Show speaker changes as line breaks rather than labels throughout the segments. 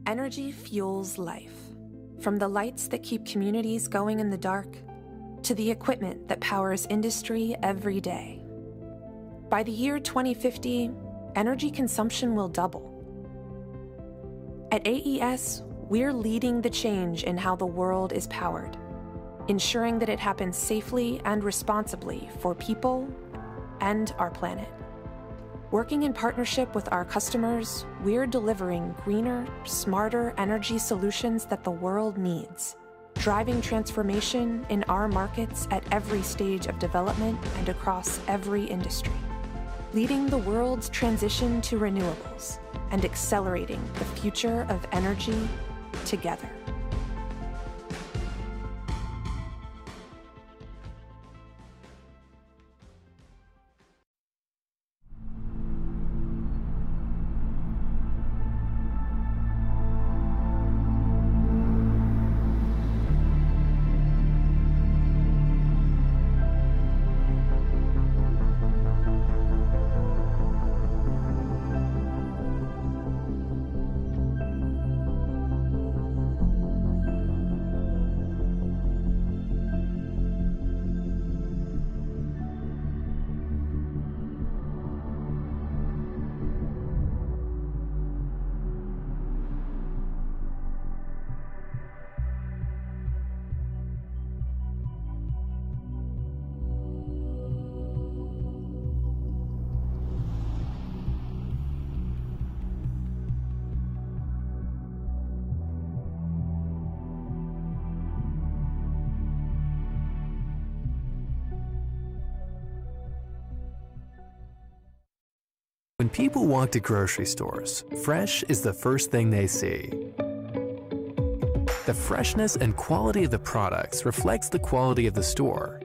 Energy fuels life. From the lights that keep communities going in the dark, to the equipment that powers industry every day. By the year 2050, energy consumption will double. At AES, we're leading the change in how the world is powered, ensuring that it happens safely and responsibly for people and our planet. Working in partnership with our customers, we're delivering greener, smarter energy solutions that the world needs, driving transformation in our markets at every stage of development and across every industry, leading the world's transition to renewables and accelerating the future of energy together.
When people walk to grocery stores, fresh is the first thing they see. The freshness and quality of the products reflects the quality of the store.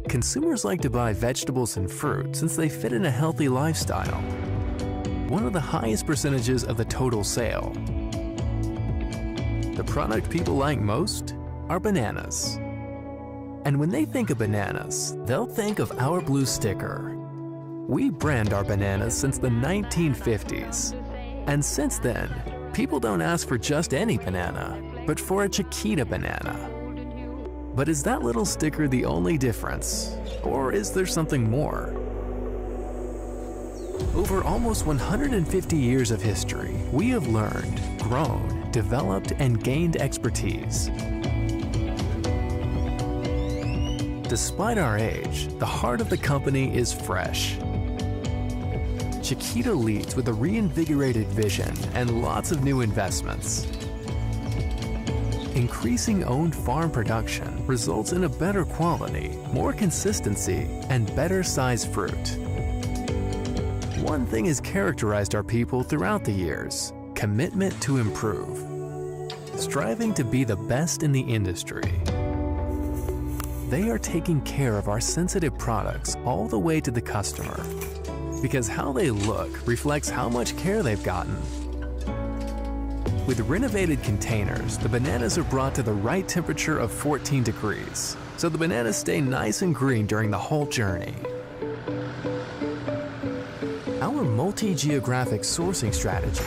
Consumers like to buy vegetables and fruit since they fit in a healthy lifestyle. One of the highest percentages of the total sale. The product people like most are bananas. And when they think of bananas, they'll think of our blue sticker. We brand our bananas since the 1950s. And since then, people don't ask for just any banana, but for a Chiquita banana. But is that little sticker the only difference? Or is there something more? Over almost 150 years of history, we have learned, grown, developed, and gained expertise. Despite our age, the heart of the company is fresh. Chiquita leads with a reinvigorated vision and lots of new investments. Increasing owned farm production results in a better quality, more consistency, and better sized fruit. One thing has characterized our people throughout the years: commitment to improve, striving to be the best in the industry. They are taking care of our sensitive products all the way to the customer, because how they look reflects how much care they've gotten. With renovated containers, the bananas are brought to the right temperature of 14 degrees, so the bananas stay nice and green during the whole journey. Our multi-geographic sourcing strategy,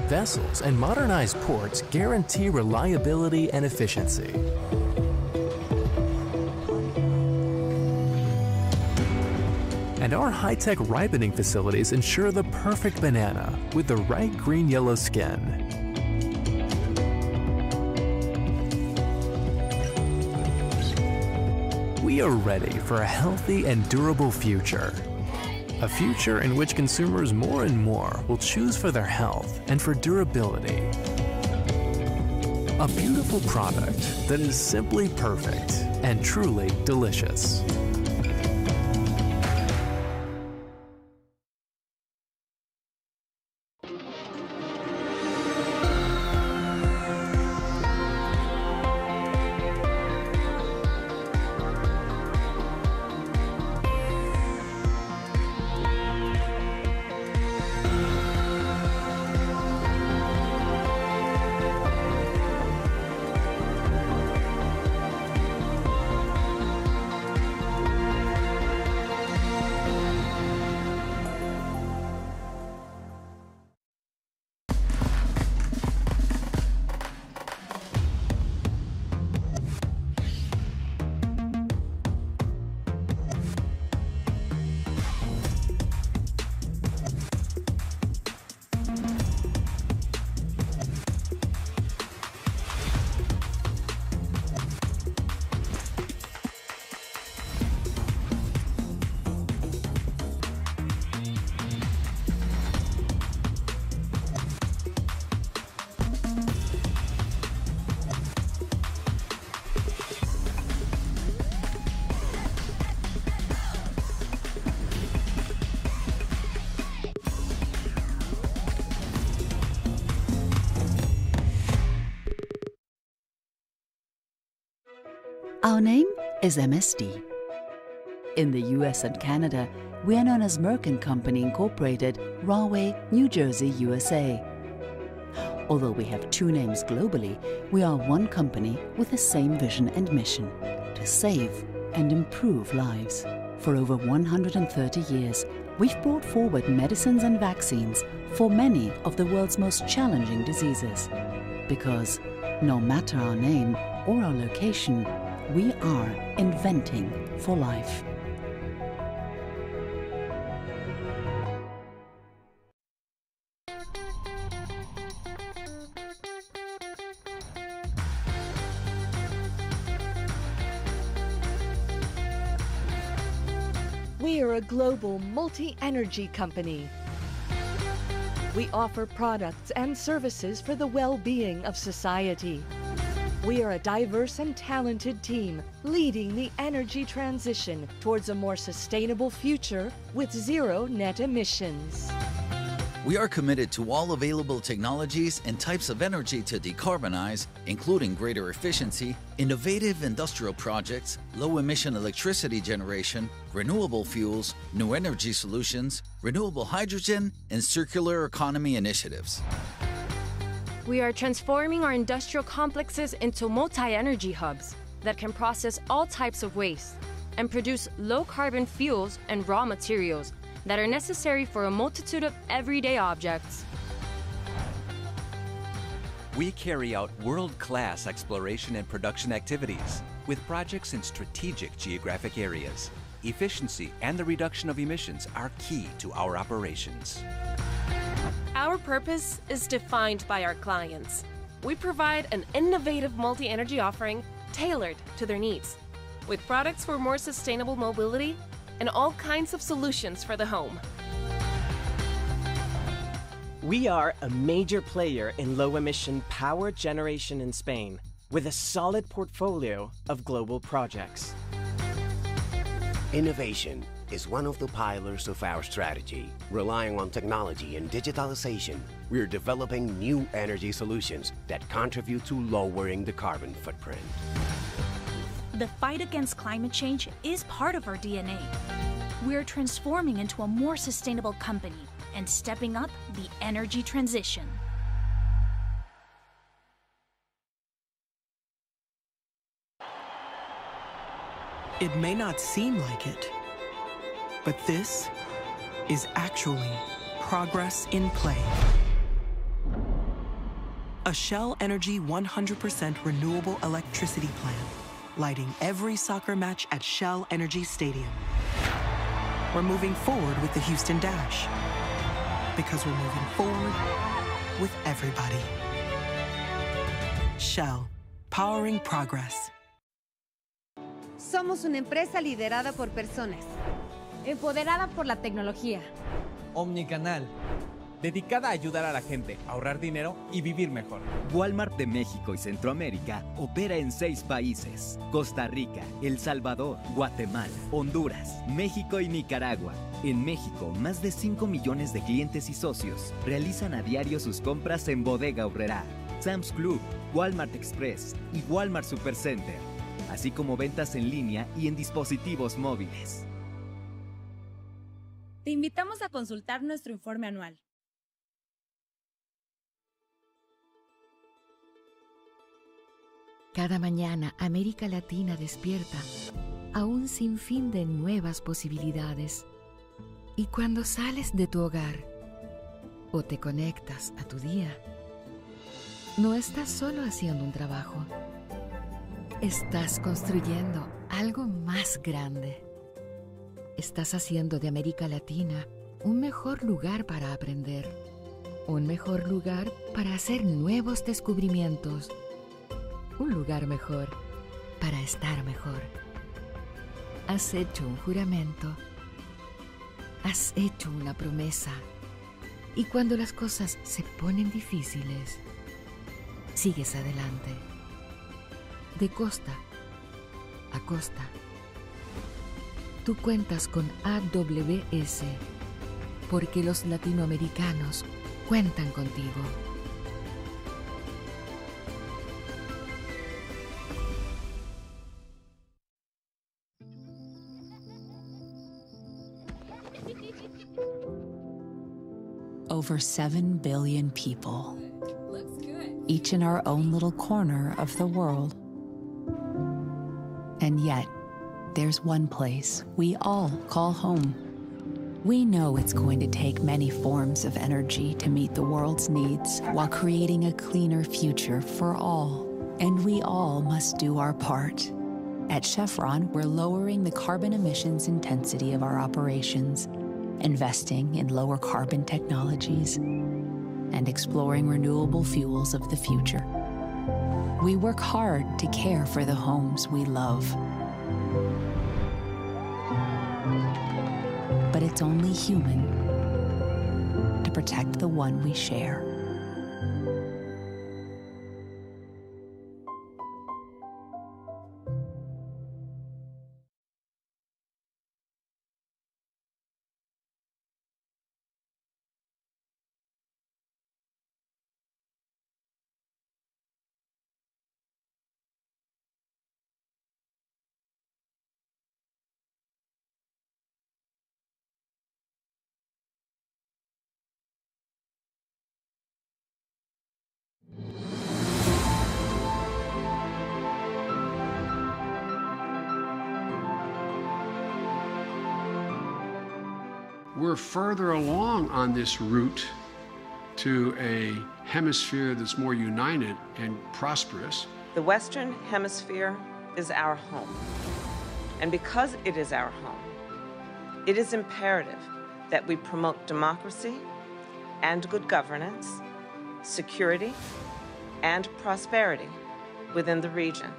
vessels, and modernized ports guarantee reliability and efficiency. And our high-tech ripening facilities ensure the perfect banana with the right green-yellow skin. We are ready for a healthy and durable future. A future in which consumers more and more will choose for their health and for durability. A beautiful product that is simply perfect and truly delicious.
Our name is MSD. In the US and Canada, we are known as Merck & Company Incorporated, Rahway, New Jersey, USA. Although we have two names globally, we are one company with the same vision and mission: to save and improve lives. For over 130 years, we've brought forward medicines and vaccines for many of the world's most challenging diseases. Because no matter our name or our location, we are inventing for life.
We are a global multi-energy company. We offer products and services for the well-being of society. We are a diverse and talented team leading the energy transition towards a more sustainable future with zero net emissions.
We are committed to all available technologies and types of energy to decarbonize, including greater efficiency, innovative industrial projects, low-emission electricity generation, renewable fuels, new energy solutions, renewable hydrogen, and circular economy initiatives.
We are transforming our industrial complexes into multi-energy hubs that can process all types of waste and produce low-carbon fuels and raw materials that are necessary for a multitude of everyday objects.
We carry out world-class exploration and production activities with projects in strategic geographic areas. Efficiency and the reduction of emissions are key to our operations.
Our purpose is defined by our clients. We provide an innovative multi-energy offering tailored to their needs, with products for more sustainable mobility and all kinds of solutions for the home.
We are a major player in low-emission power generation in Spain, with a solid portfolio of global projects.
Innovation is one of the pillars of our strategy. Relying on technology and digitalization, we're developing new energy solutions that contribute to lowering the carbon footprint.
The fight against climate change is part of our DNA. We're transforming into a more sustainable company and stepping up the energy transition.
It may not seem like it, but this is actually progress in play. A Shell Energy 100% renewable electricity plant, lighting every soccer match at Shell Energy Stadium. We're moving forward with the Houston Dash, because we're moving forward with everybody. Shell, powering progress.
Somos una empresa liderada por personas, empoderada por la tecnología.
Omnicanal, dedicada a ayudar a la gente a ahorrar dinero y vivir mejor.
Walmart de México y Centroamérica opera en 6 países: Costa Rica, El Salvador, Guatemala, Honduras, México y Nicaragua. En México, más de 5 millones de clientes y socios realizan a diario sus compras en Bodega Aurrerá, Sam's Club, Walmart Express y Walmart Supercenter, así como ventas en línea y en dispositivos móviles.
Te invitamos a consultar nuestro informe anual.
Cada mañana, América Latina despierta a un sinfín de nuevas posibilidades. Y cuando sales de tu hogar o te conectas a tu día, no estás solo haciendo un trabajo. Estás construyendo algo más grande. Estás haciendo de América Latina un mejor lugar para aprender, un mejor lugar para hacer nuevos descubrimientos, un lugar mejor para estar mejor. Has hecho un juramento, has hecho una promesa, y cuando las cosas se ponen difíciles, sigues adelante, de costa a costa. Tú cuentas con AWS, porque los latinoamericanos cuentan contigo.
over 7 billion people, each in our own little corner of the world. And yet, there's one place we all call home. We know it's going to take many forms of energy to meet the world's needs while creating a cleaner future for all. And we all must do our part. At Chevron, we're lowering the carbon emissions intensity of our operations, investing in lower carbon technologies, and exploring renewable fuels of the future. We work hard to care for the homes we love. But it's only human to protect the one we share.
We're further along on this route to a hemisphere that's more united and prosperous.
The Western Hemisphere is our home. And because it is our home, it is imperative that we promote democracy and good governance, security and prosperity within the region.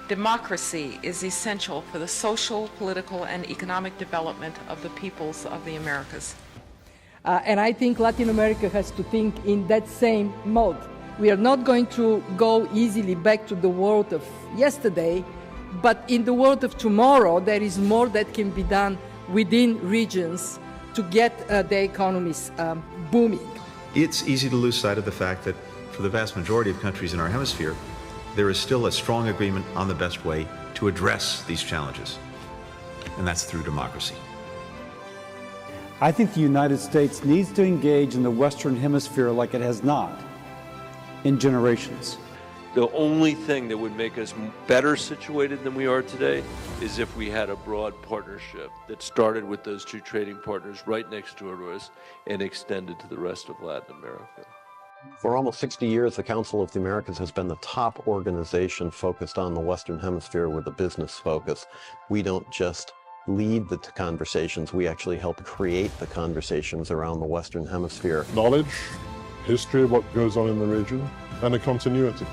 Democracy is essential for the social, political, and economic development of the peoples of the Americas.
And I think Latin America has to think in that same mode. We are not going to go easily back to the world of yesterday, but in the world of tomorrow, there is more that can be done within regions to get the economies booming.
It's easy to lose sight of the fact that for the vast majority of countries in our hemisphere, there is still a strong agreement on the best way to address these challenges, and that's through democracy.
I think the United States needs to engage in the Western Hemisphere like it has not in generations.
The only thing that would make us better situated than we are today is if we had a broad partnership that started with those two trading partners right next door to us and extended to the rest of Latin America.
For almost 60 years, the Council of the Americas has been the top organization focused on the Western Hemisphere with a business focus. We don't just lead the conversations, we actually help create the conversations around the Western Hemisphere.
Knowledge, history of what goes on in the region, and a continuity.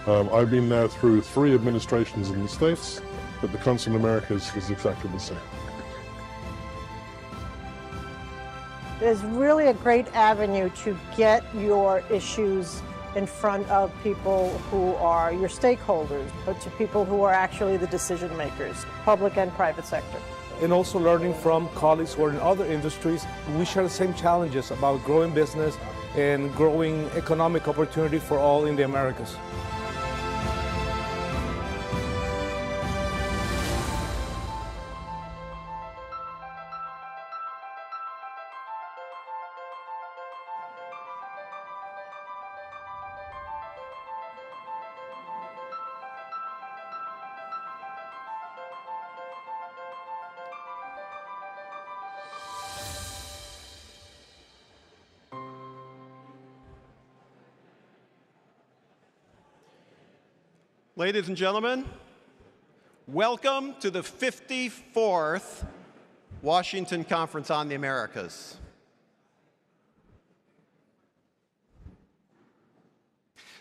I've been there through 3 administrations in the States, but the Council of the Americas is exactly the same.
It's really a great avenue to get your issues in front of people who are your stakeholders, but to people who are actually the decision makers, public and private sector.
And also learning from colleagues who are in other industries. We share the same challenges about growing business and growing economic opportunity for all in the Americas.
Ladies and gentlemen, welcome to the 54th Washington Conference on the Americas.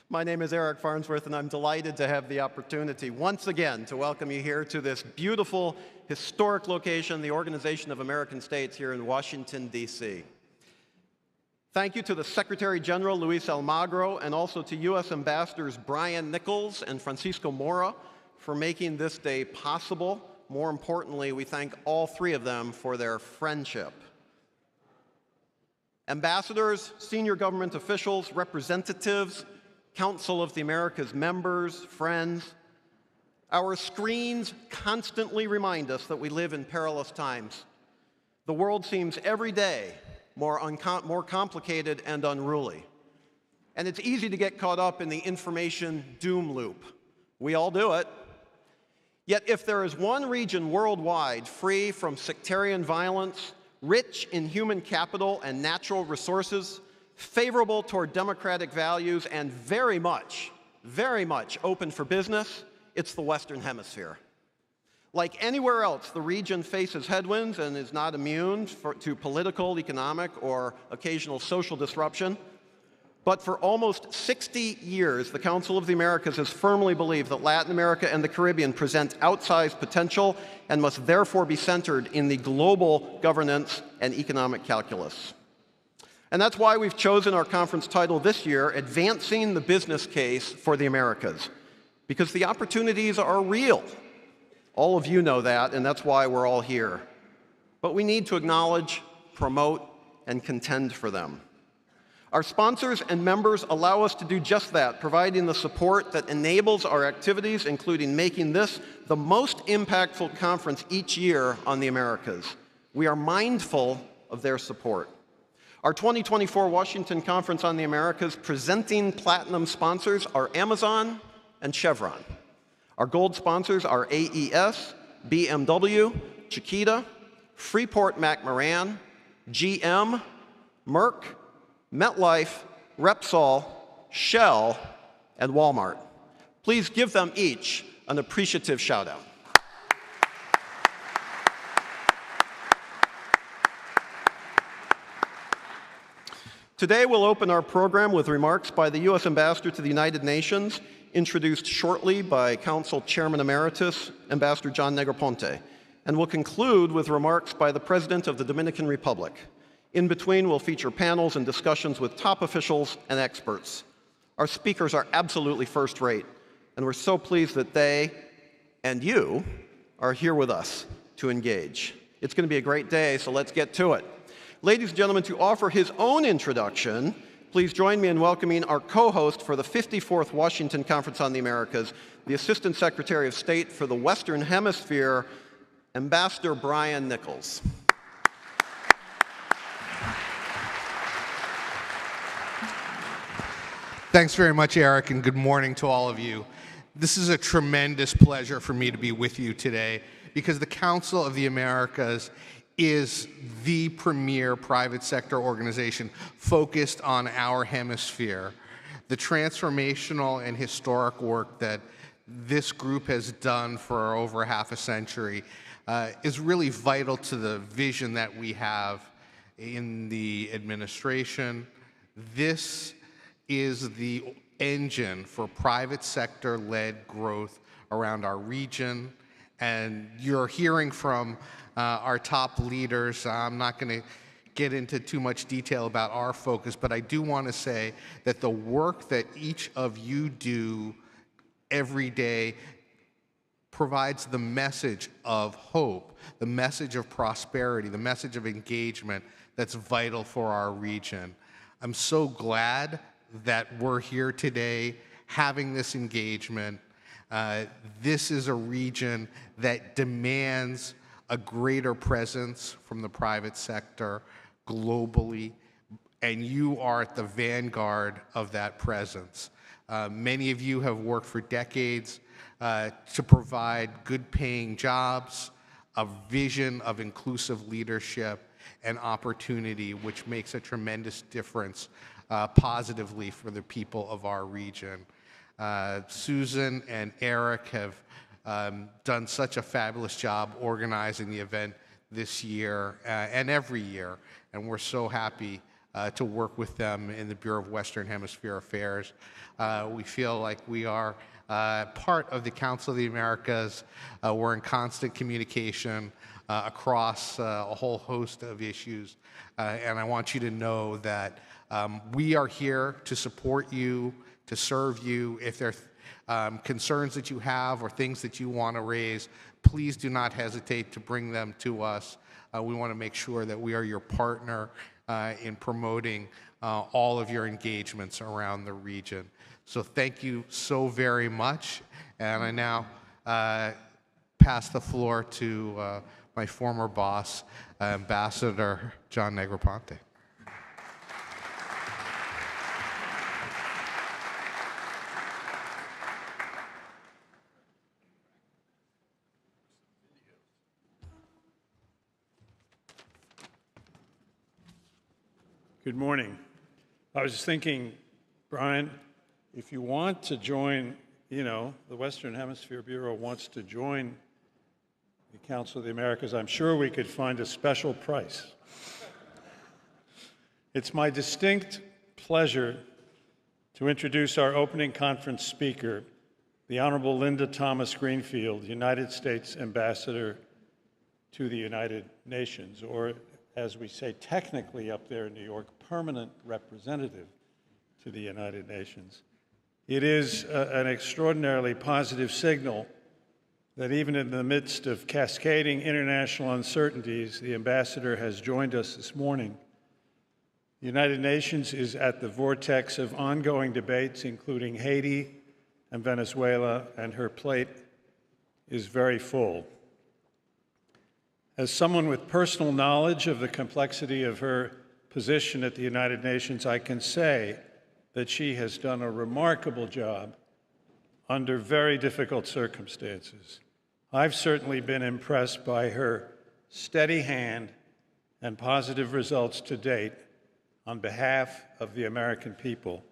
My name is Eric Farnsworth, and I'm delighted to have the opportunity once again to welcome you here to this beautiful, historic location, the Organization of American States here in Washington, D.C. Thank you to the Secretary General, Luis Almagro, and also to U.S. Ambassadors Brian Nichols and Francisco Mora for making this day possible. More importantly, we thank all 3 of them for their friendship. Ambassadors, senior government officials, representatives, Council of the Americas members, friends, our screens constantly remind us that we live in perilous times. The world seems every day more complicated and unruly. And it's easy to get caught up in the information doom loop. We all do it. Yet if there is one region worldwide free from sectarian violence, rich in human capital and natural resources, favorable toward democratic values, and very much open for business, it's the Western Hemisphere. Like anywhere else, the region faces headwinds and is not immune to political, economic, or occasional social disruption. But for almost 60 years, the Council of the Americas has firmly believed that Latin America and the Caribbean present outsized potential and must therefore be centered in the global governance and economic calculus. And that's why we've chosen our conference title this year, Advancing the Business Case for the Americas, because the opportunities are real. All of you know that, and that's why we're all here. But we need to acknowledge, promote, and contend for them. Our sponsors and members allow us to do just that, providing the support that enables our activities, including making this the most impactful conference each year on the Americas. We are mindful of their support. Our 2024 Washington Conference on the Americas presenting platinum sponsors are Amazon and Chevron. Our gold sponsors are AES, BMW, Chiquita, Freeport-McMoRan, GM, Merck, MetLife, Repsol, Shell, and Walmart. Please give them each an appreciative shout out. Today we'll open our program with remarks by the U.S. Ambassador to the United Nations, introduced shortly by Council Chairman Emeritus, Ambassador John Negroponte, and we'll conclude with remarks by the President of the Dominican Republic. In between, we'll feature panels and discussions with top officials and experts. Our speakers are absolutely first-rate, and we're so pleased that they and you are here with us to engage. It's going to be a great day, so let's get to it. Ladies and gentlemen, to offer his own introduction, please join me in welcoming our co-host for the 54th Washington Conference on the Americas, the Assistant Secretary of State for the Western Hemisphere, Ambassador Brian Nichols.
Thanks very much, Eric, and good morning to all of you. This is a tremendous pleasure for me to be with you today because the Council of the Americas is the premier private sector organization focused on our hemisphere. The transformational and historic work that this group has done for over half a century is really vital to the vision that we have in the administration. This is the engine for private sector-led growth around our region, and you're hearing from our top leaders. I'm not going to get into too much detail about our focus, but I do want to say that the work that each of you do every day provides the message of hope, the message of prosperity, the message of engagement that's vital for our region. I'm so glad that we're here today having this engagement. This is a region that demands a greater presence from the private sector globally, and you are at the vanguard of that presence. Many of you have worked for decades to provide good-paying jobs, a vision of inclusive leadership and opportunity, which makes a tremendous difference positively for the people of our region. Susan and Eric have done such a fabulous job organizing the event this year and every year, and we're so happy to work with them in the Bureau of Western Hemisphere Affairs. We feel like we are part of the Council of the Americas. We're in constant communication across a whole host of issues, and I want you to know that we are here to support you, to serve you. If there are concerns that you have or things that you want to raise, please do not hesitate to bring them to us. We want to make sure that we are your partner in promoting all of your engagements around the region. So thank you so very much. And I now pass the floor to my former boss, Ambassador John Negroponte.
Good morning. I was just thinking, Brian, if you want to join, the Western Hemisphere Bureau wants to join the Council of the Americas, I'm sure we could find a special price. It's my distinct pleasure to introduce our opening conference speaker, the Honorable Linda Thomas-Greenfield, United States Ambassador to the United Nations, or as we say technically up there in New York, permanent representative to the United Nations. It is an extraordinarily positive signal that even in the midst of cascading international uncertainties, the ambassador has joined us this morning. The United Nations is at the vortex of ongoing debates, including Haiti and Venezuela, and her plate is very full. As someone with personal knowledge of the complexity of her position at the United Nations, I can say that she has done a remarkable job under very difficult circumstances. I've certainly been impressed by her steady hand and positive results to date on behalf of the American people.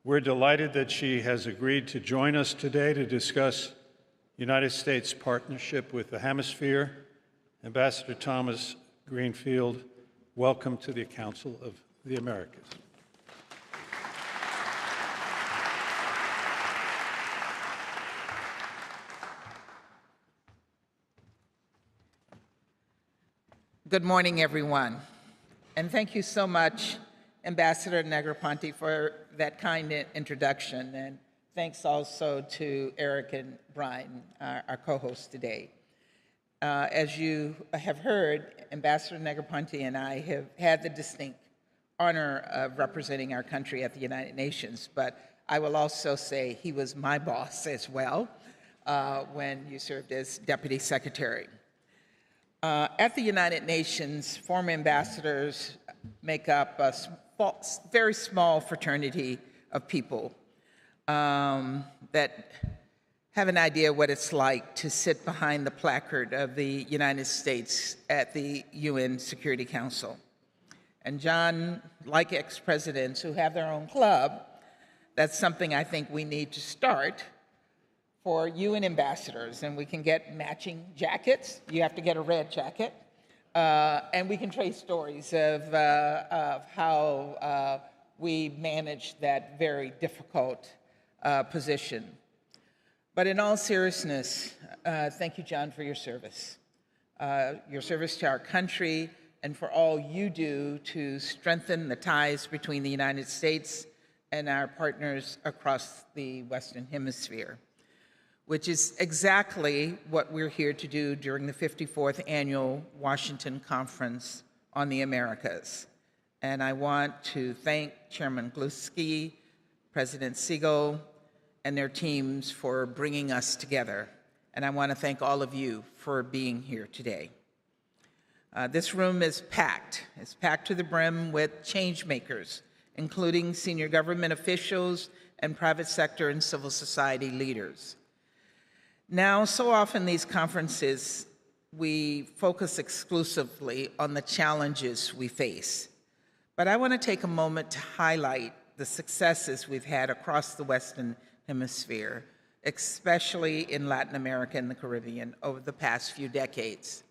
We're delighted that she has agreed to join us today to discuss United States partnership with the Hemisphere. Ambassador Thomas-Greenfield, welcome to the Council of the Americas.
Good morning, everyone. And thank you so much, Ambassador Negroponte, for that kind introduction. And thanks also to Eric and Brian, our co-hosts today. As you have heard, Ambassador Negroponte and I have had the distinct honor of representing our country at the United Nations, but I will also say he was my boss as well when you served as Deputy Secretary. At the United Nations, former ambassadors make up a very small fraternity of people that have an idea what it's like to sit behind the placard of the United States at the UN Security Council. And John, like ex-presidents who have their own club, that's something I think we need to start for UN ambassadors. And we can get matching jackets. You have to get a red jacket. And we can trade stories of how we manage that very difficult position. But in all seriousness, thank you, John, for your service to our country, and for all you do to strengthen the ties between the United States and our partners across the Western Hemisphere, which is exactly what we're here to do during the 54th Annual Washington Conference on the Americas. And I want to thank Chairman Gluski, President Siegel, and their teams for bringing us together. And I want to thank all of you for being here today. This room is packed. It's packed to the brim with change makers, including senior government officials and private sector and civil society leaders. Now, so often these conferences, we focus exclusively on the challenges we face. But I want to take a moment to highlight the successes we've had across the Western Hemisphere, especially in Latin America and the Caribbean over the past few decades.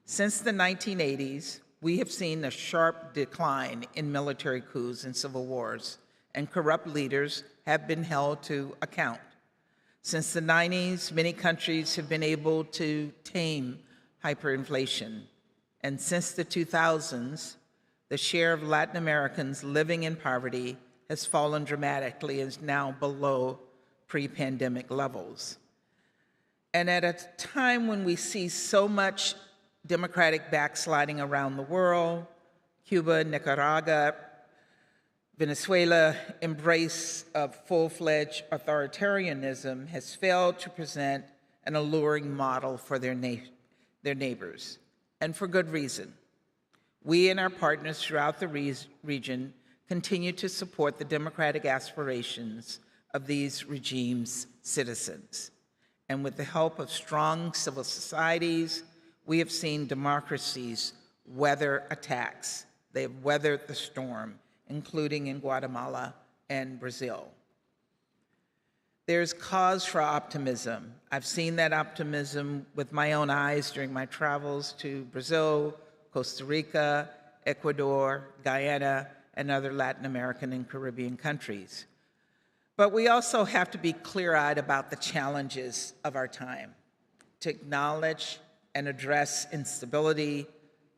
Since the 1980s, we have seen a sharp decline in military coups and civil wars, and corrupt leaders have been held to account. Since the 90s, many countries have been able to tame hyperinflation. And since the 2000s, the share of Latin Americans living in poverty has fallen dramatically and is now below pre-pandemic levels. And at a time when we see so much democratic backsliding around the world, Cuba, Nicaragua, Venezuela embrace of full-fledged authoritarianism has failed to present an alluring model for their neighbors, and for good reason. We and our partners throughout the region continue to support the democratic aspirations of these regimes' citizens. And with the help of strong civil societies, we have seen democracies weather attacks They have weathered the storm, including in Guatemala and Brazil. There's cause for optimism. I've seen that optimism with my own eyes during my travels to Brazil, Costa Rica, Ecuador, Guyana, and other Latin American and Caribbean countries. But we also have to be clear-eyed about the challenges of our time, to acknowledge and address instability,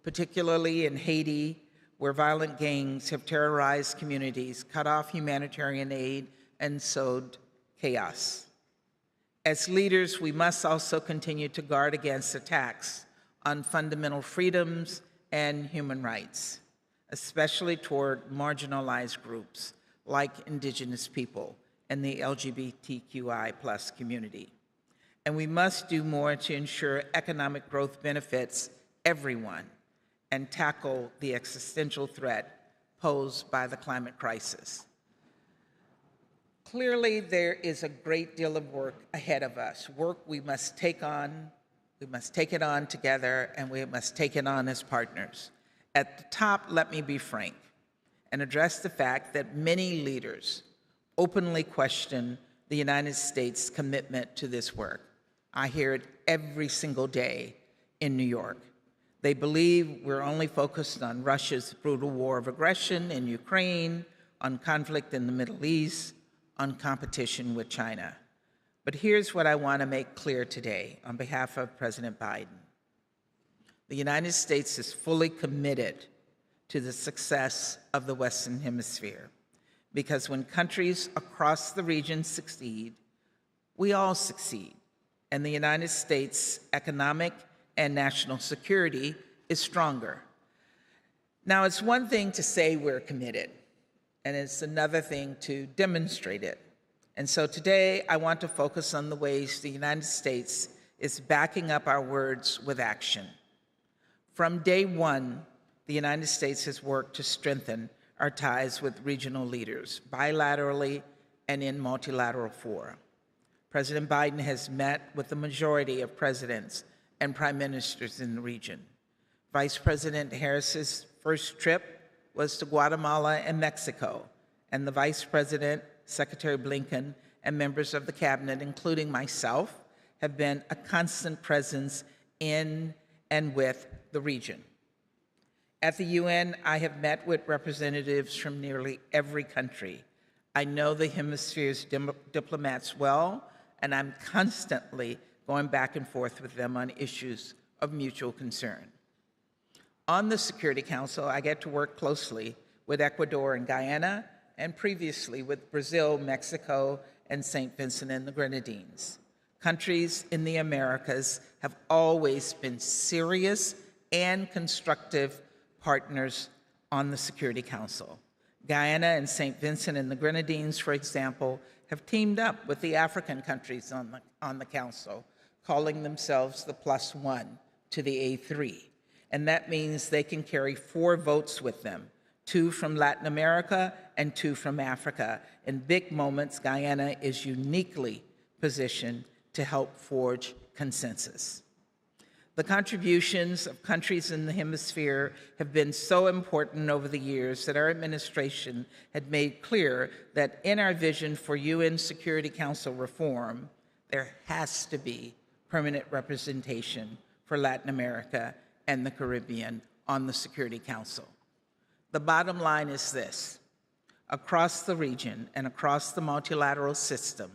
particularly in Haiti, where violent gangs have terrorized communities, cut off humanitarian aid, and sowed chaos. As leaders, we must also continue to guard against attacks on fundamental freedoms and human rights, especially toward marginalized groups like Indigenous people and the LGBTQI+ community. And we must do more to ensure economic growth benefits everyone and tackle the existential threat posed by the climate crisis. Clearly, there is a great deal of work ahead of us, work we must take on, we must take it on together, and we must take it on as partners. At the top, let me be frank and address the fact that many leaders openly question the United States' commitment to this work. I hear it every single day in New York. They believe we're only focused on Russia's brutal war of aggression in Ukraine, on conflict in the Middle East, on competition with China. But here's what I want to make clear today on behalf of President Biden. The United States is fully committed to the success of the Western Hemisphere, because when countries across the region succeed, we all succeed, and the United States' economic and national security is stronger. Now, it's one thing to say we're committed, and it's another thing to demonstrate it. And so today, I want to focus on the ways the United States is backing up our words with action. From day one, the United States has worked to strengthen our ties with regional leaders, bilaterally and in multilateral fora. President Biden has met with the majority of presidents and prime ministers in the region. Vice President Harris's first trip was to Guatemala and Mexico, and the Vice President, Secretary Blinken, and members of the cabinet, including myself, have been a constant presence in and with the region. At the UN, I have met with representatives from nearly every country. I know the Hemisphere's diplomats well, and I'm constantly going back and forth with them on issues of mutual concern. On the Security Council, I get to work closely with Ecuador and Guyana, and previously with Brazil, Mexico, and St. Vincent and the Grenadines. Countries in the Americas have always been serious and constructive partners on the Security Council. Guyana and St. Vincent and the Grenadines, for example, have teamed up with the African countries on the Council, calling themselves the +1 to the A3. And that means they can carry 4 votes with them, 2 from Latin America and 2 from Africa. In big moments, Guyana is uniquely positioned to help forge consensus. The contributions of countries in the hemisphere have been so important over the years that our administration had made clear that in our vision for UN Security Council reform, there has to be permanent representation for Latin America and the Caribbean on the Security Council. The bottom line is this: across the region and across the multilateral system,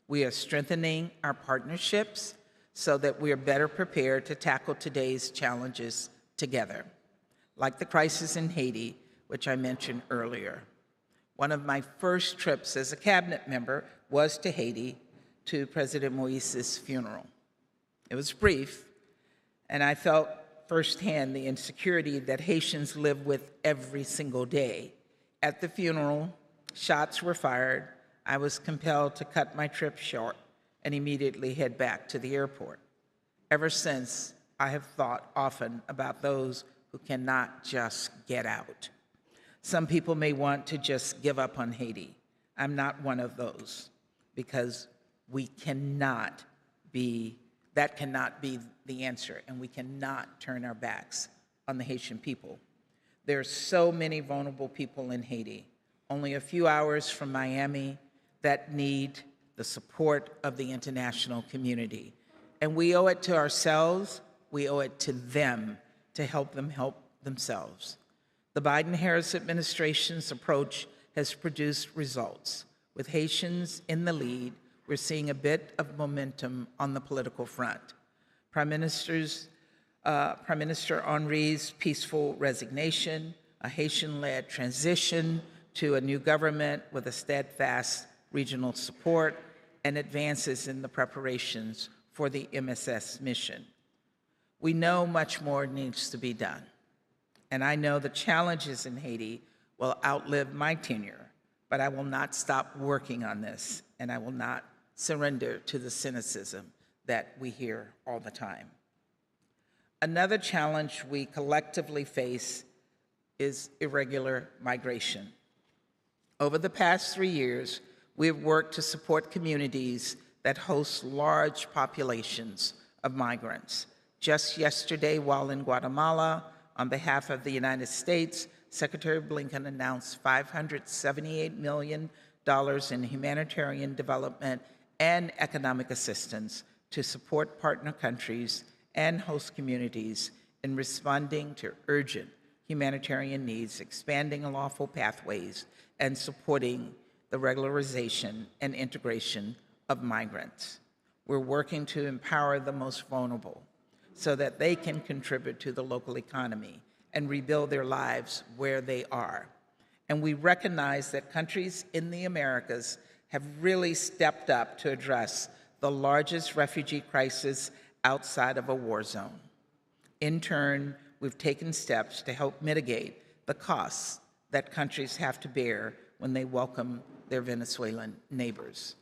we are strengthening our partnerships so that we are better prepared to tackle today's challenges together, like the crisis in Haiti, which I mentioned earlier. One of my first trips as a cabinet member was to Haiti to President Moïse's funeral. It was brief, and I felt firsthand the insecurity that Haitians live with every single day. At the funeral, shots were fired. I was compelled to cut my trip short and immediately head back to the airport. Ever since, I have thought often about those who cannot just get out. Some people may want to just give up on Haiti. I'm not one of those, because that cannot be the answer, and we cannot turn our backs on the Haitian people. There are so many vulnerable people in Haiti, only a few hours from Miami, that need the support of the international community. And we owe it to ourselves, we owe it to them to help them help themselves. The Biden-Harris administration's approach has produced results. With Haitians in the lead, we're seeing a bit of momentum on the political front. Prime Minister Henry's peaceful resignation, a Haitian-led transition to a new government with a steadfast regional support, and advances in the preparations for the MSS mission. We know much more needs to be done, and I know the challenges in Haiti will outlive my tenure, but I will not stop working on this, and I will not surrender to the cynicism that we hear all the time. Another challenge we collectively face is irregular migration. Over the past 3 years, we have worked to support communities that host large populations of migrants. Just yesterday, while in Guatemala, on behalf of the United States, Secretary Blinken announced $578 million in humanitarian development and economic assistance to support partner countries and host communities in responding to urgent humanitarian needs, expanding lawful pathways, and supporting the regularization and integration of migrants. We're working to empower the most vulnerable so that they can contribute to the local economy and rebuild their lives where they are. And we recognize that countries in the Americas have really stepped up to address the largest refugee crisis outside of a war zone. In turn, we've taken steps to help mitigate the costs that countries have to bear when they welcome their Venezuelan neighbors.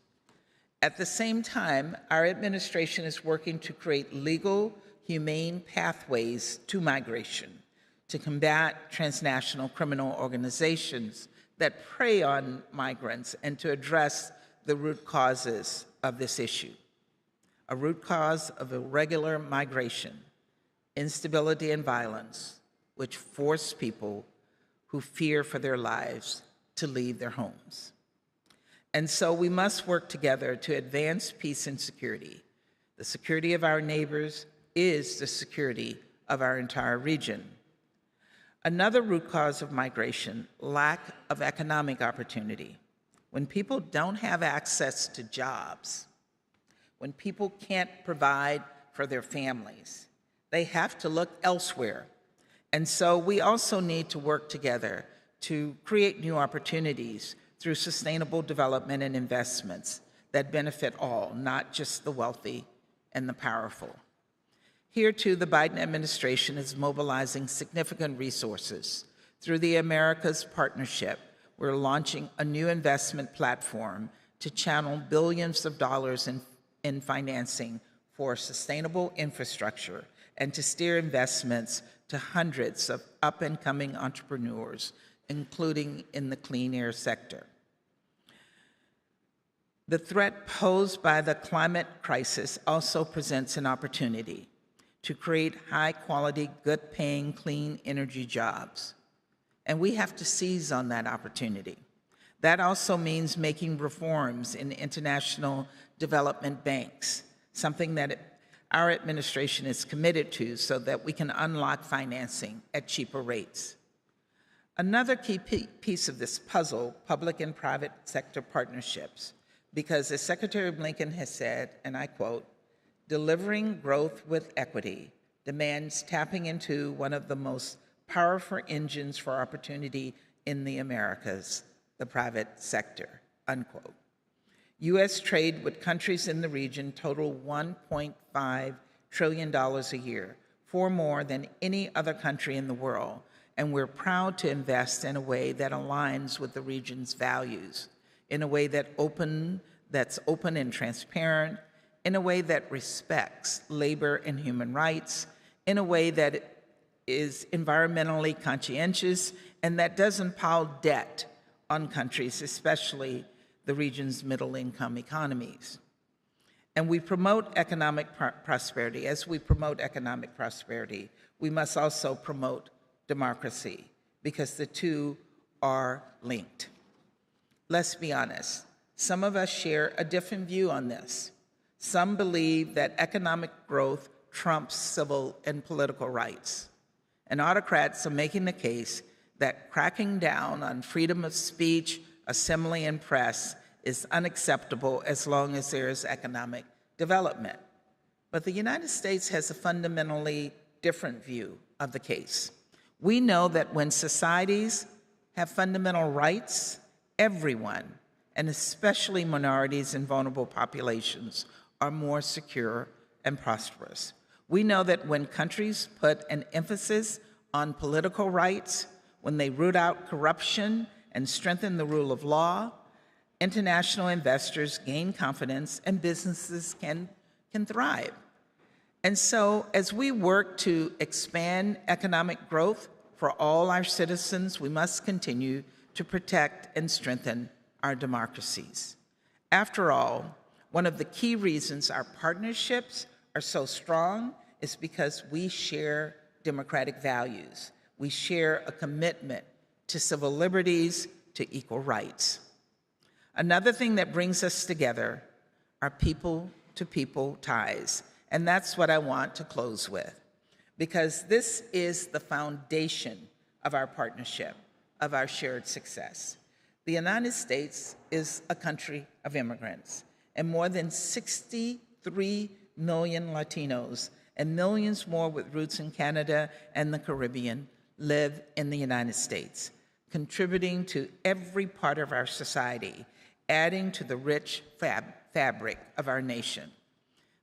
At the same time, our administration is working to create legal, humane pathways to migration, to combat transnational criminal organizations that prey on migrants, and to address the root causes of this issue. A root cause of irregular migration, instability and violence, which force people who fear for their lives to leave their homes. And so we must work together to advance peace and security. The security of our neighbors is the security of our entire region. Another root cause of migration, lack of economic opportunity. When people don't have access to jobs, when people can't provide for their families, they have to look elsewhere. And so we also need to work together to create new opportunities through sustainable development and investments that benefit all, not just the wealthy and the powerful. Here, too, the Biden administration is mobilizing significant resources. Through the Americas Partnership, we're launching a new investment platform to channel billions of dollars in financing for sustainable infrastructure and to steer investments to hundreds of up-and-coming entrepreneurs, including in the clean air sector. The threat posed by the climate crisis also presents an opportunity to create high-quality, good-paying, clean energy jobs. And we have to seize on that opportunity. That also means making reforms in international development banks, something that our administration is committed to so that we can unlock financing at cheaper rates. Another key piece of this puzzle, public and private sector partnerships, because as Secretary Blinken has said, and I quote, "Delivering growth with equity demands tapping into one of the most powerful engines for opportunity in the Americas, the private sector," unquote. U.S. trade with countries in the region total $1.5 trillion a year, far more than any other country in the world, and we're proud to invest in a way that aligns with the region's values, in a way that's open and transparent, in a way that respects labor and human rights, in a way that is environmentally conscientious, and that doesn't pile debt on countries, especially the region's middle-income economies. And we promote economic prosperity. As we promote economic prosperity, we must also promote democracy. because the two are linked. Let's be honest. Some of us share a different view on this. Some believe that economic growth trumps civil and political rights. And autocrats are making the case that cracking down on freedom of speech, assembly, and press is unacceptable as long as there is economic development. But the United States has a fundamentally different view of the case. We know that when societies have fundamental rights, everyone, and especially minorities and vulnerable populations, are more secure and prosperous. We know that when countries put an emphasis on political rights, when they root out corruption and strengthen the rule of law, international investors gain confidence and businesses can thrive. And so as we work to expand economic growth for all our citizens, we must continue to protect and strengthen our democracies. After all, one of the key reasons our partnerships are so strong is because we share democratic values. We share a commitment to civil liberties, to equal rights. Another thing that brings us together are people-to-people ties, and that's what I want to close with, because this is the foundation of our partnership, of our shared success. The United States is a country of immigrants, and more than 63 million Latinos and millions more with roots in Canada and the Caribbean live in the United States, contributing to every part of our society, adding to the rich fabric of our nation.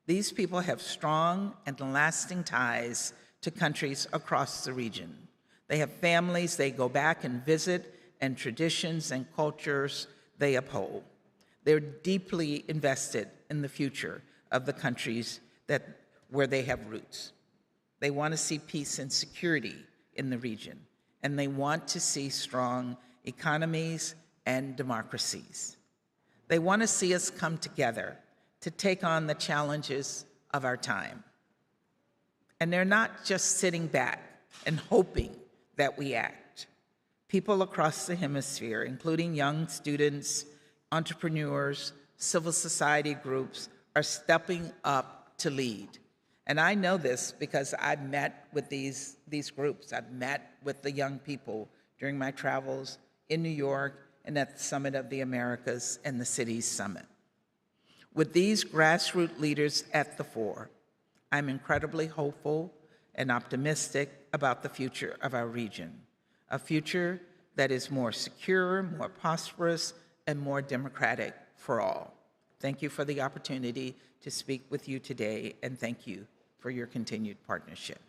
These people have strong and lasting ties to countries across the region. They have families they go back and visit, and traditions and cultures they uphold. They're deeply invested in the future of the countries where they have roots. They want to see peace and security in the region, and they want to see strong economies and democracies. They want to see us come together to take on the challenges of our time. And they're not just sitting back and hoping that we act. People across the hemisphere, including young students, entrepreneurs, civil society groups, are stepping up to lead. And I know this because I've met with these groups. I've met with the young people during my travels in New York and at the Summit of the Americas and the Cities Summit. With these grassroots leaders at the fore, I'm incredibly hopeful and optimistic about the future of our region, a future that is more secure, more prosperous, and more democratic for all. Thank you for the opportunity to speak with you today, and thank you for your continued partnership.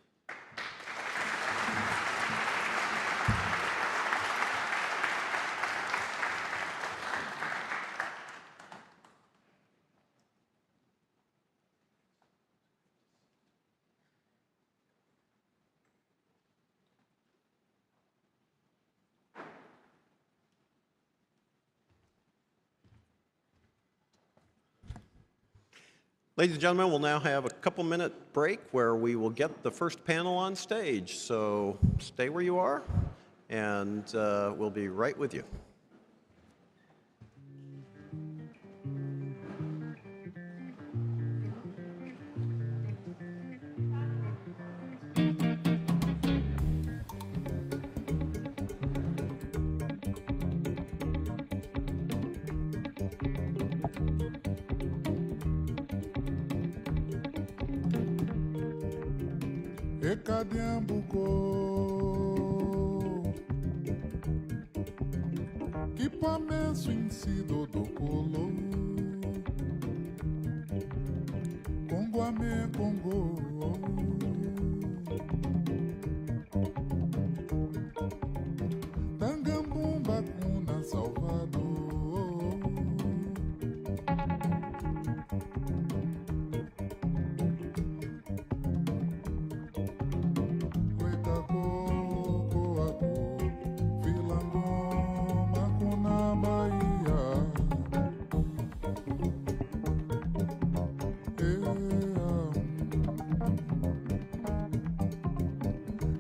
Ladies and gentlemen, we'll now have a couple-minute break where we will get the first panel on stage. So stay where you are, and we'll be right with you.
Ekadiambuko Kipamenso incido do colo Congo ame Congo Tangambumba kuna Salvador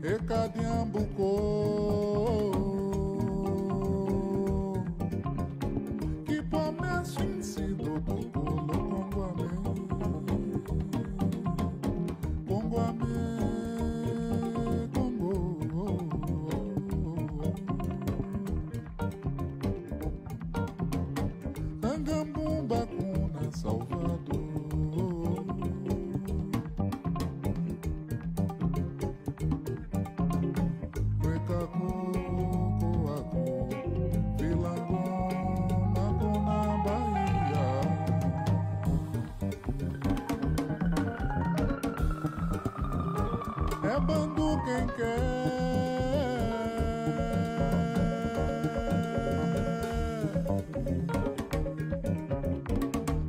Ekadiambuko É bando quem quer.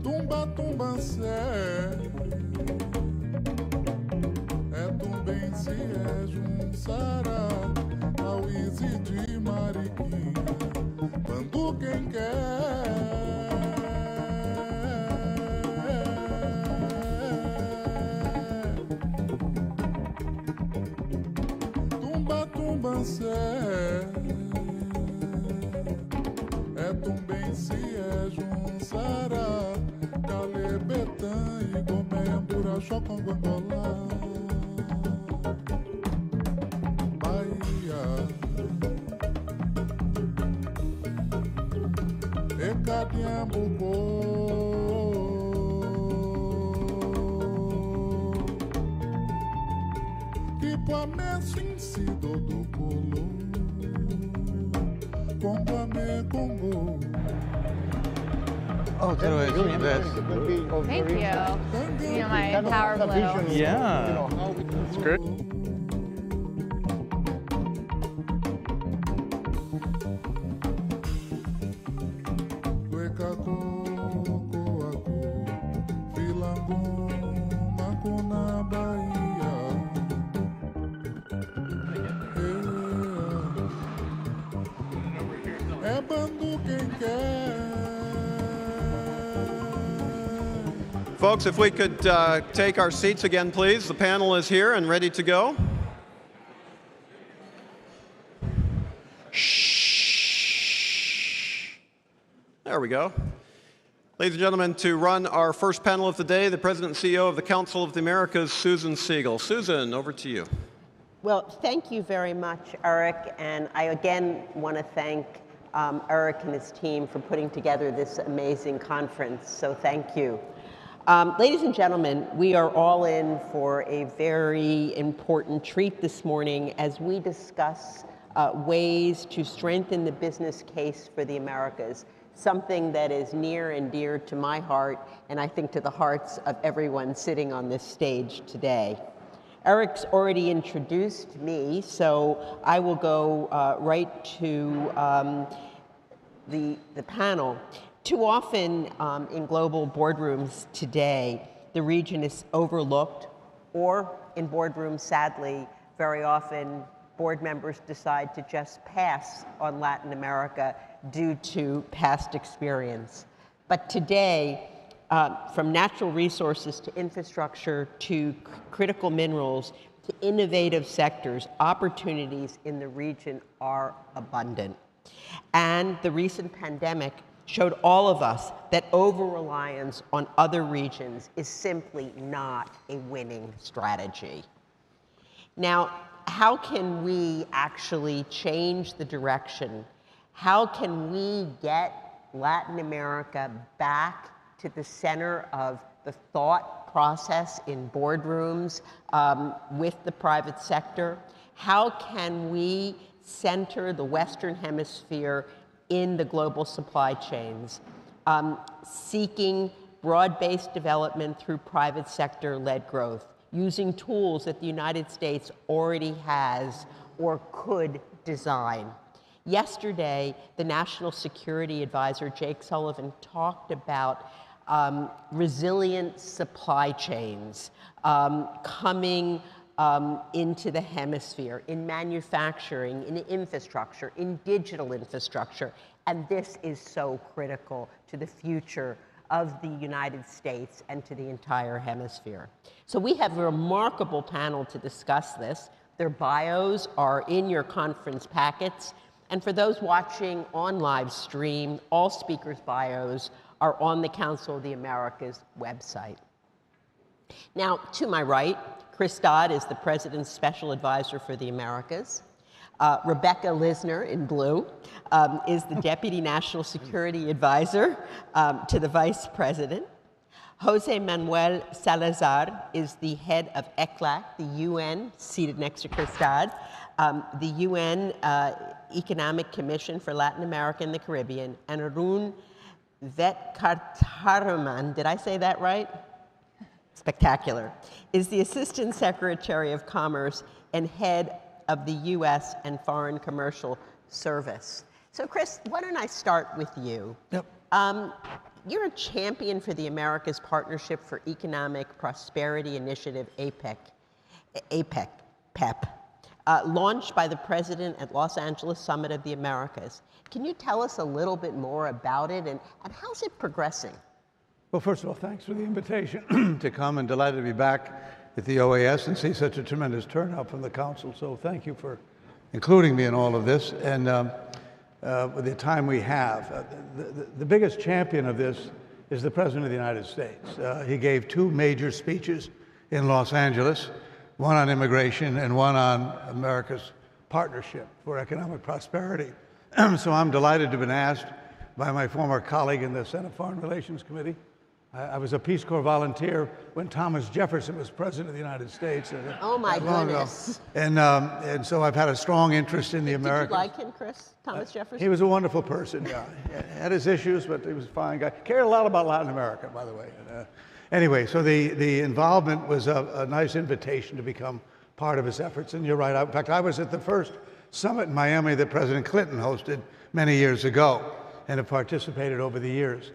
Tumba, tumba, sé. É tumbem se é junçara ao Easy de Mariquinha. Bando quem quer. É tumbem se é junçara calebetã e gomembura chocongongolá Bahia e Cadiambucô que poameço em si do colo Congo, Congo.
Oh, that was really bad.
Thank you. You know, my power blow.
Yeah. It's great.
Folks, if we could take our seats again, please. The panel is here and ready to go. Shh. There we go. Ladies and gentlemen, to run our first panel of the day, the President and CEO of the Council of the Americas, Susan Siegel. Susan, over to you.
Well, thank you very much, Eric. And I again want to thank Eric and his team for putting together this amazing conference. So thank you. Ladies and gentlemen, we are all in for a very important treat this morning as we discuss ways to strengthen the business case for the Americas, something that is near and dear to my heart, and I think to the hearts of everyone sitting on this stage today. Eric's already introduced me, so I will go right to the panel. Too often in global boardrooms today, the region is overlooked, or in boardrooms, sadly, very often board members decide to just pass on Latin America due to past experience. But today, from natural resources to infrastructure to critical minerals to innovative sectors, opportunities in the region are abundant. And the recent pandemic showed all of us that over-reliance on other regions is simply not a winning strategy. Now, how can we actually change the direction? How can we get Latin America back to the center of the thought process in boardrooms with the private sector? How can we center the Western Hemisphere in the global supply chains, seeking broad-based development through private sector-led growth, using tools that the United States already has or could design. Yesterday, the National Security Advisor, Jake Sullivan, talked about resilient supply chains coming into the hemisphere, in manufacturing, in infrastructure, in digital infrastructure. And this is so critical to the future of the United States and to the entire hemisphere. So we have a remarkable panel to discuss this. Their bios are in your conference packets. And for those watching on live stream, all speakers' bios are on the Council of the Americas website. Now, to my right, Chris Dodd is the President's Special Advisor for the Americas. Rebecca Lisner, in blue, is the Deputy National Security Advisor to the Vice President. Jose Manuel Salazar is the head of ECLAC, the UN, seated next to Chris Dodd, the UN Economic Commission for Latin America and the Caribbean, and Arun Venkataraman, did I say that right? spectacular, is the Assistant Secretary of Commerce and head of the U.S. and Foreign Commercial Service. So, Chris, why don't I start with you?
Yep.
You're a champion for the Americas Partnership for Economic Prosperity Initiative, PEP, launched by the President at Los Angeles Summit of the Americas. Can you tell us a little bit more about it, and how's it progressing?
Well, first of all, thanks for the invitation to come, and delighted to be back at the OAS and see such a tremendous turnout from the Council. So thank you for including me in all of this. And with the time we have, the biggest champion of this is the President of the United States. He gave two major speeches in Los Angeles, one on immigration and one on America's partnership for economic prosperity. So I'm delighted to have been asked by my former colleague in the Senate Foreign Relations Committee. I was a Peace Corps volunteer when Thomas Jefferson was President of the United States.
Oh my goodness.
And so I've had a strong interest in the Americas.
Did you like him, Chris? Thomas Jefferson?
He was a wonderful person, yeah. He had his issues, but he was a fine guy. Cared a lot about Latin America, by the way. Anyway, so the involvement was a nice invitation to become part of his efforts. And you're right. In fact, I was at the first summit in Miami that President Clinton hosted many years ago and have participated over the years.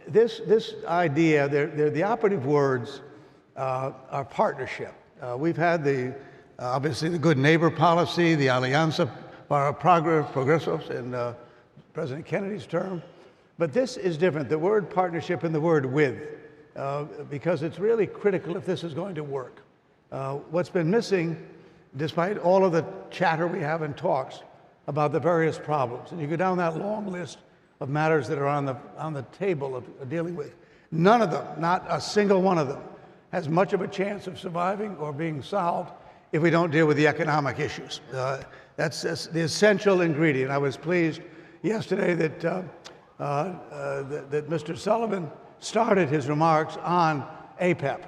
This idea, the operative words are partnership. We've had obviously the good neighbor policy, the Alianza para Progresos in President Kennedy's term, but this is different. The word partnership and the word with, because it's really critical if this is going to work. What's been missing, despite all of the chatter we have in talks about the various problems, and you go down that long list of matters that are on the table of dealing with. None of them, not a single one of them, has much of a chance of surviving or being solved if we don't deal with the economic issues. That's the essential ingredient. I was pleased yesterday that Mr. Sullivan started his remarks on APEP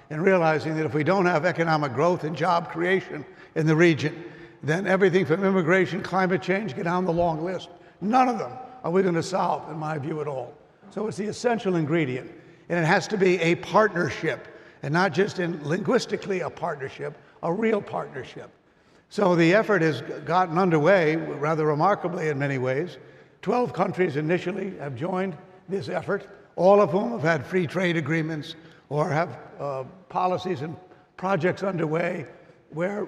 and realizing that if we don't have economic growth and job creation in the region, then everything from immigration, climate change, get down the long list. None of them are we going to solve, in my view, at all. So it's the essential ingredient, and it has to be a partnership, and not just linguistically a partnership, a real partnership. So the effort has gotten underway rather remarkably in many ways. 12 countries initially have joined this effort, all of whom have had free trade agreements or have policies and projects underway where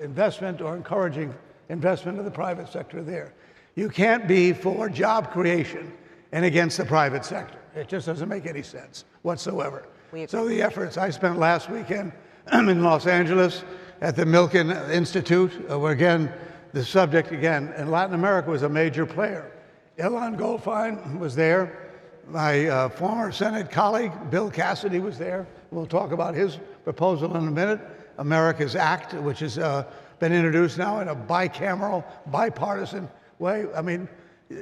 investment or encouraging investment of the private sector there. You can't be for job creation and against the private sector. It just doesn't make any sense whatsoever. So the efforts, I spent last weekend in Los Angeles at the Milken Institute, where again, the subject again, and Latin America was a major player. Ilan Goldfein was there. My former Senate colleague, Bill Cassidy, was there. We'll talk about his proposal in a minute, America's Act, which has been introduced now in a bicameral, bipartisan way. I mean,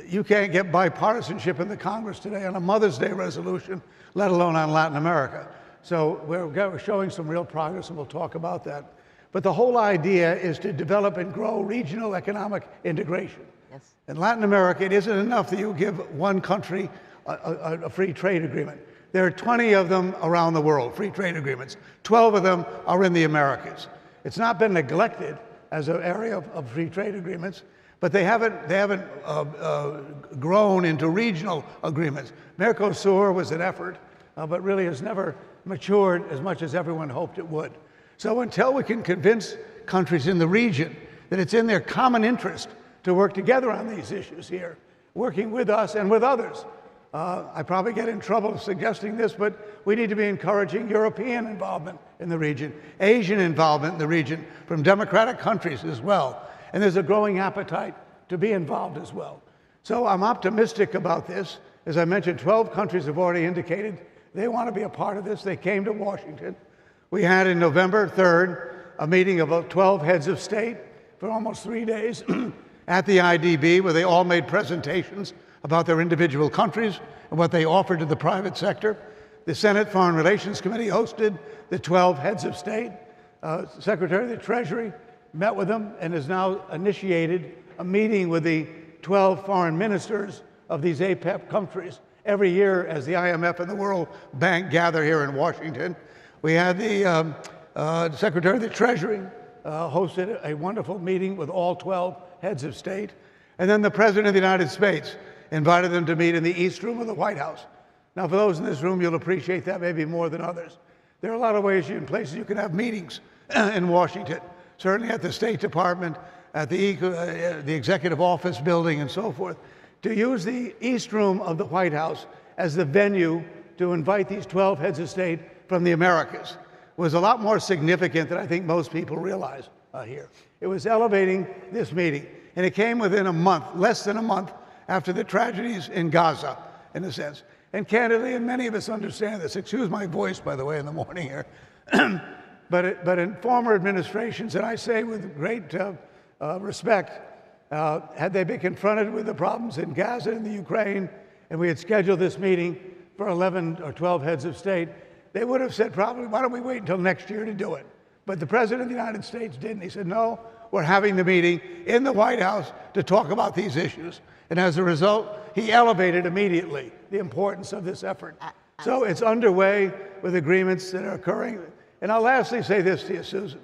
you can't get bipartisanship in the Congress today on a Mother's Day resolution, let alone on Latin America. So we're showing some real progress, and we'll talk about that. But the whole idea is to develop and grow regional economic integration.
Yes.
In Latin America, it isn't enough that you give one country a free trade agreement. There are 20 of them around the world, free trade agreements. 12 of them are in the Americas. It's not been neglected as an area of free trade agreements, but they haven't grown into regional agreements. Mercosur was an effort, but really has never matured as much as everyone hoped it would. So until we can convince countries in the region that it's in their common interest to work together on these issues here, working with us and with others. I probably get in trouble suggesting this, but we need to be encouraging European involvement in the region, Asian involvement in the region from democratic countries as well. And there's a growing appetite to be involved as well. So I'm optimistic about this. As I mentioned, 12 countries have already indicated they want to be a part of this. They came to Washington. We had in November 3rd a meeting of 12 heads of state for almost 3 days at the IDB, where they all made presentations about their individual countries and what they offered to the private sector. The Senate Foreign Relations Committee hosted the 12 heads of state. Secretary of the Treasury met with them and has now initiated a meeting with the 12 foreign ministers of these APEP countries Every year, as the IMF and the World Bank gather here in Washington, we had the Secretary of the Treasury hosted a wonderful meeting with all 12 heads of state. And then the President of the United States invited them to meet in the East Room of the White House. Now, for those in this room, you'll appreciate that maybe more than others. There are a lot of ways and places you can have meetings in Washington, certainly at the State Department, at the Executive Office building, and so forth. To use the East Room of the White House as the venue to invite these 12 heads of state from the Americas was a lot more significant than I think most people realize here. It was elevating this meeting, and it came within a month, less than a month, after the tragedies in Gaza, in a sense. And candidly, and many of us understand this, excuse my voice, by the way, in the morning here, but in former administrations, and I say with great respect, had they been confronted with the problems in Gaza and the Ukraine, and we had scheduled this meeting for 11 or 12 heads of state, they would have said probably, why don't we wait until next year to do it? But the President of the United States didn't. He said, no, we're having the meeting in the White House to talk about these issues. And as a result, he elevated immediately the importance of this effort. So it's underway with agreements that are occurring. And I'll lastly say this to you, Susan.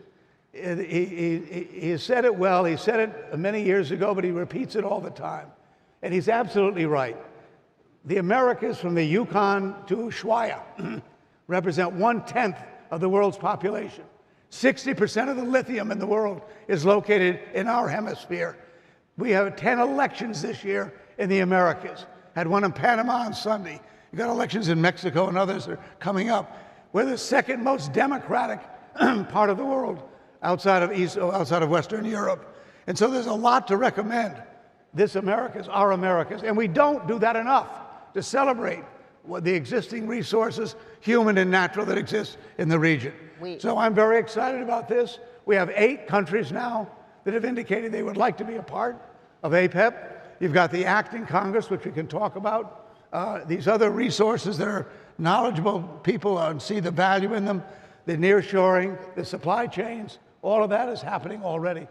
He said it well. He said it many years ago, but he repeats it all the time. And he's absolutely right. The Americas, from the Yukon to Ushuaia, represent 1/10 of the world's population. 60% of the lithium in the world is located in our hemisphere. We have 10 elections this year in the Americas. Had one in Panama on Sunday. You got elections in Mexico and others are coming up. We're the second most democratic part of the world outside of Western Europe. And so there's a lot to recommend. This Americas, our Americas. And we don't do that enough to celebrate the existing resources, human and natural, that exist in the region. So I'm very excited about this. We have 8 countries now that have indicated they would like to be a part of APEP. You've got the act in Congress, which we can talk about. These other resources that are knowledgeable people see the value in them, the nearshoring, the supply chains, all of that is happening already.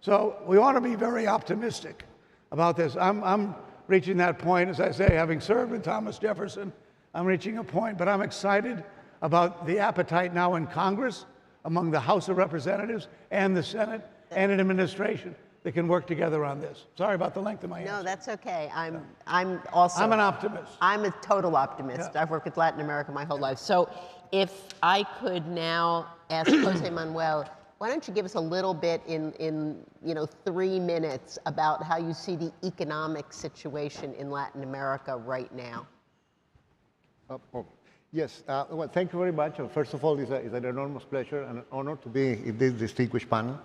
So we ought to be very optimistic about this. I'm reaching that point, as I say, having served with Thomas Jefferson, I'm reaching a point, but I'm excited about the appetite now in Congress, among the House of Representatives and the Senate and an administration that can work together on this. Sorry about the length of my answer.
No, that's okay. I'm also...
I'm an optimist.
I'm a total optimist. Yeah. I've worked with Latin America my whole life. So if I could now ask Jose Manuel, why don't you give us a little bit in 3 minutes about how you see the economic situation in Latin America right now?
Yes, well, thank you very much. First of all, it's an enormous pleasure and an honor to be in this distinguished panel.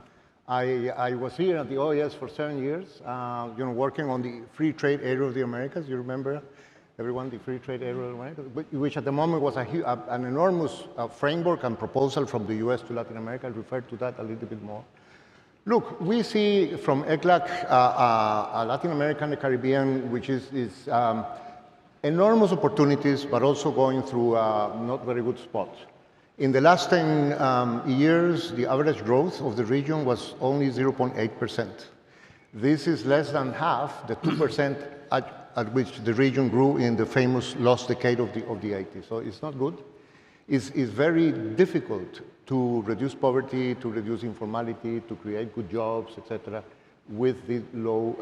I was here at the OAS for 7 years, working on the free trade area of the Americas. You remember, everyone, the free trade area of the Americas, which at the moment was an enormous framework and proposal from the US to Latin America. I'll refer to that a little bit more. Look, we see from ECLAC Latin America and the Caribbean, which is enormous opportunities, but also going through not very good spots. In the last 10 years, the average growth of the region was only 0.8%. This is less than half the 2% at which the region grew in the famous lost decade of the 80s. So it's not good. It's very difficult to reduce poverty, to reduce informality, to create good jobs, etc., with the low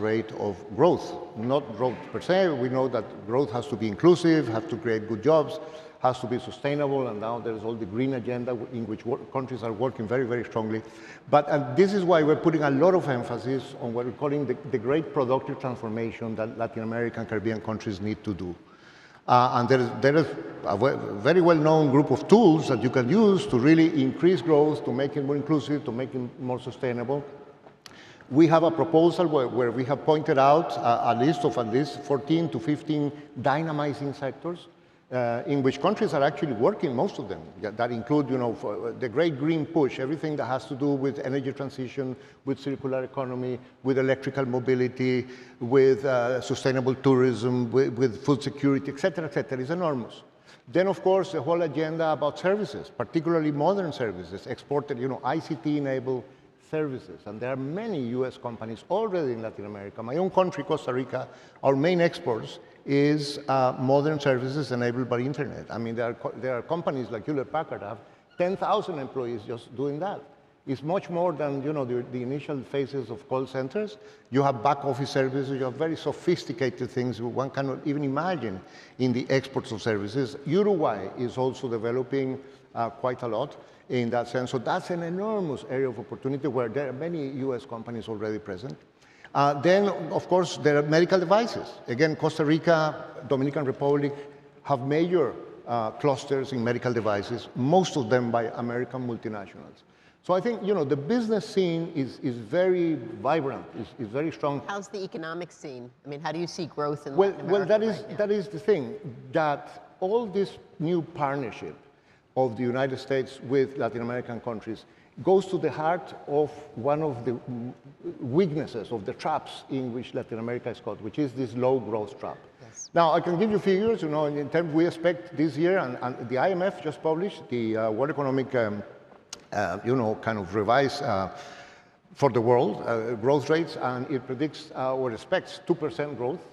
rate of growth. Not growth per se. We know that growth has to be inclusive, has to create good jobs, has to be sustainable, and now there's all the green agenda in which countries are working very, very strongly. But this is why we're putting a lot of emphasis on what we're calling the great productive transformation that Latin American and Caribbean countries need to do. And there is a very well-known group of tools that you can use to really increase growth, to make it more inclusive, to make it more sustainable. We have a proposal where we have pointed out a list of at least 14 to 15 dynamizing sectors in which countries are actually working, most of them. That include, the great green push, everything that has to do with energy transition, with circular economy, with electrical mobility, with sustainable tourism, with food security, et cetera, is enormous. Then, of course, the whole agenda about services, particularly modern services, exported, ICT-enabled, services. And there are many US companies already in Latin America. My own country, Costa Rica, our main exports is modern services enabled by internet. I mean, there are companies like Hewlett-Packard have 10,000 employees just doing that. It's much more than the initial phases of call centers. You have back office services, you have very sophisticated things one cannot even imagine in the exports of services. Uruguay is also developing quite a lot in that sense. So that's an enormous area of opportunity where there are many US companies already present. Then, of course, there are medical devices. Again, Costa Rica, Dominican Republic have major clusters in medical devices, most of them by American multinationals. So I think, the business scene is very vibrant, is very strong.
How's the economic scene? I mean, how do you see growth in
Well,
Latin America
that is the thing, that all this new partnership of the United States with Latin American countries goes to the heart of one of the weaknesses, of the traps in which Latin America is caught, which is this low growth trap. Yes. Now, I can give you figures, in terms we expect this year, and the IMF just published the World Economic kind of revised for the world growth rates, and it predicts or expects 2% growth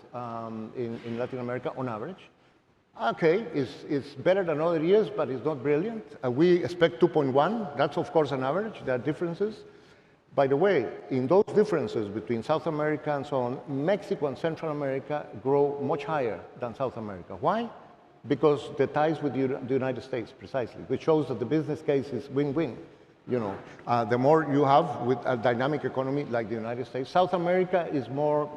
in Latin America on average. Okay, it's better than other years, but it's not brilliant. We expect 2.1. That's, of course, an average. There are differences. By the way, in those differences between South America and so on, Mexico and Central America grow much higher than South America. Why? Because the ties with the United States, precisely, which shows that the business case is win-win. The more you have with a dynamic economy like the United States. South America is more,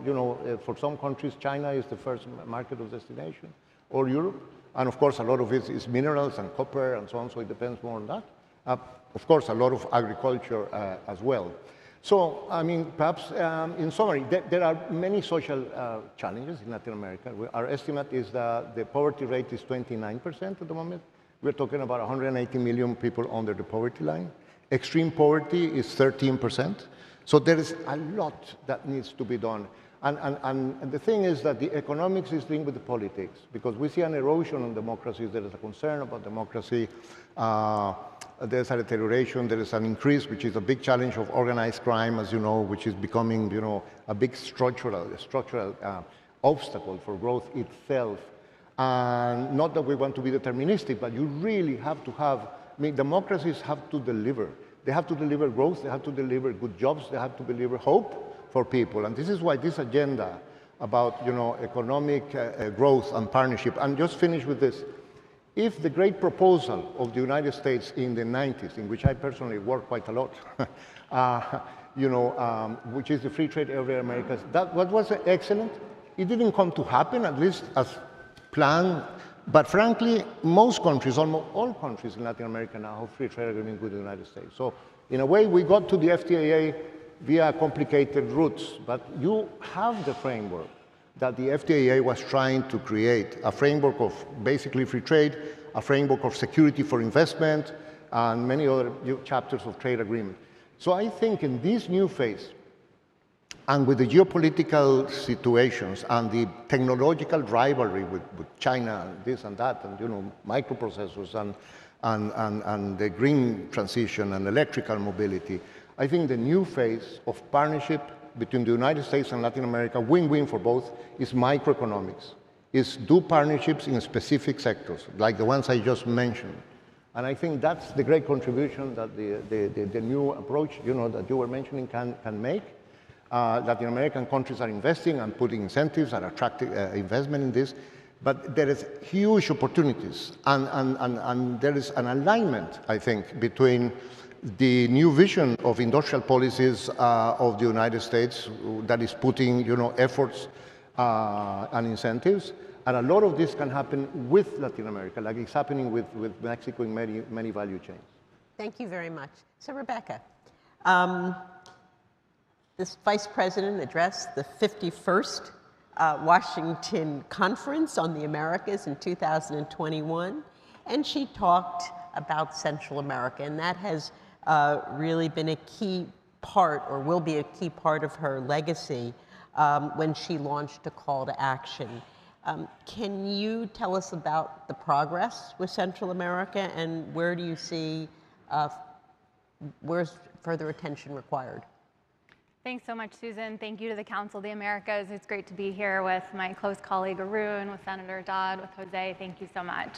for some countries, China is the first market of destination, or Europe. And of course, a lot of it is minerals and copper and so on, so it depends more on that. Of course, a lot of agriculture as well. So, I mean, perhaps in summary, there are many social challenges in Latin America. Our estimate is that the poverty rate is 29% at the moment. We're talking about 180 million people under the poverty line. Extreme poverty is 13%. So there is a lot that needs to be done. And the thing is that the economics is linked with the politics, because we see an erosion on democracy. There is a concern about democracy. There's a deterioration. There is an increase, which is a big challenge of organized crime, as you know, which is becoming, a big structural obstacle for growth itself. And not that we want to be deterministic, but you really have to have, democracies have to deliver. They have to deliver growth. They have to deliver good jobs. They have to deliver hope for people. And this is why this agenda about, economic growth and partnership, and just finish with this. If the great proposal of the United States in the 90s, in which I personally worked quite a lot, which is the free trade area Americas, what was excellent. It didn't come to happen, at least as planned. But frankly, most countries, almost all countries in Latin America now have free trade agreements with the United States. So in a way, we got to the FTAA via complicated routes, but you have the framework that the FTAA was trying to create, a framework of basically free trade, a framework of security for investment, and many other chapters of trade agreement. So I think in this new phase, and with the geopolitical situations and the technological rivalry with China, and this and that, and microprocessors and the green transition and electrical mobility, I think the new phase of partnership between the United States and Latin America, win-win for both, is microeconomics, is do partnerships in specific sectors, like the ones I just mentioned. And I think that's the great contribution that the new approach, that you were mentioning can make. Latin American countries are investing and putting incentives and attracting investment in this. But there is huge opportunities, and there is an alignment, I think, between the new vision of industrial policies of the United States that is putting, efforts and incentives, and a lot of this can happen with Latin America, like it's happening with Mexico in many value chains.
Thank you very much. So, Rebecca, this Vice President addressed the 51st Washington Conference on the Americas in 2021, and she talked about Central America, and that has really been a key part, or will be a key part of her legacy when she launched a call to action. Can you tell us about the progress with Central America, and where do you see where's further attention required?
Thanks so much, Susan. Thank you to the Council of the Americas. It's great to be here with my close colleague Arun, with Senator Dodd, with Jose. Thank you so much.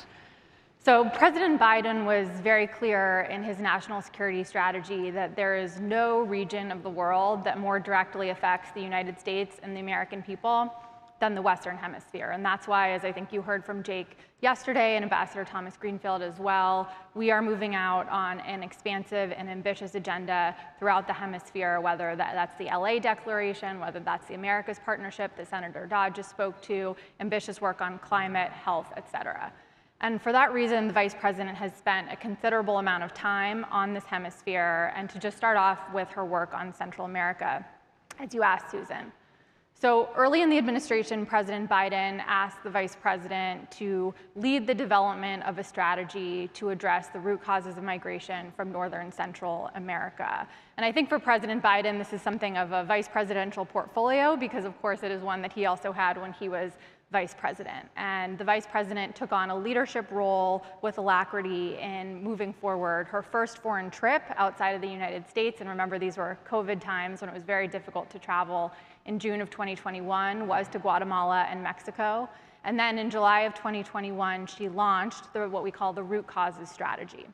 So President Biden was very clear in his national security strategy that there is no region of the world that more directly affects the United States and the American people than the Western Hemisphere. And that's why, as I think you heard from Jake yesterday and Ambassador Thomas-Greenfield as well, we are moving out on an expansive and ambitious agenda throughout the hemisphere, whether that's the LA Declaration, whether that's the Americas Partnership that Senator Dodd just spoke to, ambitious work on climate, health, et cetera. And for that reason, the Vice President has spent a considerable amount of time on this hemisphere, and to just start off with her work on Central America, as you asked, Susan. So early in the administration, President Biden asked the Vice President to lead the development of a strategy to address the root causes of migration from Northern Central America. And I think for President Biden, this is something of a vice presidential portfolio because, of course, it is one that he also had when he was Vice President. And the Vice President took on a leadership role with alacrity in moving forward her first foreign trip outside of the United States. And remember, these were COVID times when it was very difficult to travel. In June of 2021 was to Guatemala and Mexico. And then in July of 2021, she launched what we call the root causes strategy.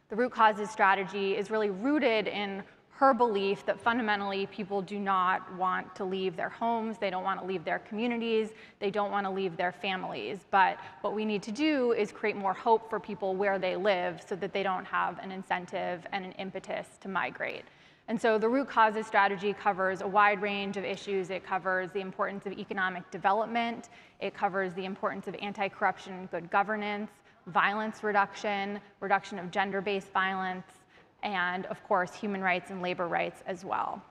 The root causes strategy is really rooted in her belief that fundamentally people do not want to leave their homes, they don't want to leave their communities, they don't want to leave their families. But what we need to do is create more hope for people where they live so that they don't have an incentive and an impetus to migrate. And so the root causes strategy covers a wide range of issues. It covers the importance of economic development. It covers the importance of anti-corruption and good governance, violence reduction, reduction of gender-based violence, and of course, human rights and labor rights as well.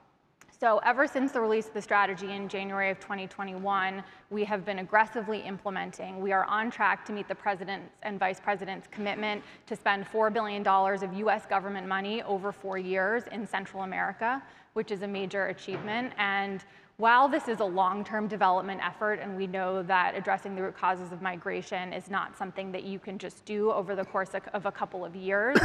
So ever since the release of the strategy in January of 2021, we have been aggressively implementing. We are on track to meet the President's and Vice President's commitment to spend $4 billion of US government money over 4 years in Central America, which is a major achievement. And while this is a long-term development effort, and we know that addressing the root causes of migration is not something that you can just do over the course of a couple of years,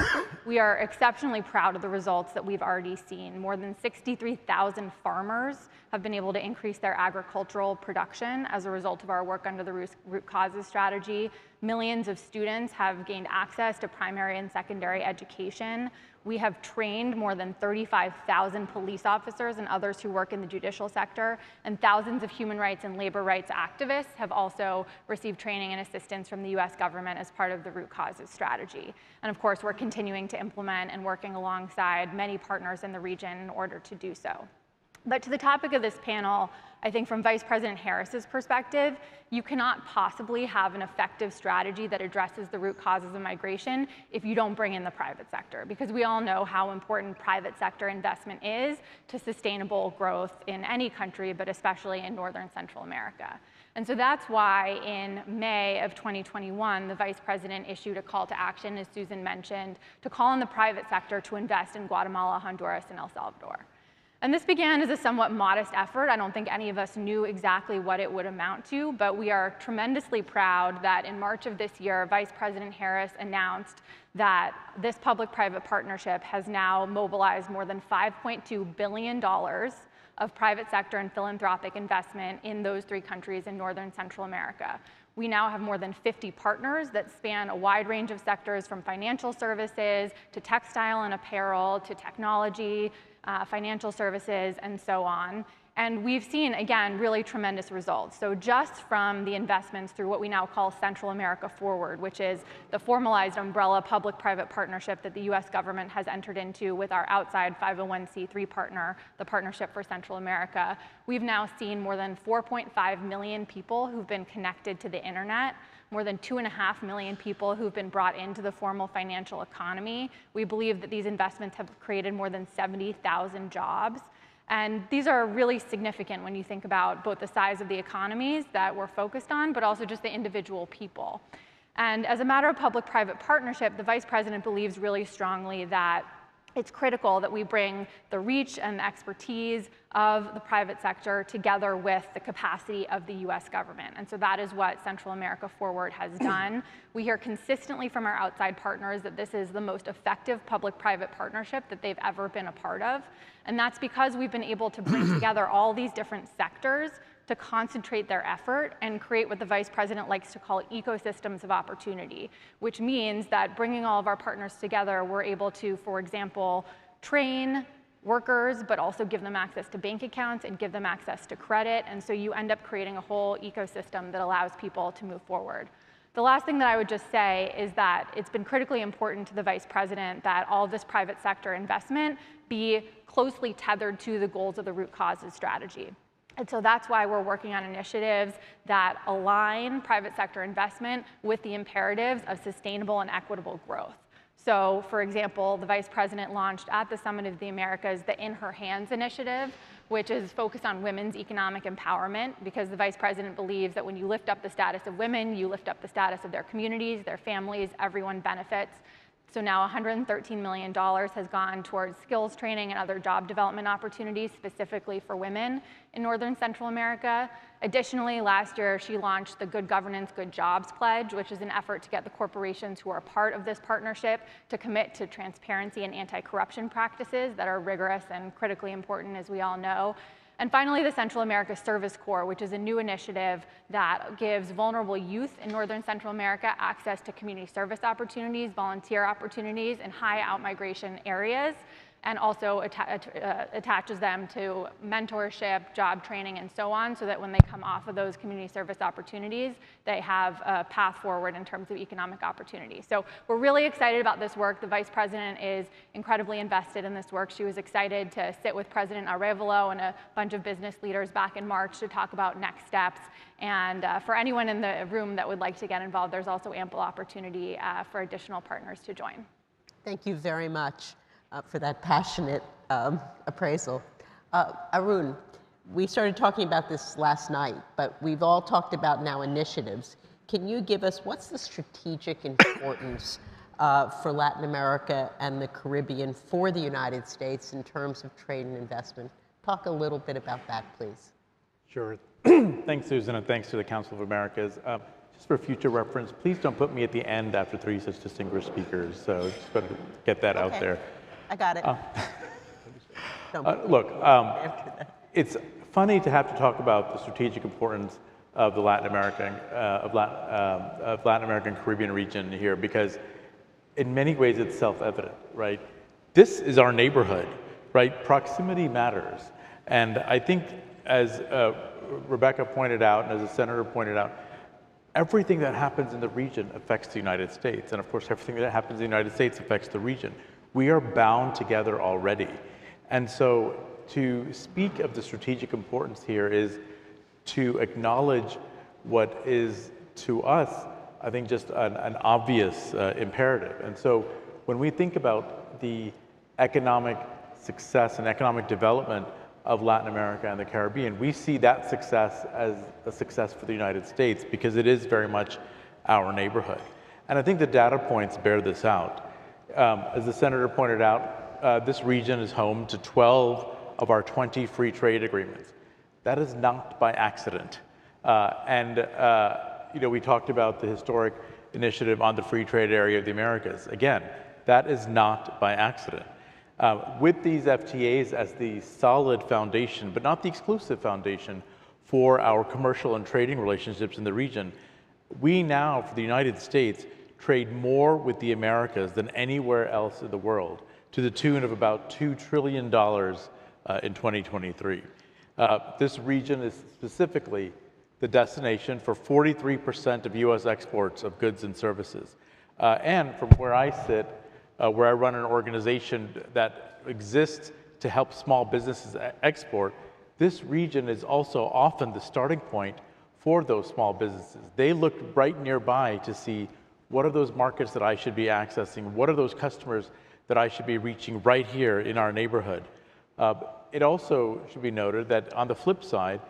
we are exceptionally proud of the results that we've already seen. More than 63,000 farmers have been able to increase their agricultural production as a result of our work under the root causes strategy. Millions of students have gained access to primary and secondary education. We have trained more than 35,000 police officers and others who work in the judicial sector, and thousands of human rights and labor rights activists have also received training and assistance from the US government as part of the root causes strategy. And of course, we're continuing to implement and working alongside many partners in the region in order to do so. But to the topic of this panel, I think from Vice President Harris's perspective, you cannot possibly have an effective strategy that addresses the root causes of migration if you don't bring in the private sector, because we all know how important private sector investment is to sustainable growth in any country, but especially in Northern Central America. And so that's why in May of 2021, the Vice President issued a call to action, as Susan mentioned, to call on the private sector to invest in Guatemala, Honduras, and El Salvador. And this began as a somewhat modest effort. I don't think any of us knew exactly what it would amount to, but we are tremendously proud that in March of this year, Vice President Harris announced that this public-private partnership has now mobilized more than $5.2 billion of private sector and philanthropic investment in those 3 countries in Northern Central America. We now have more than 50 partners that span a wide range of sectors, from financial services to textile and apparel to technology, financial services, and so on. And we've seen, again, really tremendous results. So just from the investments through what we now call Central America Forward, which is the formalized umbrella public-private partnership that the US government has entered into with our outside 501c3 partner, the Partnership for Central America, we've now seen more than 4.5 million people who've been connected to the internet, more than 2.5 million people who've been brought into the formal financial economy. We believe that these investments have created more than 70,000 jobs. And these are really significant when you think about both the size of the economies that we're focused on, but also just the individual people. And as a matter of public-private partnership, the Vice President believes really strongly that it's critical that we bring the reach and the expertise of the private sector together with the capacity of the US government. And so that is what Central America Forward has done. We hear consistently from our outside partners that this is the most effective public-private partnership that they've ever been a part of. And that's because we've been able to bring together all these different sectors to concentrate their effort and create what the Vice President likes to call ecosystems of opportunity, which means that bringing all of our partners together, we're able to, for example, train workers, but also give them access to bank accounts and give them access to credit. And so you end up creating a whole ecosystem that allows people to move forward. The last thing that I would just say is that it's been critically important to the Vice President that all of this private sector investment be closely tethered to the goals of the root causes strategy. And so that's why we're working on initiatives that align private sector investment with the imperatives of sustainable and equitable growth. So, for example, the Vice President launched at the Summit of the Americas the In Her Hands initiative, which is focused on women's economic empowerment, because the Vice President believes that when you lift up the status of women, you lift up the status of their communities, their families, everyone benefits. So now $113 million has gone towards skills training and other job development opportunities specifically for women in Northern Central America. Additionally, last year she launched the Good Governance, Good Jobs Pledge, which is an effort to get the corporations who are part of this partnership to commit to transparency and anti-corruption practices that are rigorous and critically important, as we all know. And finally, the Central America Service Corps, which is a new initiative that gives vulnerable youth in Northern Central America access to community service opportunities, volunteer opportunities in high out-migration areas, and also attaches them to mentorship, job training, and so on, so that when they come off of those community service opportunities, they have a path forward in terms of economic opportunity. So we're really excited about this work. The Vice President is incredibly invested in this work. She was excited to sit with President Arevalo and a bunch of business leaders back in March to talk about next steps. And for anyone in the room that would like to get involved, there's also ample opportunity for additional partners to join.
Thank you very much for that passionate appraisal. Arun, we started talking about this last night, but we've all talked about now initiatives. Can you give us, what's the strategic importance for Latin America and the Caribbean for the United States in terms of trade and investment? Talk a little bit about that, please.
Sure. Thanks, Susan, and thanks to the Council of Americas. Just for future reference, please don't put me at the end after three such distinguished speakers. So just got to get that out there.
I got it.
Look, it's funny to have to talk about the strategic importance of the Latin American Caribbean region here, because in many ways it's self-evident, right? This is our neighborhood, right? Proximity matters. And I think, as Rebecca pointed out, and as the Senator pointed out, everything that happens in the region affects the United States. And of course, everything that happens in the United States affects the region. We are bound together already. And so to speak of the strategic importance here is to acknowledge what is, to us, I think, just an obvious imperative. And so when we think about the economic success and economic development of Latin America and the Caribbean, we see that success as a success for the United States, because it is very much our neighborhood. And I think the data points bear this out. As the Senator pointed out, this region is home to 12 of our 20 free trade agreements. That is not by accident. You know, we talked about the historic initiative on the free trade area of the Americas. Again, that is not by accident. With these FTAs as the solid foundation, but not the exclusive foundation for our commercial and trading relationships in the region, we now, for the United States, trade more with the Americas than anywhere else in the world, to the tune of about $2 trillion in 2023. This region is specifically the destination for 43% of US exports of goods and services. And from where I sit, where I run an organization that exists to help small businesses export, this region is also often the starting point for those small businesses. They look right nearby to see, what are those markets that I should be accessing? What are those customers that I should be reaching right here in our neighborhood? It also should be noted that on the flip side,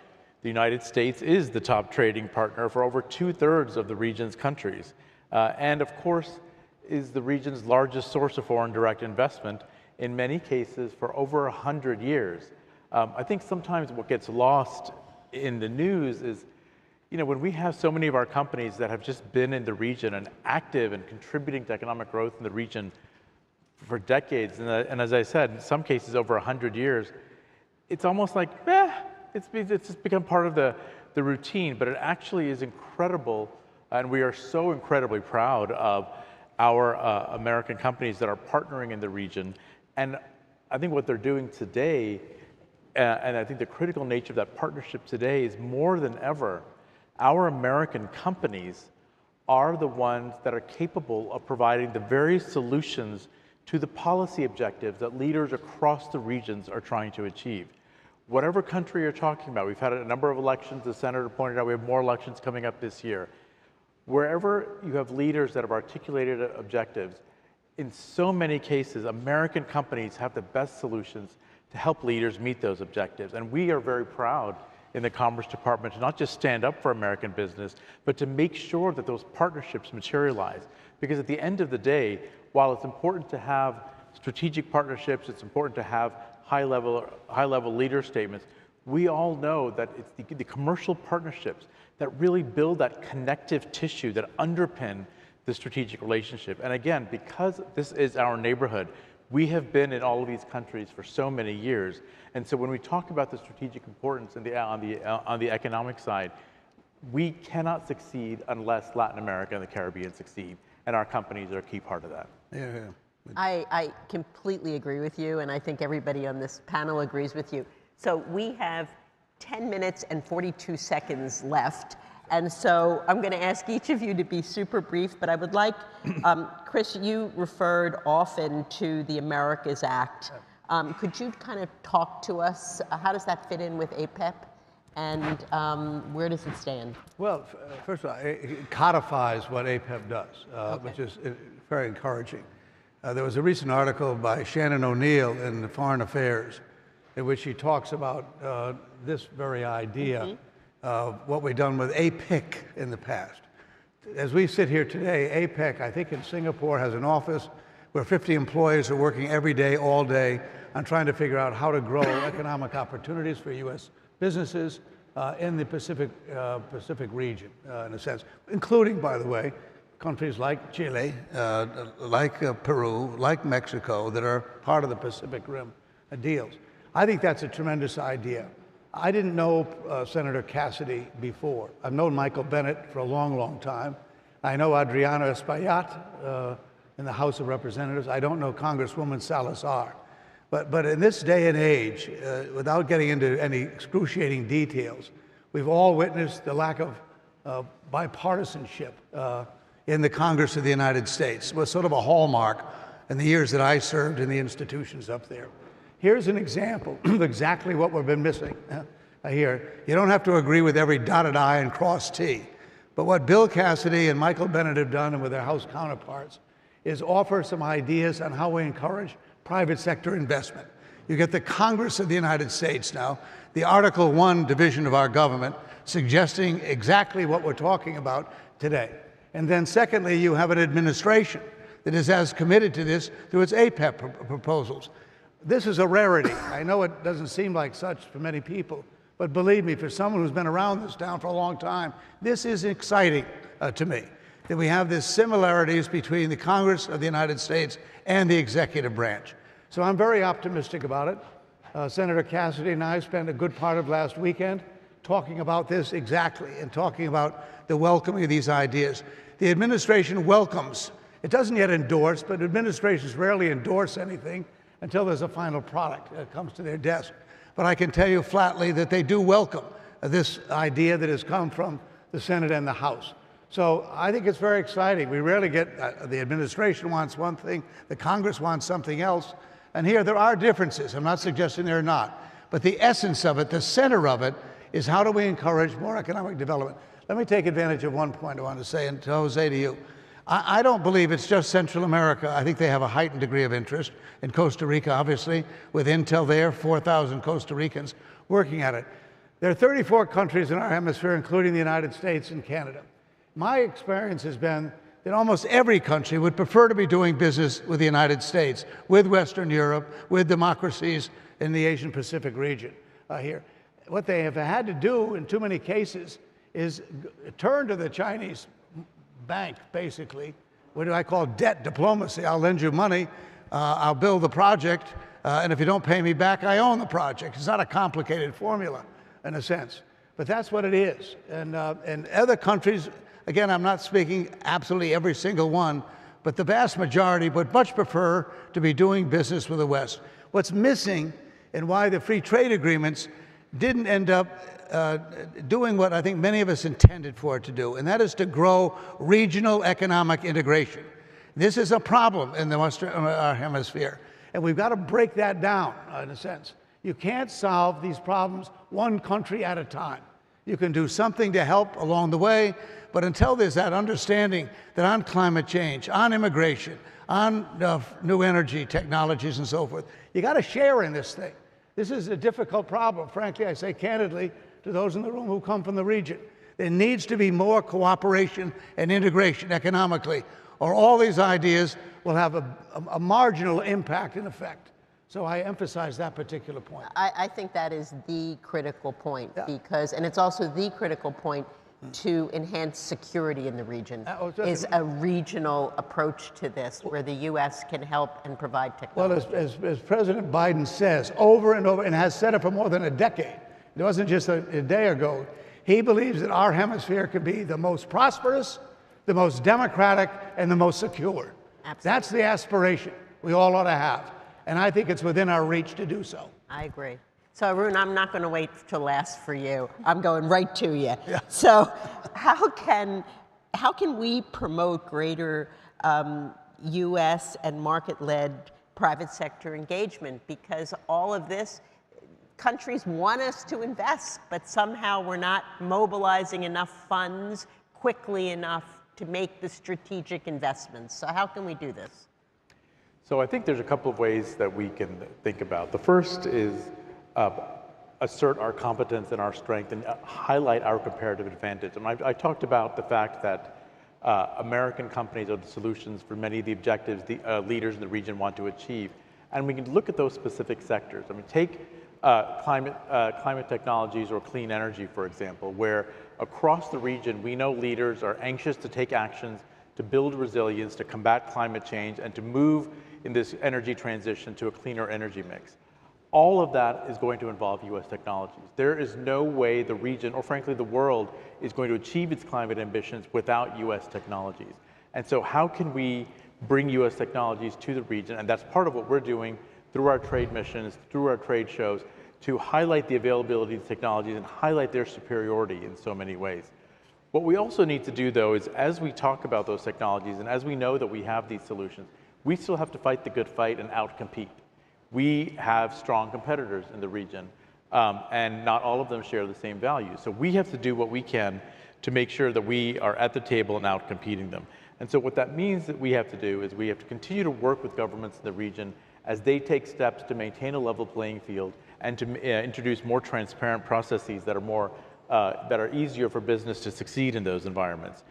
the United States is the top trading partner for over 2/3 of the region's countries. And of course, is the region's largest source of foreign direct investment in many cases for over 100 years. I think sometimes what gets lost in the news is, when we have so many of our companies that have just been in the region and active and contributing to economic growth in the region for decades, and as I said, in some cases over 100 years, it's almost like, it's just become part of the routine, but it actually is incredible, and we are so incredibly proud of our American companies that are partnering in the region. And I think what they're doing today, and I think the critical nature of that partnership today is more than ever, our American companies are the ones that are capable of providing the very solutions to the policy objectives that leaders across the regions are trying to achieve. Whatever country you're talking about, we've had a number of elections, the senator pointed out we have more elections coming up this year. Wherever you have leaders that have articulated objectives, in so many cases, American companies have the best solutions to help leaders meet those objectives. And we are very proud in the Commerce Department to not just stand up for American business, but to make sure that those partnerships materialize. Because at the end of the day, while it's important to have strategic partnerships, it's important to have high-level leader statements, we all know that it's the commercial partnerships that really build that connective tissue that underpin the strategic relationship. And again, because this is our neighborhood, we have been in all of these countries for so many years. And so when we talk about the strategic importance on the economic side, we cannot succeed unless Latin America and the Caribbean succeed. And our companies are a key part of that.
Yeah. I completely agree with you, and I think everybody on this panel agrees with you. So we have 10 minutes and 42 seconds left. And so I'm going to ask each of you to be super brief, but I would like, Chris, you referred often to the Americas Act. Could you kind of talk to us? How does that fit in with APEP? And where does it stand?
Well, first of all, it codifies what APEP does, which is very encouraging. There was a recent article by Shannon O'Neill in Foreign Affairs in which he talks about this very idea of what we've done with APIC in the past. As we sit here today, APEC, I think in Singapore, has an office where 50 employees are working every day, all day, on trying to figure out how to grow economic opportunities for U.S. businesses in the Pacific region, in a sense, including, by the way, countries like Chile, like Peru, like Mexico, that are part of the Pacific Rim deals. I think that's a tremendous idea. I didn't know Senator Cassidy before. I've known Michael Bennet for a long, long time. I know Adriana Espaillat in the House of Representatives. I don't know Congresswoman Salazar. But in this day and age, without getting into any excruciating details, we've all witnessed the lack of bipartisanship in the Congress of the United States. It was sort of a hallmark in the years that I served in the institutions up there. Here's an example of exactly what we've been missing here. You don't have to agree with every dotted I and crossed T. But what Bill Cassidy and Michael Bennet have done, and with their House counterparts, is offer some ideas on how we encourage private sector investment. You get the Congress of the United States now, the Article 1 division of our government, suggesting exactly what we're talking about today. And then secondly, you have an administration that is as committed to this through its APEP proposals. This is a rarity. I know it doesn't seem like such for many people, but believe me, for someone who's been around this town for a long time, this is exciting to me, that we have these similarities between the Congress of the United States and the executive branch. So I'm very optimistic about it. Senator Cassidy and I spent a good part of last weekend talking about this exactly and talking about the welcoming of these ideas. The administration welcomes, it doesn't yet endorse, but administrations rarely endorse anything until there's a final product that comes to their desk. But I can tell you flatly that they do welcome this idea that has come from the Senate and the House. So I think it's very exciting. We rarely get, the administration wants one thing, the Congress wants something else. And here there are differences. I'm not suggesting there are not. But the essence of it, the center of it, is how do we encourage more economic development? Let me take advantage of one point I want to say, and to Jose, to you. I don't believe it's just Central America. I think they have a heightened degree of interest. In Costa Rica, obviously, with Intel there, 4,000 Costa Ricans working at it. There are 34 countries in our hemisphere, including the United States and Canada. My experience has been that almost every country would prefer to be doing business with the United States, with Western Europe, with democracies in the Asian Pacific region here. What they have had to do in too many cases is turn to the Chinese bank, basically. What do I call debt diplomacy? I'll lend you money, I'll build the project, and if you don't pay me back, I own the project. It's not a complicated formula, in a sense. But that's what it is. And other countries, again, I'm not speaking absolutely every single one, but the vast majority would much prefer to be doing business with the West. What's missing and why the free trade agreements didn't end up doing what I think many of us intended for it to do, and that is to grow regional economic integration. This is a problem in the Western Hemisphere, and we've got to break that down, in a sense. You can't solve these problems one country at a time. You can do something to help along the way, but until there's that understanding that on climate change, on immigration, on new energy technologies and so forth, you got to share in this thing. This is a difficult problem, frankly, I say candidly to those in the room who come from the region. There needs to be more cooperation and integration economically, or all these ideas will have a marginal impact in effect. So I emphasize that particular point.
I think that is the critical point, because, and it's also the critical point to enhance security in the region, is a regional approach to this, where the U.S. can help and provide technology.
Well, as President Biden says over and over, and has said it for more than a decade, it wasn't just a day ago, he believes that our hemisphere could be the most prosperous, the most democratic, and the most secure. Absolutely. That's the aspiration we all ought to have. And I think it's within our reach to do so.
I agree. So Arun, I'm not going to wait till last for you. I'm going right to you. Yeah. So how can we promote greater U.S. and market-led private sector engagement? Because all of this, countries want us to invest, but somehow we're not mobilizing enough funds quickly enough to make the strategic investments. So how can we do this?
So I think there's a couple of ways that we can think about. The first is assert our competence and our strength and highlight our comparative advantage. And I talked about the fact that American companies are the solutions for many of the objectives the leaders in the region want to achieve. And we can look at those specific sectors. I mean, take climate technologies or clean energy, for example, where across the region, we know leaders are anxious to take actions to build resilience, to combat climate change, and to move in this energy transition to a cleaner energy mix. All of that is going to involve U.S. technologies. There is no way the region, or frankly the world, is going to achieve its climate ambitions without U.S. technologies. And so how can we bring U.S. technologies to the region? And that's part of what we're doing through our trade missions, through our trade shows, to highlight the availability of technologies and highlight their superiority in so many ways. What we also need to do, though, is as we talk about those technologies and as we know that we have these solutions, we still have to fight the good fight and outcompete. We have strong competitors in the region, and not all of them share the same values. So we have to do what we can to make sure that we are at the table and outcompeting them. And so what that means that we have to do is we have to continue to work with governments in the region as they take steps to maintain a level playing field and to introduce more transparent processes that are easier for business to succeed in those environments.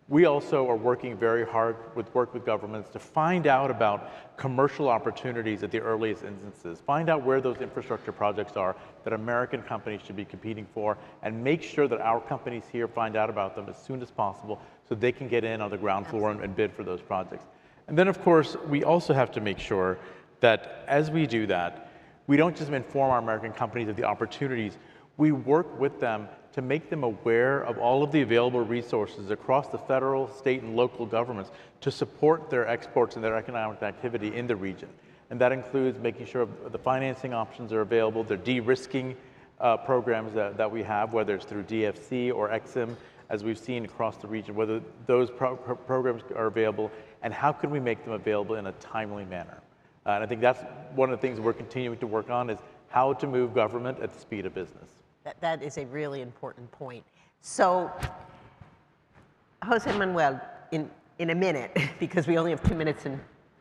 We also are working very hard with governments to find out about commercial opportunities at the earliest instances, find out where those infrastructure projects are that American companies should be competing for, and make sure that our companies here find out about them as soon as possible so they can get in on the ground floor and bid for those projects. And then, of course, we also have to make sure that as we do that, we don't just inform our American companies of the opportunities, we work with them to make them aware of all of the available resources across the federal, state, and local governments to support their exports and their economic activity in the region. And that includes making sure the financing options are available, the de-risking programs that we have, whether it's through DFC or EXIM, as we've seen across the region, whether those programs are available, and how can we make them available in a timely manner. And I think that's one of the things we're continuing to work on, is how to move government at the speed of business.
That is a really important point. So, Jose Manuel, in a minute, because we only have 2 minutes and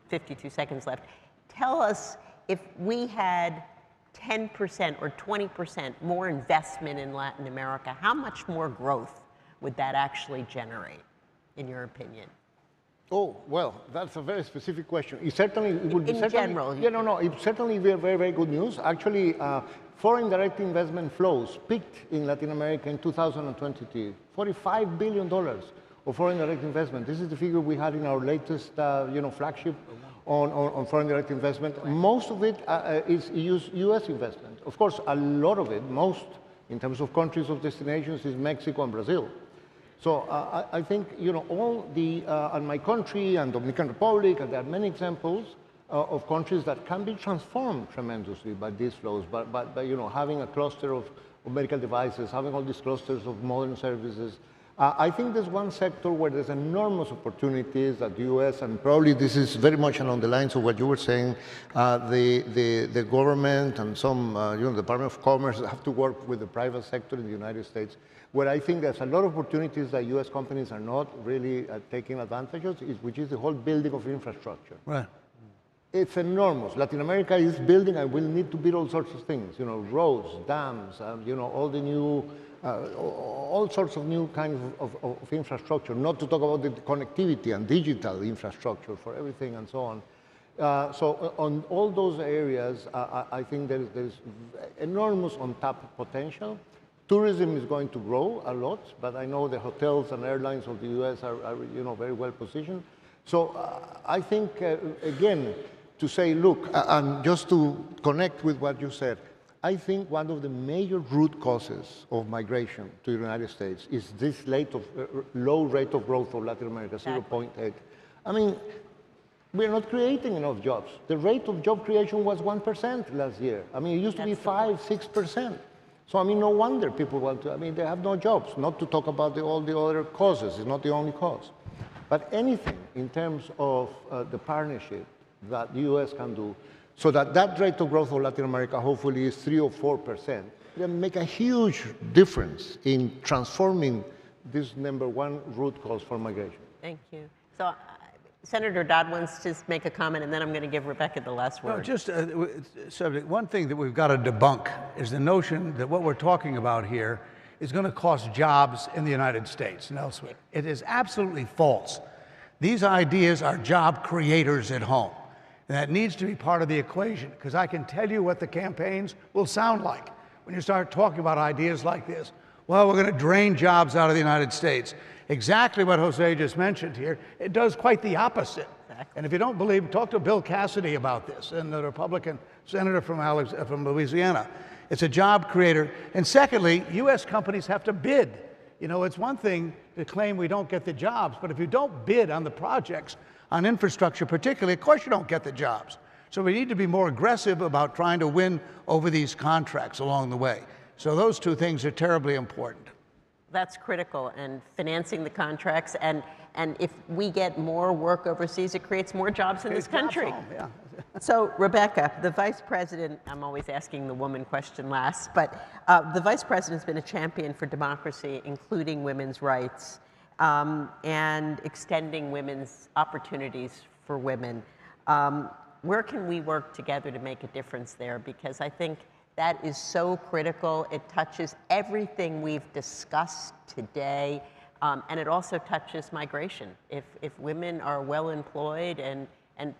52 seconds left, tell us, if we had 10% or 20% more investment in Latin America, how much more growth would that actually generate, in your opinion?
Oh, well, that's a very specific question. It certainly would be
In general.
Yeah, no, it certainly be very, very good news. Actually, foreign direct investment flows peaked in Latin America in 2023, $45 billion of foreign direct investment. This is the figure we had in our latest, flagship on foreign direct investment. Most of it is U.S. investment. Of course, a lot of it, most in terms of countries of destinations, is Mexico and Brazil. So I think, all the, and my country and Dominican Republic, and there are many examples of countries that can be transformed tremendously by these flows, by having a cluster of medical devices, having all these clusters of modern services. I think there's one sector where there's enormous opportunities that the U.S., and probably this is very much along the lines of what you were saying, the government and some, the Department of Commerce have to work with the private sector in the United States, where I think there's a lot of opportunities that U.S. companies are not really taking advantage of, which is the whole building of infrastructure.
Right.
It's enormous. Latin America is building and will need to build all sorts of things, roads, dams, all the new, all sorts of new kinds of infrastructure, not to talk about the connectivity and digital infrastructure for everything and so on. So on all those areas, I think there's enormous untapped potential. Tourism is going to grow a lot, but I know the hotels and airlines of the U.S. are very well positioned. So I think, again, to say, look, and just to connect with what you said, I think one of the major root causes of migration to the United States is this low rate of growth of Latin America, 0.8. I mean, we're not creating enough jobs. The rate of job creation was 1% last year. I mean, it used to be 5, 6%. So, I mean, no wonder people want to, they have no jobs, not to talk about all the other causes. It's not the only cause. But anything in terms of the partnership that the U.S. can do, so that rate of growth of Latin America hopefully is 3 or 4%, can make a huge difference in transforming this #1 root cause for migration.
Thank you. So, Senator Dodd wants to make a comment, and then I'm going to give Rebecca the last word.
No, just subject. One thing that we've got to debunk is the notion that what we're talking about here is going to cost jobs in the United States and elsewhere. It is absolutely false. These ideas are job creators at home. And that needs to be part of the equation, because I can tell you what the campaigns will sound like when you start talking about ideas like this. Well, we're going to drain jobs out of the United States. Exactly what Jose just mentioned here. It does quite the opposite. Exactly. And if you don't believe, talk to Bill Cassidy about this, and the Republican senator from Louisiana. It's a job creator. And secondly, U.S. companies have to bid. It's one thing to claim we don't get the jobs, but if you don't bid on the projects, on infrastructure particularly, of course you don't get the jobs. So we need to be more aggressive about trying to win over these contracts along the way. So those two things are terribly important.
That's critical, and financing the contracts, and if we get more work overseas, it creates more jobs in this country.
Home, yeah.
So, Rebecca, the Vice President, I'm always asking the woman question last, but the Vice President's been a champion for democracy, including women's rights, and extending women's opportunities for women. Where can we work together to make a difference there? Because I think that is so critical. It touches everything we've discussed today, and it also touches migration. If women are well employed and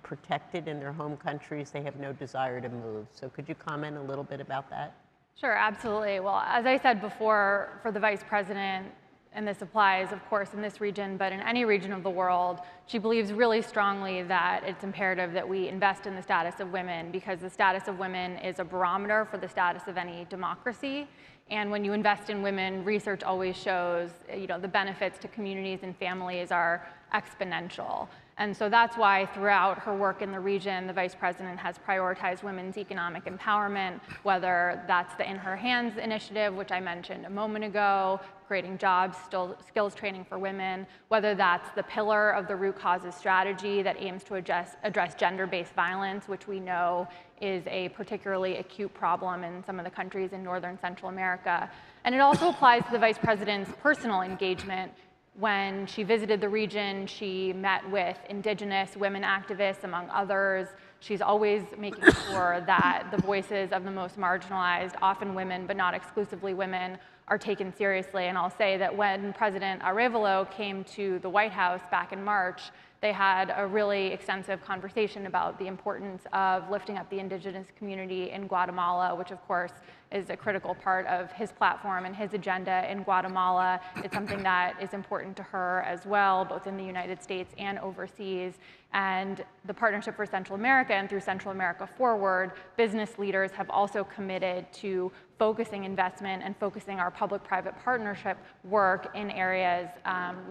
protected in their home countries, they have no desire to move. So could you comment a little bit about that?
Sure, absolutely. Well, as I said before, for the Vice President, and this applies, of course, in this region, but in any region of the world, she believes really strongly that it's imperative that we invest in the status of women, because the status of women is a barometer for the status of any democracy. And when you invest in women, research always shows, the benefits to communities and families are exponential. And so that's why throughout her work in the region, the Vice President has prioritized women's economic empowerment, whether that's the In Her Hands initiative, which I mentioned a moment ago, creating jobs, skills training for women, whether that's the pillar of the root causes strategy that aims to address gender-based violence, which we know is a particularly acute problem in some of the countries in Northern Central America. And it also applies to the Vice President's personal engagement. When she visited the region, she met with indigenous women activists, among others. She's always making sure that the voices of the most marginalized, often women, but not exclusively women, are taken seriously. And I'll say that when President Arevalo came to the White House back in March, They had a really extensive conversation about the importance of lifting up the indigenous community in Guatemala, which of course is a critical part of his platform and his agenda in Guatemala. It's something that is important to her as well, both in the United States and overseas. And the Partnership for Central America and through Central America Forward, business leaders have also committed to focusing investment and focusing our public-private partnership work in areas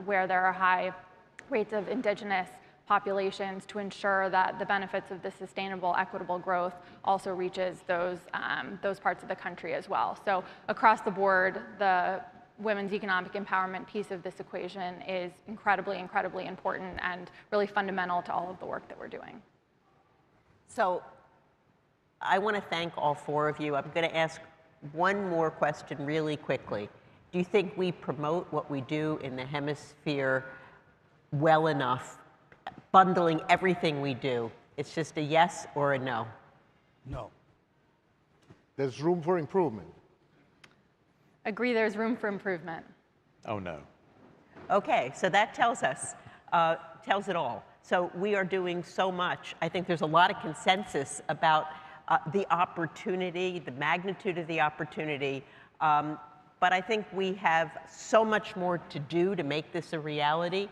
where there are high rates of indigenous populations to ensure that the benefits of the sustainable, equitable growth also reaches those parts of the country as well. So across the board, the women's economic empowerment piece of this equation is incredibly, incredibly important and really fundamental to all of the work that we're doing.
So I want to thank all four of you. I'm going to ask one more question really quickly. Do you think we promote what we do in the hemisphere well enough, bundling everything we do? It's just a yes or a no?
No.
There's room for improvement.
Agree, there's room for improvement.
Oh, no.
Okay, so that tells us, tells it all. So we are doing so much. I think there's a lot of consensus about the opportunity, the magnitude of the opportunity, but I think we have so much more to do to make this a reality.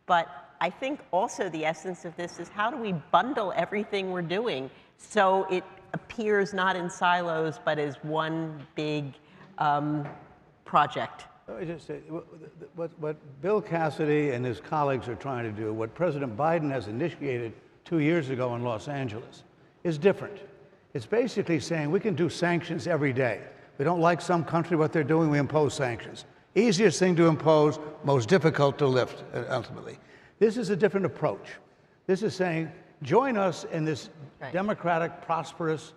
But I think also the essence of this is how do we bundle everything we're doing so it appears not in silos, but as one big project?
I just say, what Bill Cassidy and his colleagues are trying to do, what President Biden has initiated 2 years ago in Los Angeles, is different. It's basically saying we can do sanctions every day. We don't like some country, what they're doing, we impose sanctions. Easiest thing to impose, most difficult to lift, ultimately. This is a different approach. This is saying, join us in this democratic, prosperous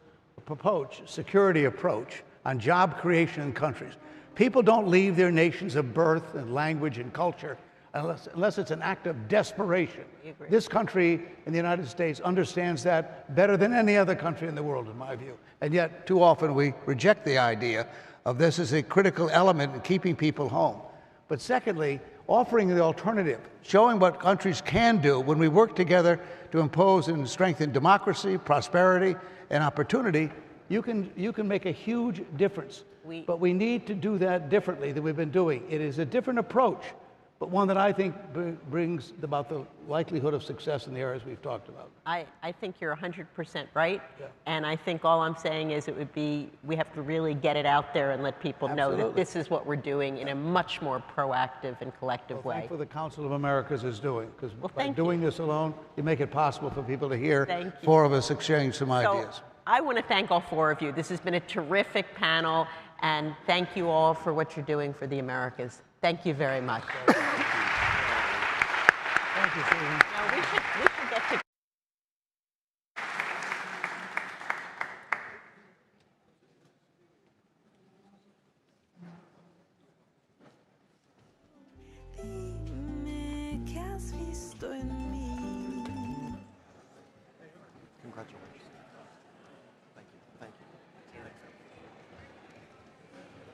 approach, security approach on job creation in countries. People don't leave their nations of birth and language and culture unless it's an act of desperation. This country in the United States understands that better than any other country in the world, in my view. And yet, too often we reject the idea of this as a critical element in keeping people home. But secondly, offering the alternative, showing what countries can do when we work together to impose and strengthen democracy, prosperity, and opportunity, you can make a huge difference. But we need to do that differently than we've been doing. It is a different approach, but one that I think brings about the likelihood of success in the areas we've talked about.
I think you're 100% right. Yeah. And I think all I'm saying is we have to really get it out there and let people know that this is what we're doing in a much more proactive and collective way.
Thank you for the Council of Americas is doing, because by doing this alone, you make it possible for people to hear four of us exchange some ideas.
I want to thank all four of you. This has been a terrific panel, and thank you all for what you're doing for the Americas. Thank you very much.
Thank you, Susan.
Now, we should get to...
Congratulations. Thank you.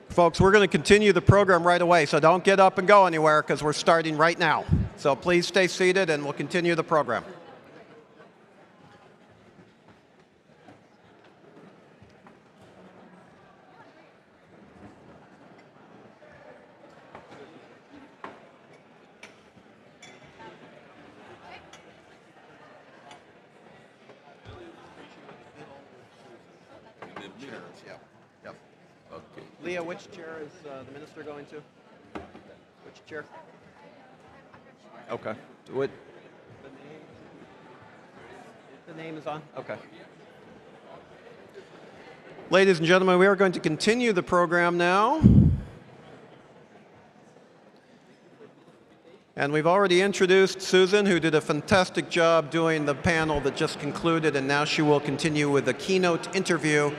Folks, we're going to continue the program right away, so don't get up and go anywhere because we're starting right now. So please stay seated and we'll continue the program. Leah, which chair is the minister going to? Which chair? Okay. What? The name is on? Okay. Ladies and gentlemen, we are going to continue the program now. And we've already introduced Susan, who did a fantastic job doing the panel that just concluded, and now she will continue with the keynote interview.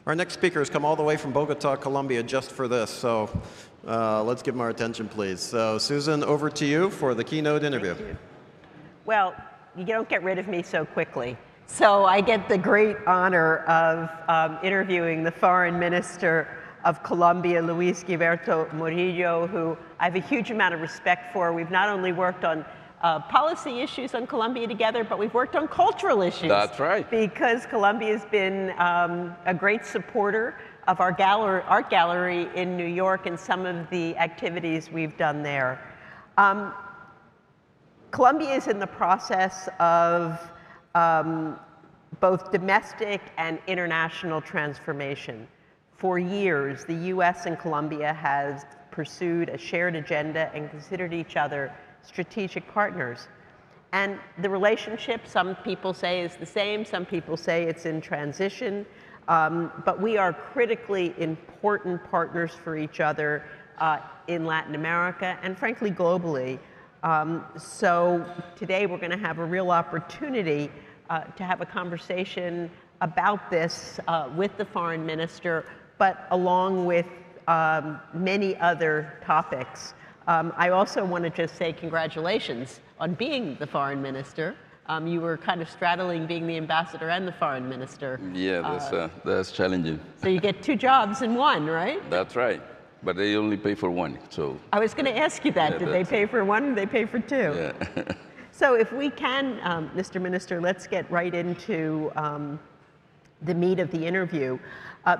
Our next speaker has come all the way from Bogota, Colombia, just for this, so let's give him our attention, please. So, Susan, over to you for the keynote interview.
Well, you don't get rid of me so quickly. So I get the great honor of interviewing the Foreign Minister of Colombia, Luis Gilberto Murillo, who I have a huge amount of respect for. We've not only worked on policy issues on Colombia together, but we've worked on cultural issues.
That's right.
Because Colombia has been a great supporter of our art gallery in New York and some of the activities we've done there. Colombia is in the process of both domestic and international transformation. For years, the US and Colombia has pursued a shared agenda and considered each other strategic partners. And the relationship, some people say is the same, some people say it's in transition, but we are critically important partners for each other in Latin America and frankly globally. So today we're going to have a real opportunity to have a conversation about this with the foreign minister, but along with many other topics. I also want to just say congratulations on being the foreign minister. You were kind of straddling being the ambassador and the foreign minister.
Yeah, that's challenging.
So you get 2 jobs in one, right?
That's right. But they only pay for one, so.
I was going to ask you that.
Yeah,
Did they pay for one? Did they pay for 2?
Yeah.
So if we can, Mr. Minister, let's get right into the meat of the interview.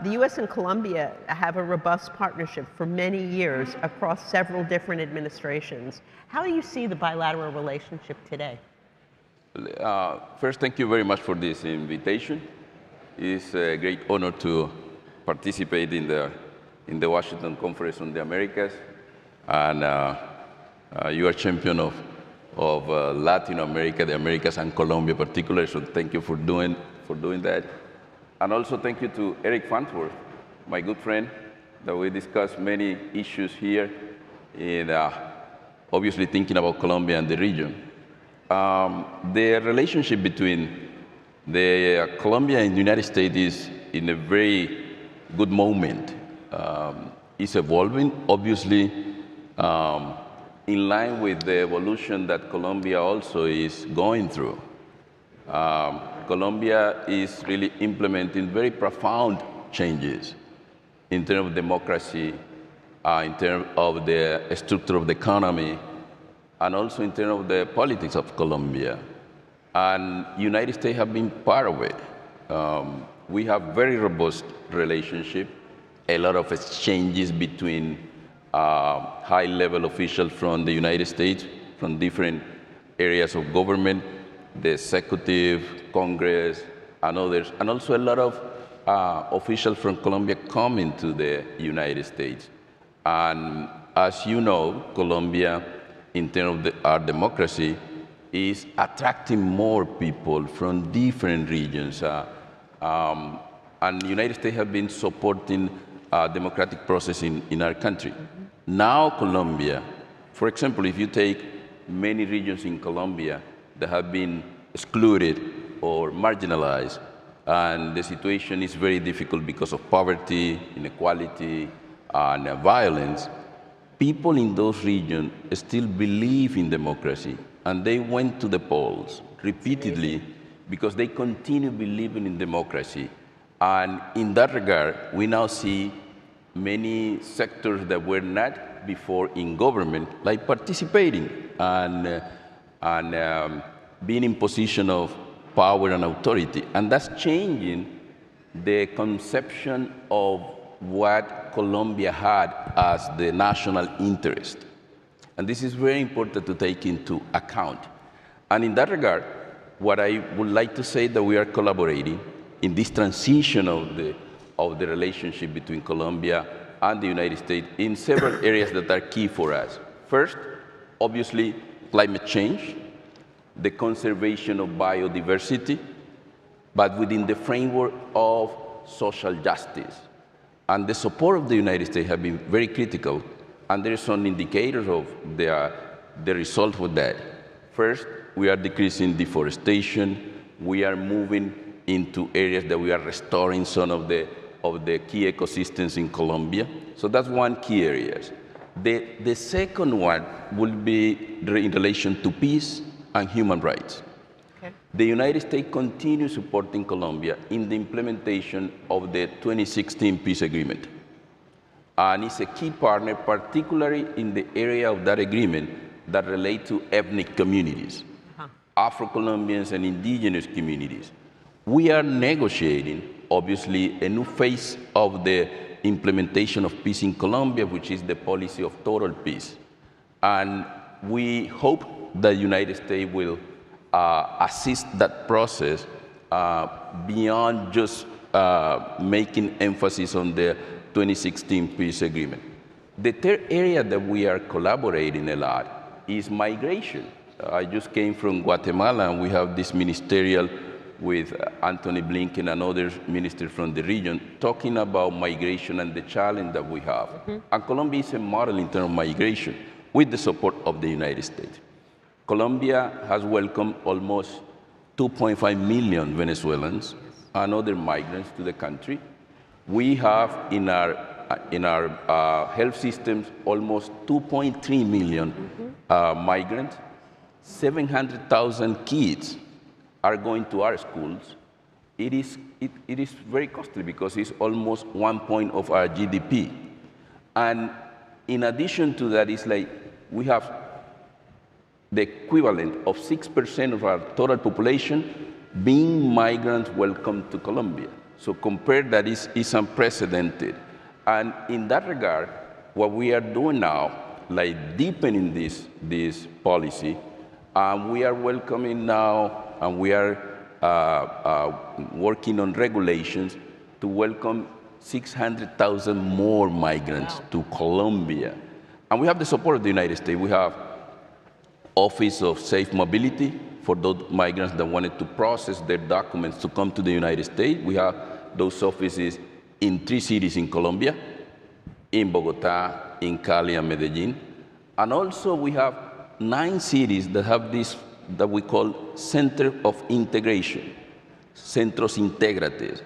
The US and Colombia have a robust partnership for many years across several different administrations. How do you see the bilateral relationship today?
First, thank you very much for this invitation. It's a great honor to participate in the Washington Conference on the Americas. And you are champion of Latin America, the Americas, and Colombia in particular, so thank you for doing that. And also thank you to Eric Farnsworth, my good friend, that we discussed many issues here, in obviously thinking about Colombia and the region. The relationship between the Colombia and the United States is in a very good moment. It's evolving, obviously, in line with the evolution that Colombia also is going through. Colombia is really implementing very profound changes in terms of democracy, in terms of the structure of the economy, and also in terms of the politics of Colombia. And the United States have been part of it. We have very robust relationship, a lot of exchanges between high-level officials from the United States, from different areas of government, the executive, Congress, and others, and also a lot of officials from Colombia coming to the United States. And as you know, Colombia, in terms of our democracy, is attracting more people from different regions. And the United States have been supporting democratic process in our country. Now Colombia, for example, if you take many regions in Colombia that have been excluded or marginalized, and the situation is very difficult because of poverty, inequality, and violence, people in those regions still believe in democracy, and they went to the polls repeatedly because they continue believing in democracy. And in that regard, we now see many sectors that were not before in government, like participating and being in position of power and authority. And that's changing the conception of what Colombia had as the national interest. And this is very important to take into account. And in that regard, what I would like to say that we are collaborating in this transition of the relationship between Colombia and the United States in several areas that are key for us. First, obviously, climate change, the conservation of biodiversity, but within the framework of social justice. And the support of the United States have been very critical, and there are some indicators of the result of that. First, we are decreasing deforestation. We are moving into areas that we are restoring some of the key ecosystems in Colombia. So that's one key area. The second one will be in relation to peace and human rights. Okay. The United States continues supporting Colombia in the implementation of the 2016 peace agreement. and is a key partner, particularly in the area of that agreement that relate to ethnic communities, Afro-Colombians and indigenous communities. We are negotiating, obviously, a new phase of the implementation of peace in Colombia, which is the policy of total peace. And we hope that the United States will assist that process beyond just making emphasis on the 2016 peace agreement. The third area that we are collaborating a lot is migration. I just came from Guatemala, and we have this ministerial with Anthony Blinken and other ministers from the region talking about migration and the challenge that we have. And Colombia is a model in terms of migration with the support of the United States. Colombia has welcomed almost 2.5 million Venezuelans and other migrants to the country. We have in our health systems almost 2.3 million migrants. 700,000 kids are going to our schools. It is very costly because it's almost 1 point of our GDP. And in addition to that, it's like we have the equivalent of 6% of our total population being migrants welcome to Colombia. So compared, that is unprecedented. And in that regard, what we are doing now, like deepening this policy, we are welcoming now, and we are working on regulations to welcome 600,000 more migrants to Colombia. And we have the support of the United States. We have Office of Safe Mobility for those migrants that wanted to process their documents to come to the United States. We have those offices in 3 cities in Colombia, in Bogota, in Cali, and Medellin. And also we have 9 cities that have this that we call Center of Integration, Centros Integrates.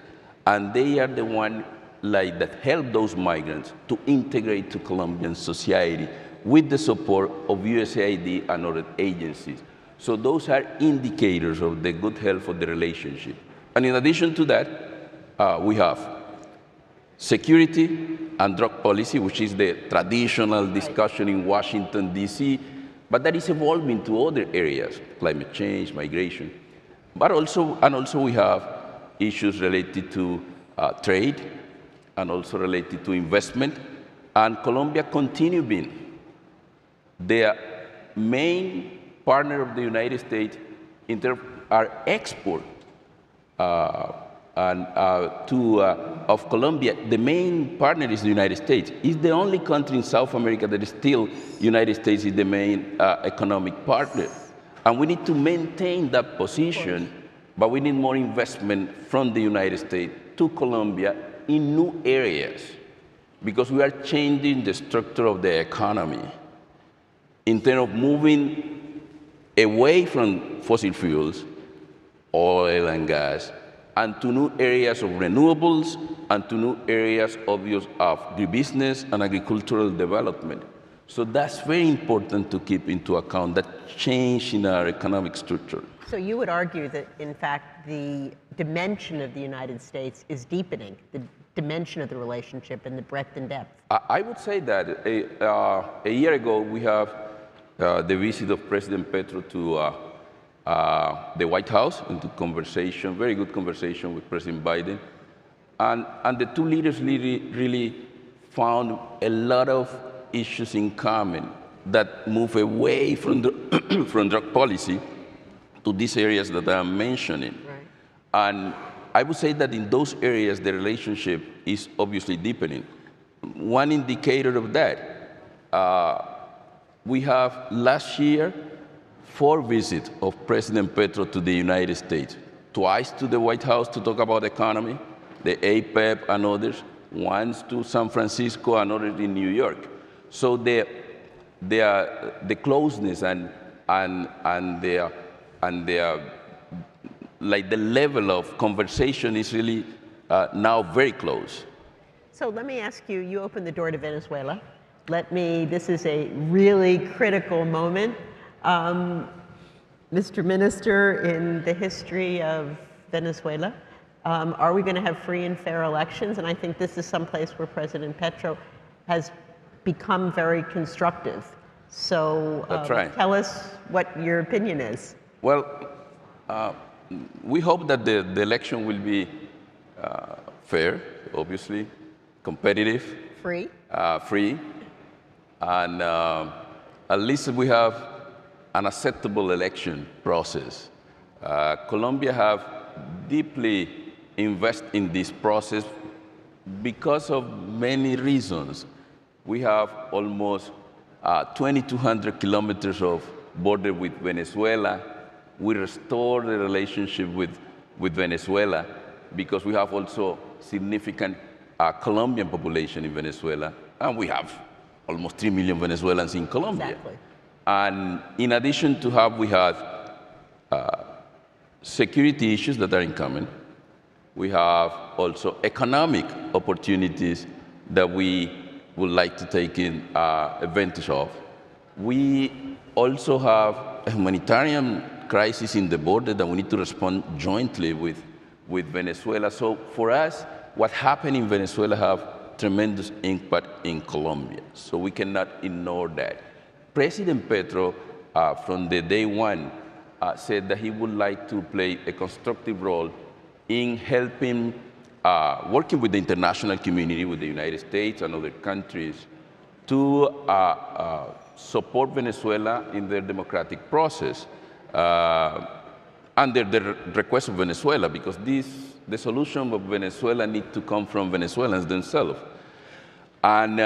And they are the one that help those migrants to integrate to Colombian society with the support of USAID and other agencies. So those are indicators of the good health of the relationship. And in addition to that, we have security and drug policy, which is the traditional discussion in Washington, D.C., but that is evolving to other areas, climate change, migration. But also we have issues related to trade and also related to investment. And Colombia continues being the main partner of the United States in terms of our export of Colombia. The main partner is the United States. It's the only country in South America that is still United States is the main economic partner. And we need to maintain that position, but we need more investment from the United States to Colombia in new areas, because we are changing the structure of the economy in terms of moving away from fossil fuels, oil and gas, and to new areas of renewables, and to new areas of agribusiness and agricultural development. So that's very important to keep into account, that change in our economic structure.
So you would argue that, in fact, the dimension of the United States is deepening, the dimension of the relationship and the breadth and depth.
I would say that a year ago, we have the visit of President Petro to the White House, into conversation, very good conversation with President Biden. And the two leaders really found a lot of issues in common that move away from from drug policy to these areas that I'm mentioning. Right. And I would say that in those areas, the relationship is obviously deepening. One indicator of that, we have last year 4 visits of President Petro to the United States, twice to the White House to talk about economy, the APEP and others, once to San Francisco and others in New York. So the closeness and the level of conversation is really now very close.
So let me ask you, you opened the door to Venezuela. This is a really critical moment. Mr. Minister, in the history of Venezuela, are we going to have free and fair elections? And I think this is someplace where President Petro has become very constructive. So
That's right.
tell us what your opinion is.
Well, we hope that the election will be fair, obviously, competitive,
Free.
Free, and at least we have an acceptable election process. Colombia have deeply invested in this process because of many reasons. We have almost 2,200 kilometers of border with Venezuela. We restored the relationship with Venezuela because we have also significant Colombian population in Venezuela, and we have almost 3 million Venezuelans in Colombia.
Exactly.
And in addition to have, we have security issues that are in common. We have also economic opportunities that we would like to take in advantage of. We also have a humanitarian crisis in the border that we need to respond jointly with Venezuela. So for us, what happened in Venezuela have tremendous impact in Colombia. So we cannot ignore that. President Petro, from the day one, said that he would like to play a constructive role in helping, working with the international community, with the United States and other countries, to support Venezuela in their democratic process under the request of Venezuela, because the solution of Venezuela needs to come from Venezuelans themselves. And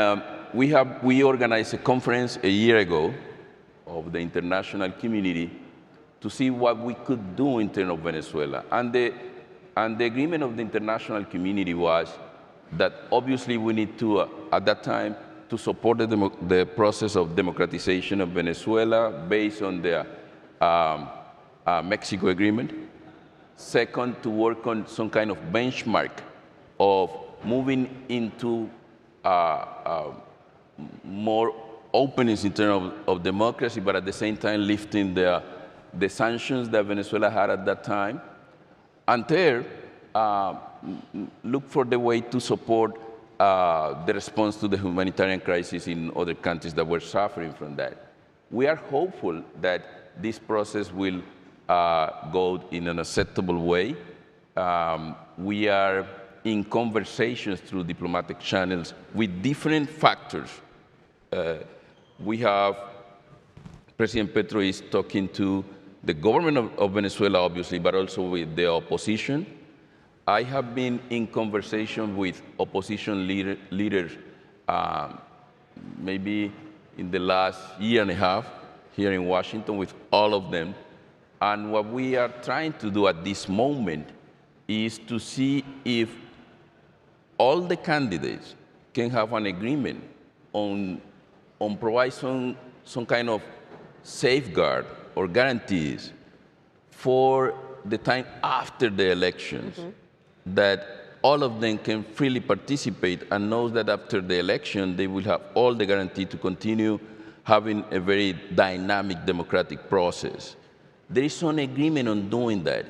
we organized a conference a year ago of the international community to see what we could do in terms of Venezuela. And the agreement of the international community was that obviously we need to, at that time, to support the process of democratization of Venezuela based on the Mexico agreement. Second, to work on some kind of benchmark of moving into more openness in terms of democracy, but at the same time lifting the sanctions that Venezuela had at that time. And third, look for the way to support the response to the humanitarian crisis in other countries that were suffering from that. We are hopeful that this process will go in an acceptable way. We are in conversations through diplomatic channels with different factors. We have, President Petro is talking to the government of Venezuela, obviously, but also with the opposition. I have been in conversation with opposition leaders maybe in the last year and a half here in Washington with all of them. And what we are trying to do at this moment is to see if all the candidates can have an agreement on provide some kind of safeguard or guarantees for the time after the elections, that all of them can freely participate and know that after the election they will have all the guarantee to continue having a very dynamic democratic process. There is some agreement on doing that.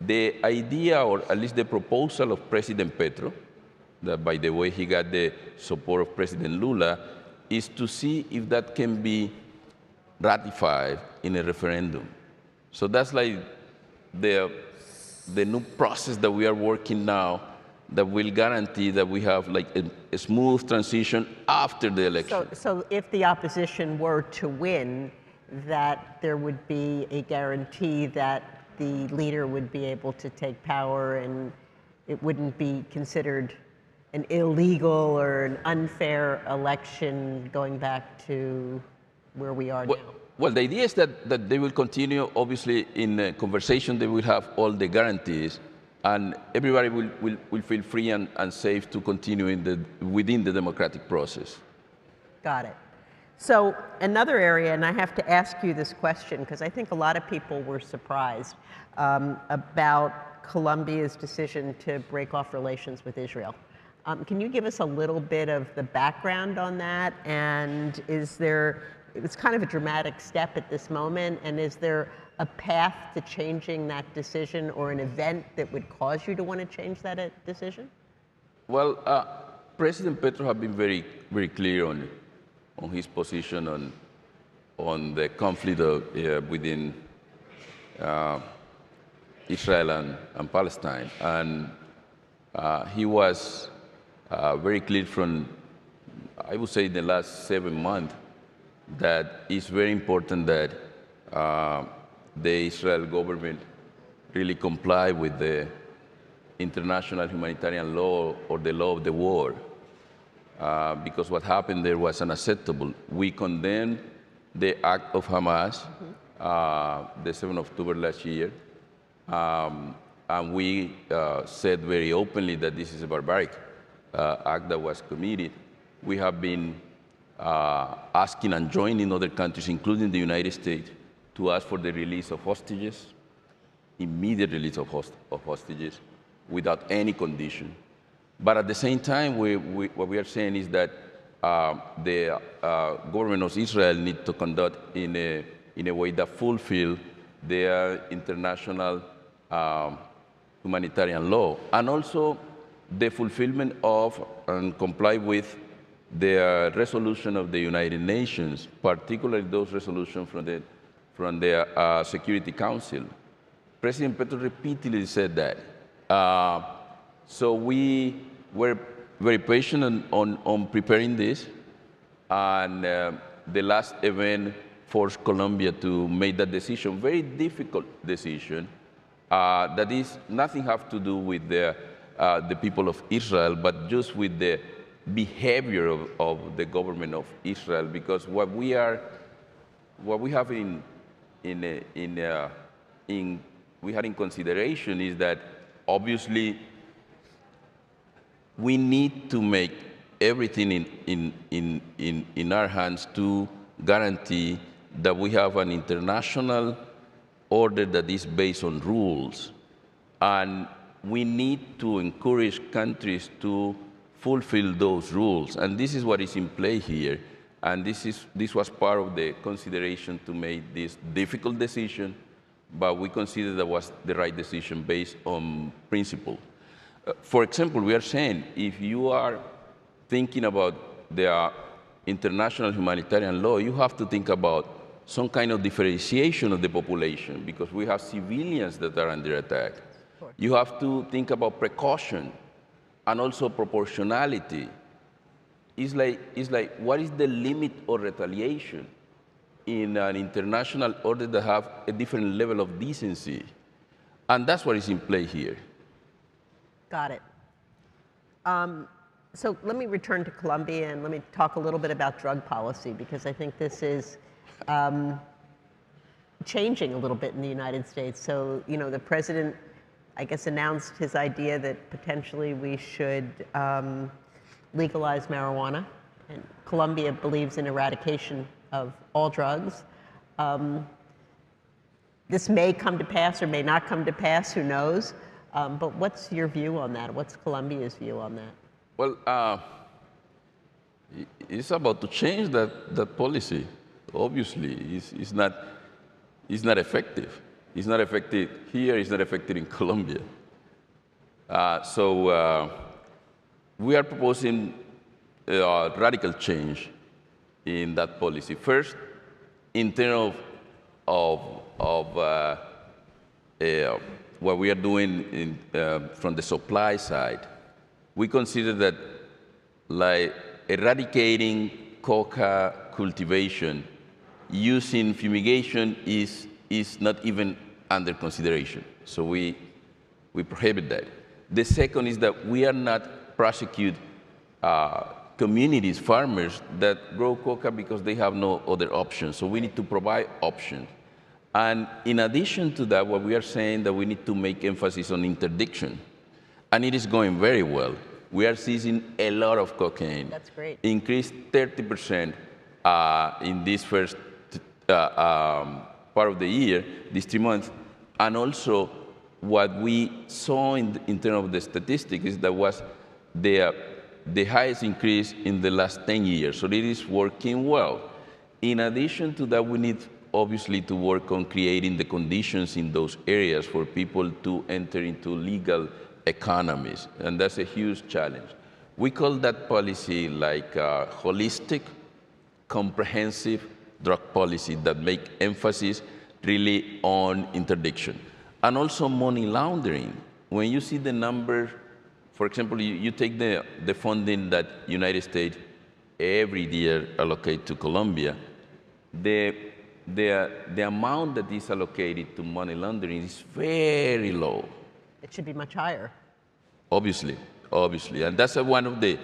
The idea, or at least the proposal of President Petro, that by the way he got the support of President Lula, is to see if that can be ratified in a referendum. So that's like the new process that we are working now that will guarantee that we have like a smooth transition after the election.
So if the opposition were to win, that there would be a guarantee that the leader would be able to take power and it wouldn't be considered an illegal or an unfair election going back to where we are now?
Well, the idea is that they will continue, obviously, in a conversation, they will have all the guarantees, and everybody will feel free and safe to continue within the democratic process.
Got it. So another area, and I have to ask you this question, because I think a lot of people were surprised about Colombia's decision to break off relations with Israel. Can you give us a little bit of the background on that? And it's kind of a dramatic step at this moment, and is there a path to changing that decision or an event that would cause you to want to change that decision?
Well, President Petro has been very, very clear on his position on the conflict within Israel and Palestine. And he was very clear from, I would say, in the last 7 months, that it's very important that the Israel government really comply with the international humanitarian law or the law of the war, because what happened there was unacceptable. We condemned the act of Hamas, the 7th of October last year, and we said very openly that this is a barbaric act that was committed. We have been asking and joining other countries, including the United States, to ask for the release of hostages, immediate release of hostages, without any condition. But at the same time, what we are saying is that the government of Israel needs to conduct in a way that fulfills their international humanitarian law, and also the fulfillment of and comply with the resolution of the United Nations, particularly those resolutions from the Security Council. President Petro repeatedly said that. So we were very patient on preparing this, and the last event forced Colombia to make that decision, very difficult decision, that is nothing have to do with the people of Israel, but just with the behavior of the government of Israel, because what we have we had in consideration is that obviously we need to make everything in our hands to guarantee that we have an international order that is based on rules, and we need to encourage countries to fulfill those rules, and this is what is in play here. And this was part of the consideration to make this difficult decision, but we consider that was the right decision based on principle. For example, we are saying if you are thinking about the international humanitarian law, you have to think about some kind of differentiation of the population, because we have civilians that are under attack. You have to think about precaution and also proportionality. It's like what is the limit of retaliation in an international order that have a different level of decency? And that's what is in play here.
Got it. So let me return to Colombia and let me talk a little bit about drug policy, because I think this is changing a little bit in the United States. So, you know, the president, I guess, announced his idea that potentially we should legalize marijuana, and Colombia believes in eradication of all drugs. This may come to pass or may not come to pass, who knows? But what's your view on that? What's Colombia's view on that?
Well, it's about to change that policy. Obviously, it's not effective. It's not effective here, it's not effective in Colombia. So we are proposing a radical change in that policy. First, in terms of what we are doing from the supply side, we consider that like eradicating coca cultivation using fumigation is not even under consideration. So we prohibit that. The second is that we are not prosecute communities, farmers that grow coca because they have no other options. So we need to provide options. And in addition to that, what we are saying that we need to make emphasis on interdiction. And it is going very well. We are seizing a lot of cocaine.
That's great.
Increased 30% in this first part of the year, these 3 months. And also, what we saw in terms of the statistics is that was the highest increase in the last 10 years. So it is working well. In addition to that, we need obviously to work on creating the conditions in those areas for people to enter into legal economies, and that's a huge challenge. We call that policy like a holistic, comprehensive drug policy that make emphasis really on interdiction. And also money laundering. When you see the number, for example, you take the funding that United States every year allocate to Colombia, the amount that is allocated to money laundering is very low.
It should be much higher.
Obviously, and that's one of the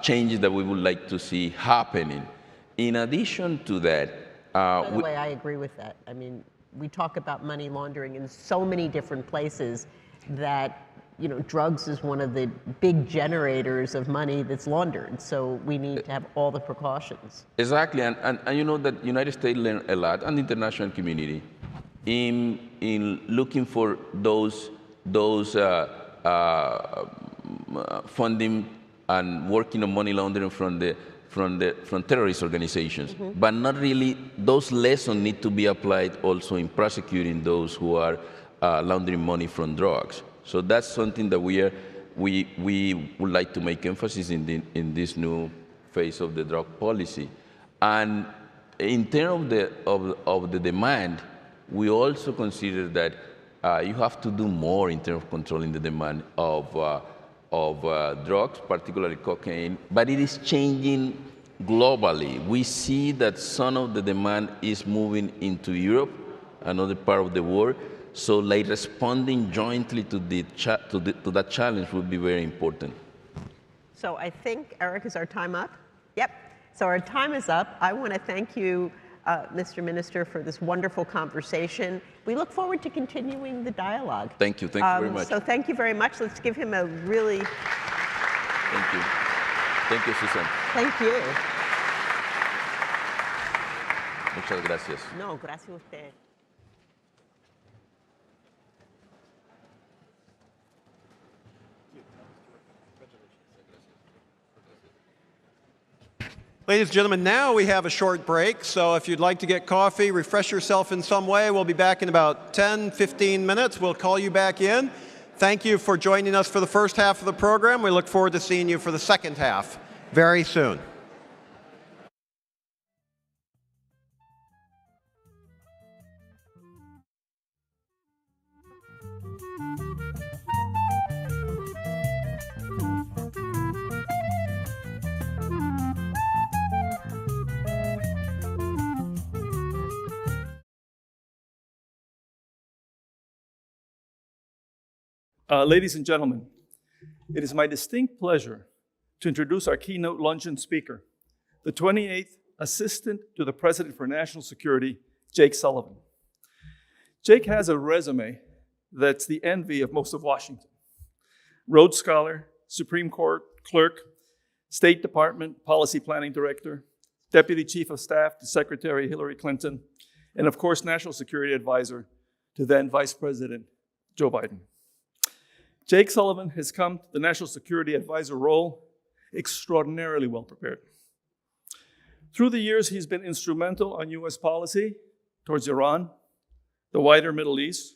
changes that we would like to see happening. In addition to that,
by the way, I agree with that. I mean, we talk about money laundering in so many different places that, you know, drugs is one of the big generators of money that's laundered. So we need to have all the precautions.
Exactly, and you know that United States learned a lot, and the international community, in looking for those funding and working on money laundering from terrorist organizations, but not really. Those lessons need to be applied also in prosecuting those who are laundering money from drugs. So that's something that we would like to make emphasis in this new phase of the drug policy. And in terms of the demand, we also consider that you have to do more in terms of controlling the demand of drugs, particularly cocaine, but it is changing globally. We see that some of the demand is moving into Europe, another part of the world, so like responding jointly to that challenge would be very important.
So I think, Eric, is our time up? Yep. So our time is up. I want to thank you, Mr. Minister, for this wonderful conversation. We look forward to continuing the dialogue.
Thank you very much.
So thank you very much. Let's give him a really...
Thank you. Thank you, Susan.
Thank you.
Muchas gracias.
No, gracias a usted.
Ladies and gentlemen, now we have a short break, so if you'd like to get coffee, refresh yourself in some way, we'll be back in about 10, 15 minutes. We'll call you back in. Thank you for joining us for the first half of the program. We look forward to seeing you for the second half very soon.
Ladies and gentlemen, it is my distinct pleasure to introduce our keynote luncheon speaker, the 28th Assistant to the President for National Security, Jake Sullivan. Jake has a resume that's the envy of most of Washington. Rhodes Scholar, Supreme Court Clerk, State Department Policy Planning Director, Deputy Chief of Staff to Secretary Hillary Clinton, and of course, National Security Advisor to then Vice President Joe Biden. Jake Sullivan has come to the National Security Advisor role extraordinarily well prepared. Through the years, he's been instrumental on U.S. policy towards Iran, the wider Middle East,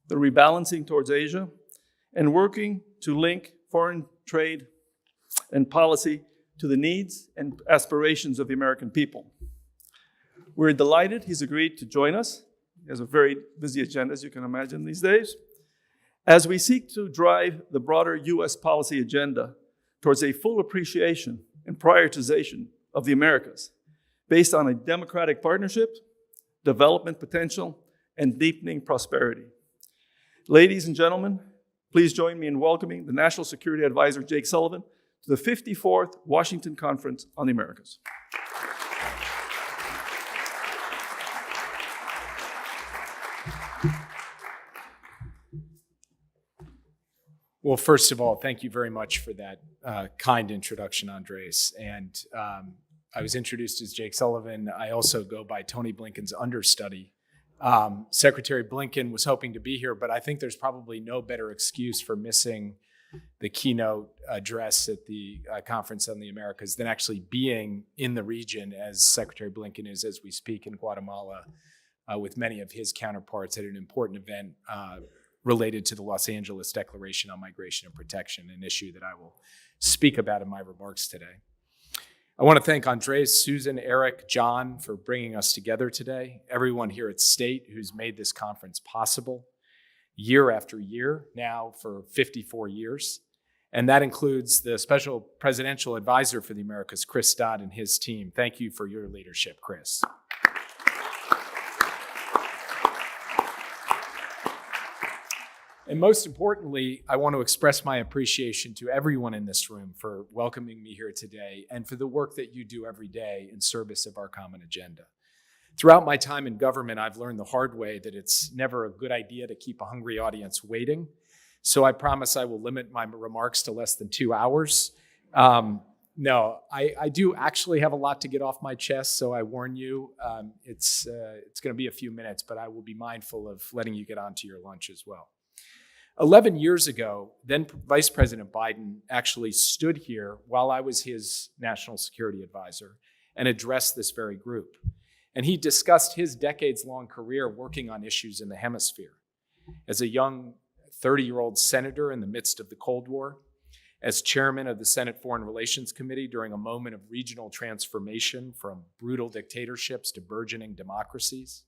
the rebalancing towards Asia, and working to link foreign trade and policy to the needs and aspirations of the American people. We're delighted he's agreed to join us. He has a very busy agenda, as you can imagine these days, as we seek to drive the broader U.S. policy agenda towards a full appreciation and prioritization of the Americas, based on a democratic partnership, development potential, and deepening prosperity. Ladies and gentlemen, please join me in welcoming the National Security Advisor, Jake Sullivan, to the 54th Washington Conference on the Americas.
Well, first of all, thank you very much for that kind introduction, Andres. And I was introduced as Jake Sullivan. I also go by Tony Blinken's understudy. Secretary Blinken was hoping to be here, but I think there's probably no better excuse for missing the keynote address at the Conference on the Americas than actually being in the region, as Secretary Blinken is as we speak in Guatemala with many of his counterparts at an important event related to the Los Angeles Declaration on Migration and Protection, an issue that I will speak about in my remarks today. I want to thank Andres, Susan, Eric, John for bringing us together today, everyone here at State who's made this conference possible year after year, now for 54 years. And that includes the Special Presidential Advisor for the Americas, Chris Dodd, and his team. Thank you for your leadership, Chris. And most importantly, I want to express my appreciation to everyone in this room for welcoming me here today and for the work that you do every day in service of our common agenda. Throughout my time in government, I've learned the hard way that it's never a good idea to keep a hungry audience waiting. So I promise I will limit my remarks to less than 2 hours. No, I do actually have a lot to get off my chest, so I warn you, it's going to be a few minutes, but I will be mindful of letting you get on to your lunch as well. 11 years ago, then Vice President Biden actually stood here while I was his national security advisor and addressed this very group. And he discussed his decades-long career working on issues in the hemisphere. As a young 30-year-old senator in the midst of the Cold War, as chairman of the Senate Foreign Relations Committee during a moment of regional transformation from brutal dictatorships to burgeoning democracies,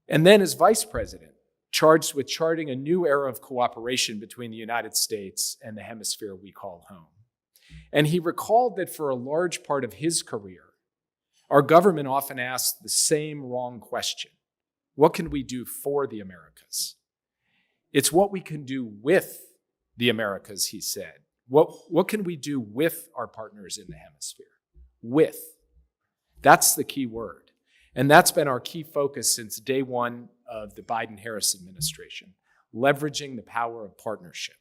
and then as vice president, charged with charting a new era of cooperation between the United States and the hemisphere we call home. And he recalled that for a large part of his career, our government often asked the same wrong question. What can we do for the Americas? It's what we can do with the Americas, he said. What can we do with our partners in the hemisphere? With. That's the key word. And that's been our key focus since day one of the Biden-Harris administration, leveraging the power of partnership.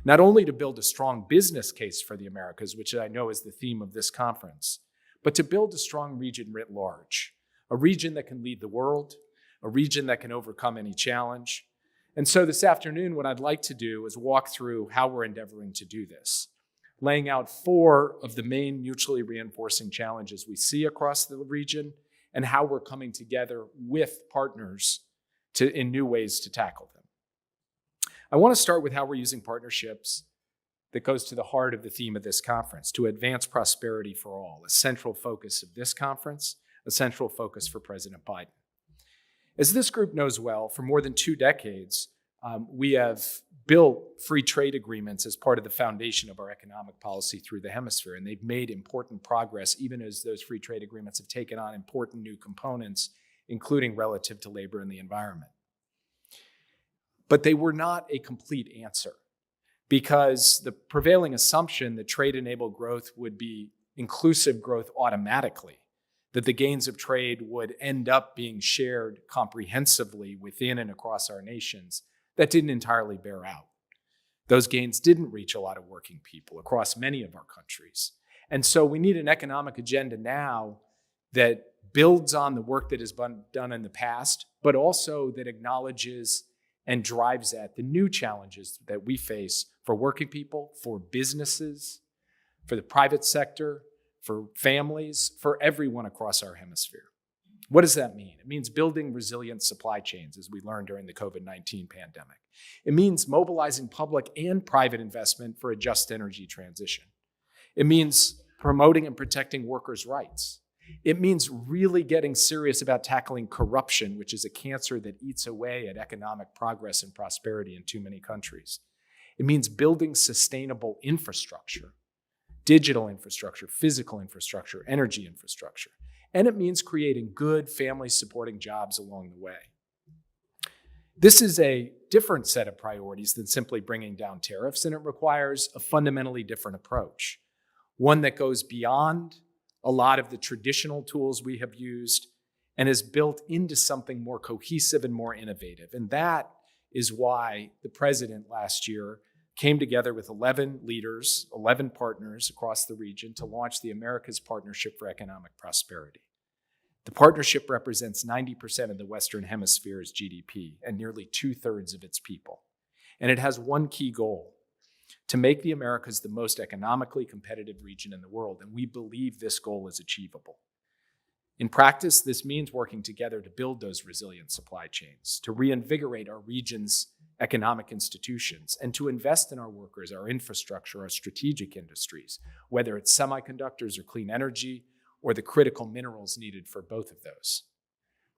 Not only to build a strong business case for the Americas, which I know is the theme of this conference, but to build a strong region writ large, a region that can lead the world, a region that can overcome any challenge. And so this afternoon, what I'd like to do is walk through how we're endeavoring to do this, laying out 4 of the main mutually reinforcing challenges we see across the region and how we're coming together with partners in new ways to tackle them. I want to start with how we're using partnerships that goes to the heart of the theme of this conference, to advance prosperity for all, a central focus of this conference, a central focus for President Biden. As this group knows well, for more than 2 decades, we have built free trade agreements as part of the foundation of our economic policy through the hemisphere, and they've made important progress even as those free trade agreements have taken on important new components, including relative to labor and the environment. But they were not a complete answer, because the prevailing assumption that trade-enabled growth would be inclusive growth automatically, that the gains of trade would end up being shared comprehensively within and across our nations, that didn't entirely bear out. Those gains didn't reach a lot of working people across many of our countries. And so we need an economic agenda now that builds on the work that has been done in the past, but also that acknowledges and drives at the new challenges that we face for working people, for businesses, for the private sector, for families, for everyone across our hemisphere. What does that mean? It means building resilient supply chains, as we learned during the COVID-19 pandemic. It means mobilizing public and private investment for a just energy transition. It means promoting and protecting workers' rights. It means really getting serious about tackling corruption, which is a cancer that eats away at economic progress and prosperity in too many countries. It means building sustainable infrastructure, digital infrastructure, physical infrastructure, energy infrastructure. And it means creating good family-supporting jobs along the way. This is a different set of priorities than simply bringing down tariffs, and it requires a fundamentally different approach, one that goes beyond a lot of the traditional tools we have used and is built into something more cohesive and more innovative. And that is why the president last year came together with 11 leaders, 11 partners across the region to launch the Americas Partnership for Economic Prosperity. The partnership represents 90% of the Western Hemisphere's GDP and nearly 2/3 of its people. And it has one key goal: to make the Americas the most economically competitive region in the world. And we believe this goal is achievable. In practice, this means working together to build those resilient supply chains, to reinvigorate our region's economic institutions, and to invest in our workers, our infrastructure, our strategic industries, whether it's semiconductors or clean energy, or the critical minerals needed for both of those.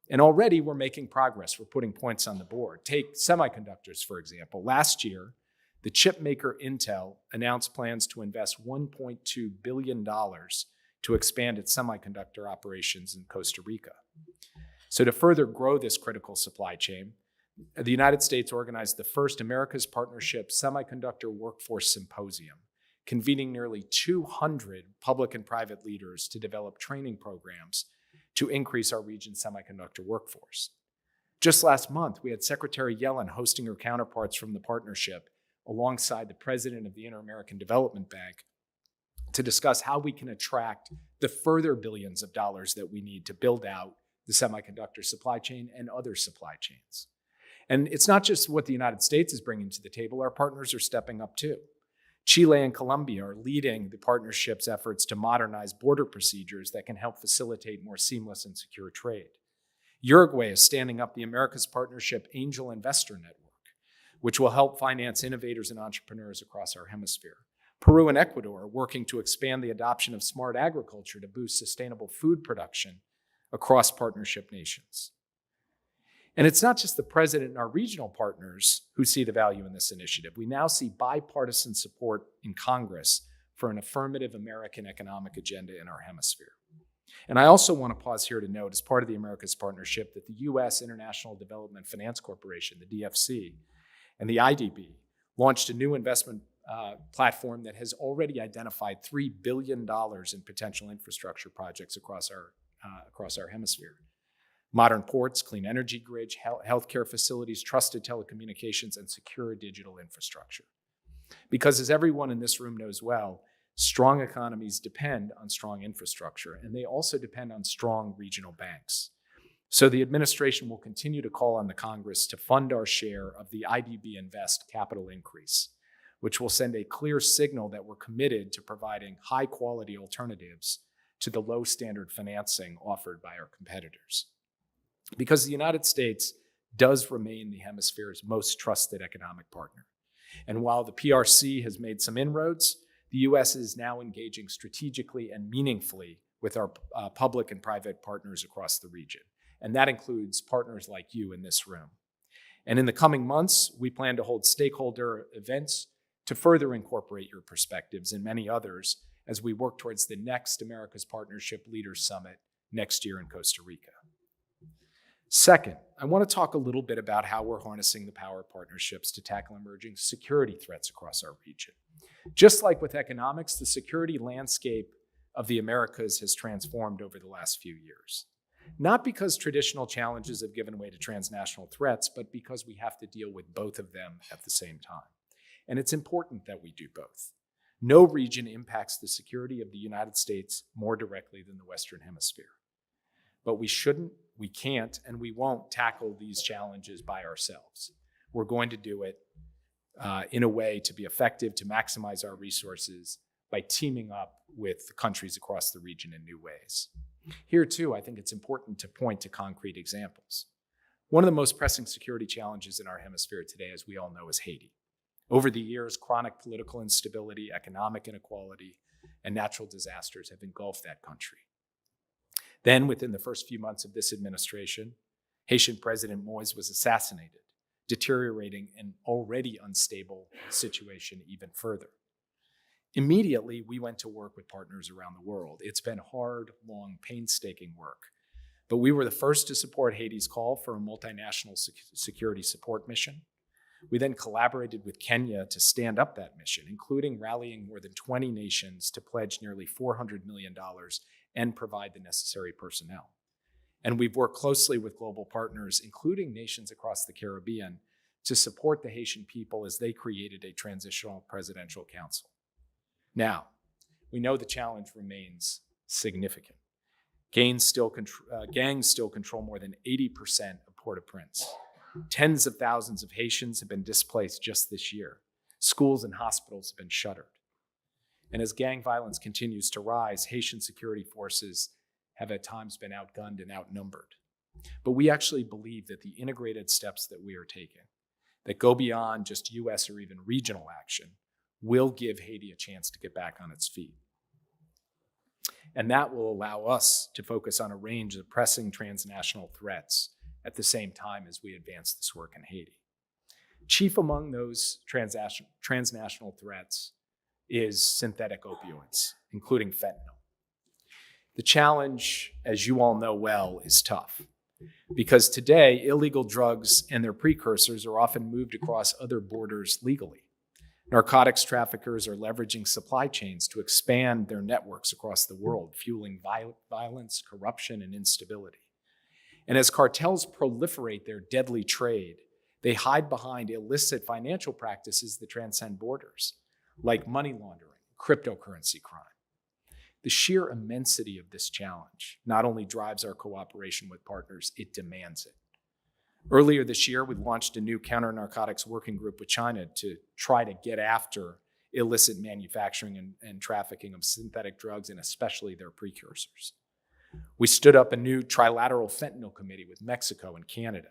And already we're making progress. We're putting points on the board. Take semiconductors, for example. Last year, the chip maker Intel announced plans to invest $1.2 billion to expand its semiconductor operations in Costa Rica. So to further grow this critical supply chain, the United States organized the first America's Partnership Semiconductor Workforce Symposium, convening nearly 200 public and private leaders to develop training programs to increase our region's semiconductor workforce. Just last month, we had Secretary Yellen hosting her counterparts from the partnership alongside the president of the Inter-American Development Bank to discuss how we can attract the further billions of dollars that we need to build out the semiconductor supply chain and other supply chains. And it's not just what the United States is bringing to the table, our partners are stepping up too. Chile and Colombia are leading the partnership's efforts to modernize border procedures that can help facilitate more seamless and secure trade. Uruguay is standing up the America's Partnership Angel Investor Network, which will help finance innovators and entrepreneurs across our hemisphere. Peru and Ecuador are working to expand the adoption of smart agriculture to boost sustainable food production across partnership nations. And it's not just the president and our regional partners who see the value in this initiative. We now see bipartisan support in Congress for an affirmative American economic agenda in our hemisphere. And I also want to pause here to note, as part of the America's Partnership, that the U.S. International Development Finance Corporation, the DFC, and the IDB launched a new investment platform that has already identified $3 billion in potential infrastructure projects across our hemisphere. Modern ports, clean energy grids, healthcare facilities, trusted telecommunications, and secure digital infrastructure. Because as everyone in this room knows well, strong economies depend on strong infrastructure, and they also depend on strong regional banks. So the administration will continue to call on the Congress to fund our share of the IDB Invest capital increase, which will send a clear signal that we're committed to providing high-quality alternatives to the low-standard financing offered by our competitors. Because the United States does remain the hemisphere's most trusted economic partner. And while the PRC has made some inroads, the U.S. is now engaging strategically and meaningfully with our public and private partners across the region. And that includes partners like you in this room. And in the coming months, we plan to hold stakeholder events to further incorporate your perspectives and many others as we work towards the next America's Partnership Leaders Summit next year in Costa Rica. Second, I want to talk a little bit about how we're harnessing the power of partnerships to tackle emerging security threats across our region. Just like with economics, the security landscape of the Americas has transformed over the last few years. Not because traditional challenges have given way to transnational threats, but because we have to deal with both of them at the same time. And it's important that we do both. No region impacts the security of the United States more directly than the Western Hemisphere. But we shouldn't, we can't, and we won't tackle these challenges by ourselves. We're going to do it in a way to be effective, to maximize our resources by teaming up with countries across the region in new ways. Here, too, I think it's important to point to concrete examples. One of the most pressing security challenges in our hemisphere today, as we all know, is Haiti. Over the years, chronic political instability, economic inequality, and natural disasters have engulfed that country. Then, within the first few months of this administration, Haitian President Moïse was assassinated, deteriorating an already unstable situation even further. Immediately, we went to work with partners around the world. It's been hard, long, painstaking work. But we were the first to support Haiti's call for a multinational security support mission. We then collaborated with Kenya to stand up that mission, including rallying more than 20 nations to pledge nearly $400 million and provide the necessary personnel. And we've worked closely with global partners, including nations across the Caribbean, to support the Haitian people as they created a transitional presidential council. Now, we know the challenge remains significant. Gangs still control more than 80% of Port-au-Prince. Tens of thousands of Haitians have been displaced just this year. Schools and hospitals have been shuttered. And as gang violence continues to rise, Haitian security forces have at times been outgunned and outnumbered. But we actually believe that the integrated steps that we are taking, that go beyond just US or even regional action, will give Haiti a chance to get back on its feet. And that will allow us to focus on a range of pressing transnational threats at the same time as we advance this work in Haiti. Chief among those transnational threats is synthetic opioids, including fentanyl. The challenge, as you all know well, is tough, because today illegal drugs and their precursors are often moved across other borders legally. Narcotics traffickers are leveraging supply chains to expand their networks across the world, fueling violence, corruption, and instability. And as cartels proliferate their deadly trade, they hide behind illicit financial practices that transcend borders, like money laundering, cryptocurrency crime. The sheer immensity of this challenge not only drives our cooperation with partners, it demands it. Earlier this year, we launched a new counter-narcotics working group with China to try to get after illicit manufacturing and trafficking of synthetic drugs, and especially their precursors. We stood up a new trilateral fentanyl committee with Mexico and Canada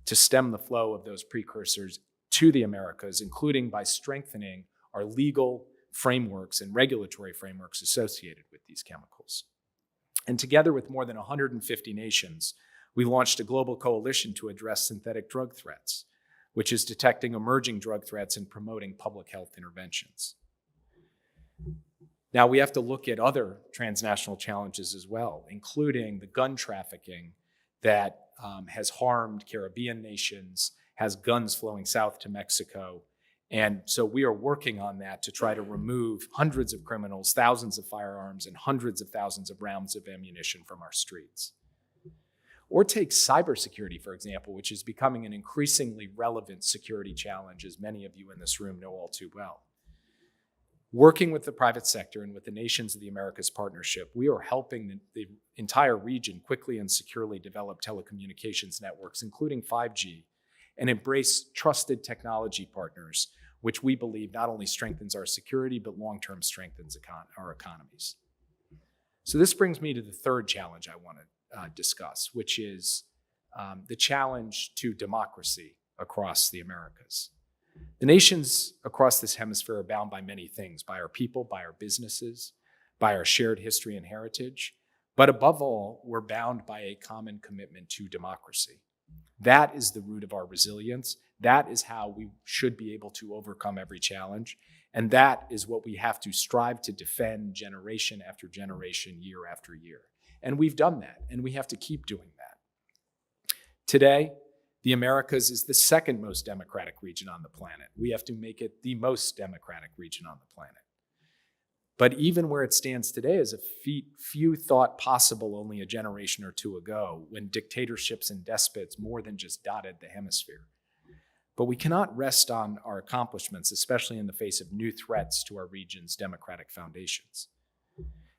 to stem the flow of those precursors to the Americas, including by strengthening our legal frameworks and regulatory frameworks associated with these chemicals. And together with more than 150 nations, we launched a global coalition to address synthetic drug threats, which is detecting emerging drug threats and promoting public health interventions. Now, we have to look at other transnational challenges as well, including the gun trafficking that has harmed Caribbean nations, has guns flowing south to Mexico. And so we are working on that to try to remove hundreds of criminals, thousands of firearms, and hundreds of thousands of rounds of ammunition from our streets. Or take cybersecurity, for example, which is becoming an increasingly relevant security challenge, as many of you in this room know all too well. Working with the private sector and with the Nations of the Americas Partnership, we are helping the entire region quickly and securely develop telecommunications networks, including 5G, and embrace trusted technology partners, which we believe not only strengthens our security, but long-term strengthens our economies. So this brings me to the third challenge I want to discuss, which is the challenge to democracy across the Americas. The nations across this hemisphere are bound by many things, by our people, by our businesses, by our shared history and heritage, but above all, we're bound by a common commitment to democracy. That is the root of our resilience. That is how we should be able to overcome every challenge. And that is what we have to strive to defend generation after generation, year after year. And we've done that, and we have to keep doing that. Today, the Americas is the second most democratic region on the planet. We have to make it the most democratic region on the planet. But even where it stands today is a feat few thought possible only a generation or two ago, when dictatorships and despots more than just dotted the hemisphere. But we cannot rest on our accomplishments, especially in the face of new threats to our region's democratic foundations.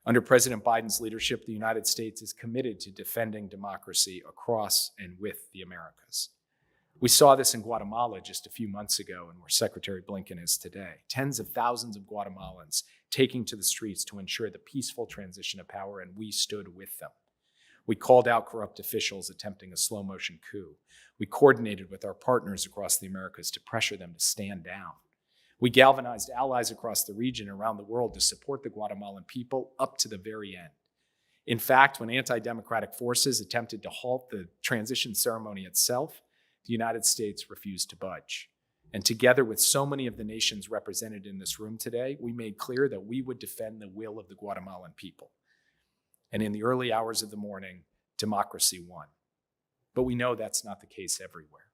Under President Biden's leadership, the United States is committed to defending democracy across and with the Americas. We saw this in Guatemala just a few months ago, and where Secretary Blinken is today. Tens of thousands of Guatemalans taking to the streets to ensure the peaceful transition of power, and we stood with them. We called out corrupt officials attempting a slow-motion coup. We coordinated with our partners across the Americas to pressure them to stand down. We galvanized allies across the region and around the world to support the Guatemalan people up to the very end. In fact, when anti-democratic forces attempted to halt the transition ceremony itself, the United States refused to budge. And together with so many of the nations represented in this room today, we made clear that we would defend the will of the Guatemalan people. And in the early hours of the morning, democracy won. But we know that's not the case everywhere.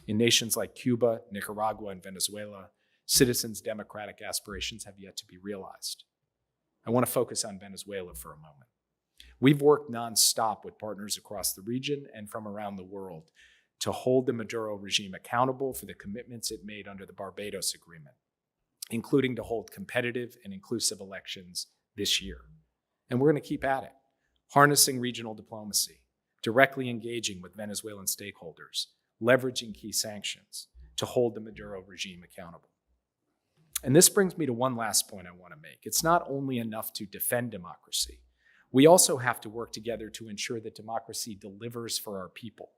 In nations like Cuba, Nicaragua, and Venezuela, citizens' democratic aspirations have yet to be realized. I want to focus on Venezuela for a moment. We've worked nonstop with partners across the region and from around the world to hold the Maduro regime accountable for the commitments it made under the Barbados Agreement, including to hold competitive and inclusive elections this year. And we're going to keep at it, harnessing regional diplomacy, directly engaging with Venezuelan stakeholders, leveraging key sanctions to hold the Maduro regime accountable. And this brings me to one last point I want to make. It's not only enough to defend democracy. We also have to work together to ensure that democracy delivers for our people,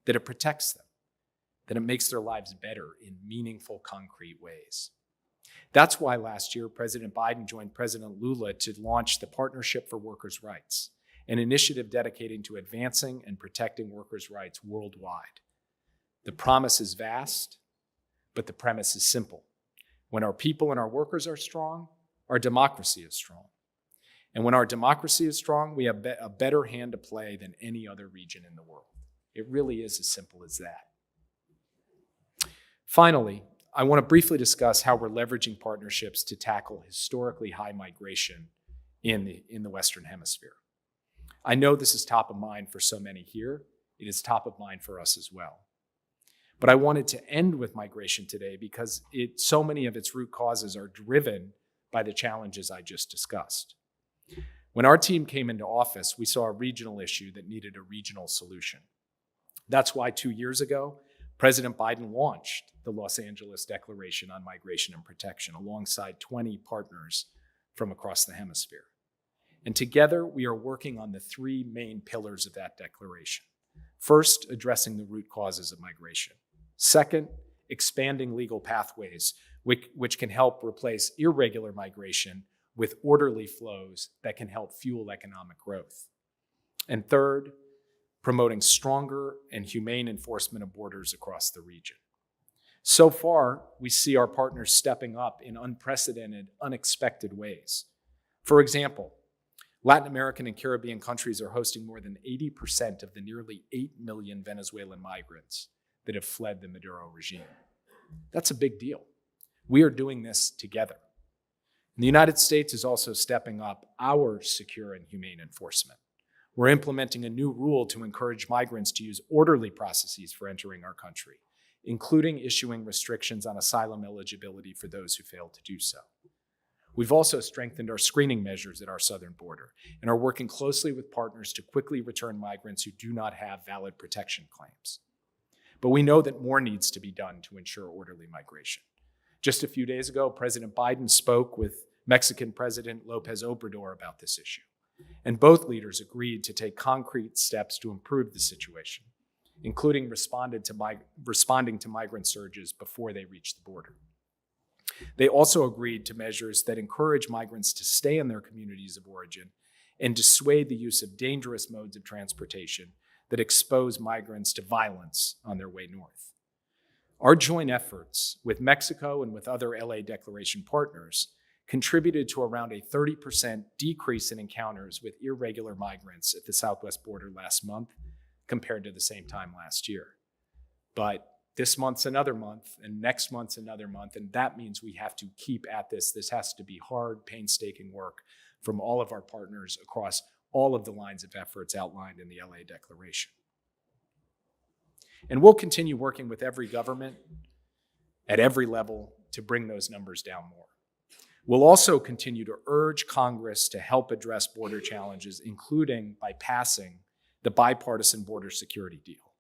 that it protects them, that it makes their lives better in meaningful, concrete ways. That's why last year, President Biden joined President Lula to launch the Partnership for Workers' Rights, an initiative dedicated to advancing and protecting workers' rights worldwide. The promise is vast, but the premise is simple. When our people and our workers are strong, our democracy is strong. And when our democracy is strong, we have a better hand to play than any other region in the world. It really is as simple as that. Finally, I want to briefly discuss how we're leveraging partnerships to tackle historically high migration in the Western Hemisphere. I know this is top of mind for so many here. It is top of mind for us as well. But I wanted to end with migration today because so many of its root causes are driven by the challenges I just discussed. When our team came into office, we saw a regional issue that needed a regional solution. That's why 2 years ago, President Biden launched the Los Angeles Declaration on Migration and Protection alongside 20 partners from across the hemisphere. And together, we are working on the 3 main pillars of that declaration. First, addressing the root causes of migration. Second, expanding legal pathways, which can help replace irregular migration with orderly flows that can help fuel economic growth. And third, promoting stronger and humane enforcement of borders across the region. So far, we see our partners stepping up in unprecedented, unexpected ways. For example, Latin American and Caribbean countries are hosting more than 80% of the nearly 8 million Venezuelan migrants that have fled the Maduro regime. That's a big deal. We are doing this together. And the United States is also stepping up our secure and humane enforcement. We're implementing a new rule to encourage migrants to use orderly processes for entering our country, including issuing restrictions on asylum eligibility for those who fail to do so. We've also strengthened our screening measures at our southern border and are working closely with partners to quickly return migrants who do not have valid protection claims. But we know that more needs to be done to ensure orderly migration. Just a few days ago, President Biden spoke with Mexican President López Obrador about this issue, and both leaders agreed to take concrete steps to improve the situation, including responding to migrant surges before they reach the border. They also agreed to measures that encourage migrants to stay in their communities of origin and dissuade the use of dangerous modes of transportation that expose migrants to violence on their way north. Our joint efforts with Mexico and with other LA Declaration partners contributed to around a 30% decrease in encounters with irregular migrants at the southwest border last month compared to the same time last year. But this month's another month, and next month's another month, and that means we have to keep at this. This has to be hard, painstaking work from all of our partners across all of the lines of efforts outlined in the LA Declaration. And we'll continue working with every government at every level to bring those numbers down more. We'll also continue to urge Congress to help address border challenges, including by passing the bipartisan border security deal.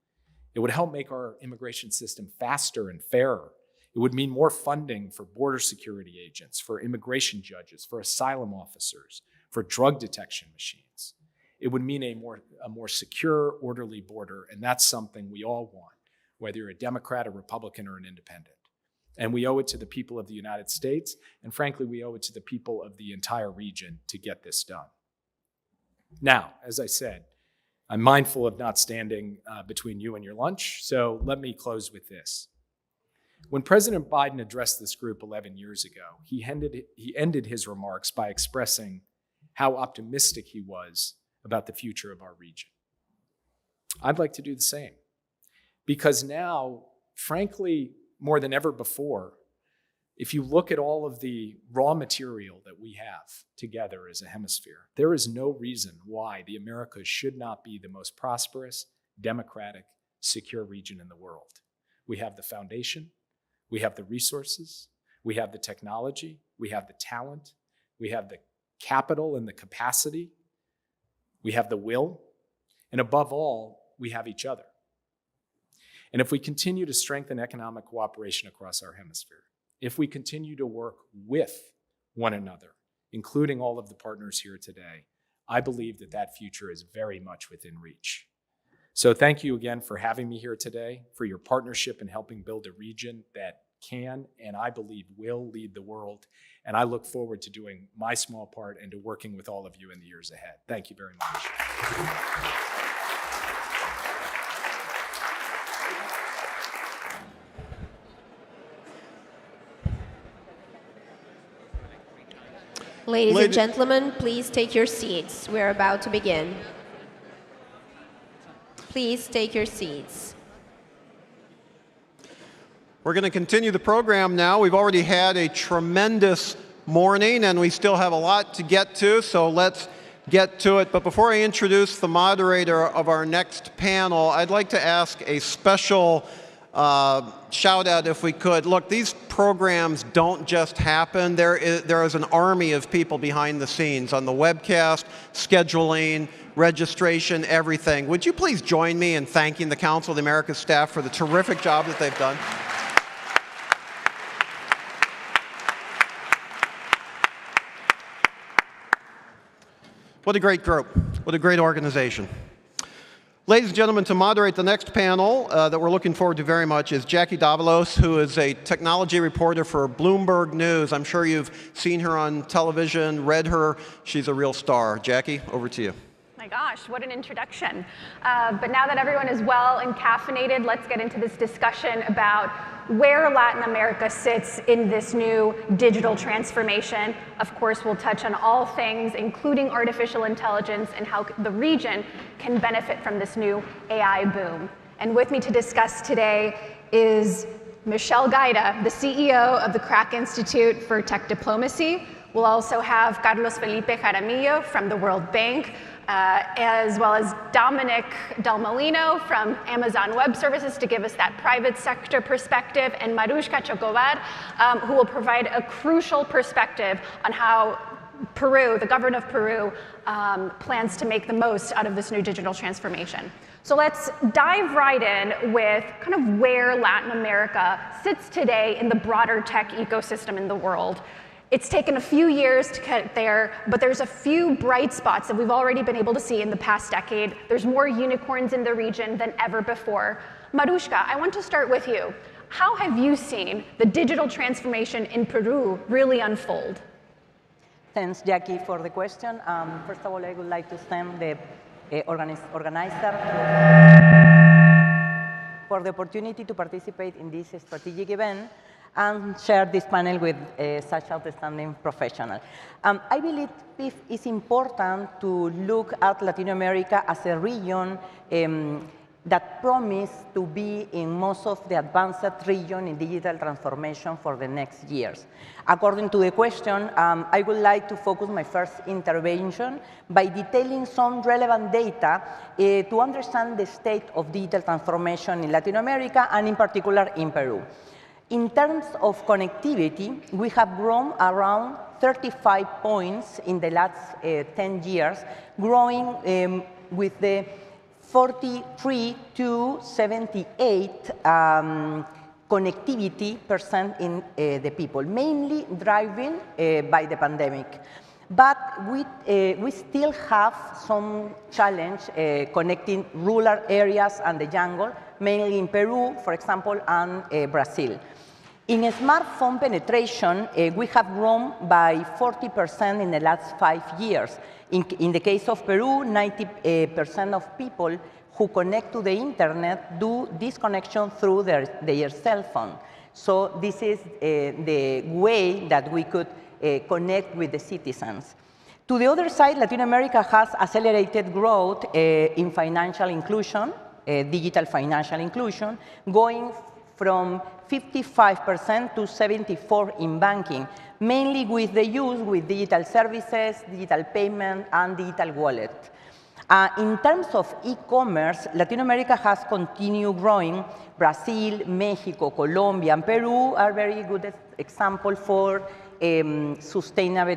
It would help make our immigration system faster and fairer. It would mean more funding for border security agents, for immigration judges, for asylum officers, for drug detection machines. It would mean a more secure, orderly border, and that's something we all want, whether you're a Democrat, a Republican, or an independent. And we owe it to the people of the United States, and frankly, we owe it to the people of the entire region to get this done. Now, as I said, I'm mindful of not standing between you and your lunch, so let me close with this. When President Biden addressed this group 11 years ago, he ended his remarks by expressing how optimistic he was about the future of our region. I'd like to do the same, because now, frankly, more than ever before, if you look at all of the raw material that we have together as a hemisphere, there is no reason why the Americas should not be the most prosperous, democratic, secure region in the world. We have the foundation, we have the resources, we have the technology, we have the talent, we have the capital and the capacity, we have the will, and above all, we have each other. And if we continue to strengthen economic cooperation across our hemisphere, if we continue to work with one another, including all of the partners here today, I believe that that future is very much within reach. So thank you again for having me here today, for your partnership in helping build a region that can and I believe will lead the world. And I look forward to doing my small part and to working with all of you in the years ahead. Thank you very much.
Ladies and gentlemen, please take your seats. We're about to begin. Please take your seats.
We're going to continue the program now. We've already had a tremendous morning, and we still have a lot to get to, so let's get to it. But before I introduce the moderator of our next panel, I'd like to ask a special shout out if we could. Look, these programs don't just happen. There is an army of people behind the scenes on the webcast, scheduling, registration, everything. Would you please join me in thanking the Council of the Americas staff for the terrific job that they've done? What a great group. What a great organization. Ladies and gentlemen, to moderate the next panel that we're looking forward to very much is Jackie Davalos, who is a technology reporter for Bloomberg News. I'm sure you've seen her on television, read her. She's a real star. Jackie, over to you.
My gosh, what an introduction. But now that everyone is well and caffeinated, let's get into this discussion about where Latin America sits in this new digital transformation. Of course, we'll touch on all things, including artificial intelligence and how the region can benefit from this new AI boom. And with me to discuss today is Michelle Gaida, the CEO of the Crack Institute for Tech Diplomacy. We'll also have Carlos Felipe Jaramillo from the World Bank, as well as Dominic Del Molino from Amazon Web Services to give us that private sector perspective, and Mariuszka Chocobar, who will provide a crucial perspective on how Peru, the government of Peru, plans to make the most out of this new digital transformation. So let's dive right in with kind of where Latin America sits today in the broader tech ecosystem in the world. It's taken a few years to get there, but there's a few bright spots that we've already been able to see in the past decade. There's more unicorns in the region than ever before. Mariuszka, I want to start with you. How have you seen the digital transformation in Peru really unfold?
Thanks, Jackie, for the question. First of all, I would like to thank the organizer for the opportunity to participate in this strategic event and share this panel with such outstanding professionals. I believe it's important to look at Latin America as a region that promised to be in most of the advanced region in digital transformation for the next years. According to the question, I would like to focus my first intervention by detailing some relevant data to understand the state of digital transformation in Latin America and in particular in Peru. In terms of connectivity, we have grown around 35 points in the last 10 years, growing with the 43 to 78 connectivity percent in the people, mainly driven by the pandemic. But we still have some challenge connecting rural areas and the jungle, mainly in Peru, for example, and Brazil. In smartphone penetration, we have grown by 40% in the last 5 years. In the case of Peru, 90% of people who connect to the internet do this connection through their cell phone. So this is the way that we could connect with the citizens. To the other side, Latin America has accelerated growth in financial inclusion, digital financial inclusion, going from 55% to 74% in banking, mainly with the use with digital services, digital payment, and digital wallet. In terms of e-commerce, Latin America has continued growing. Brazil, Mexico, Colombia, and Peru are very good examples for sustainable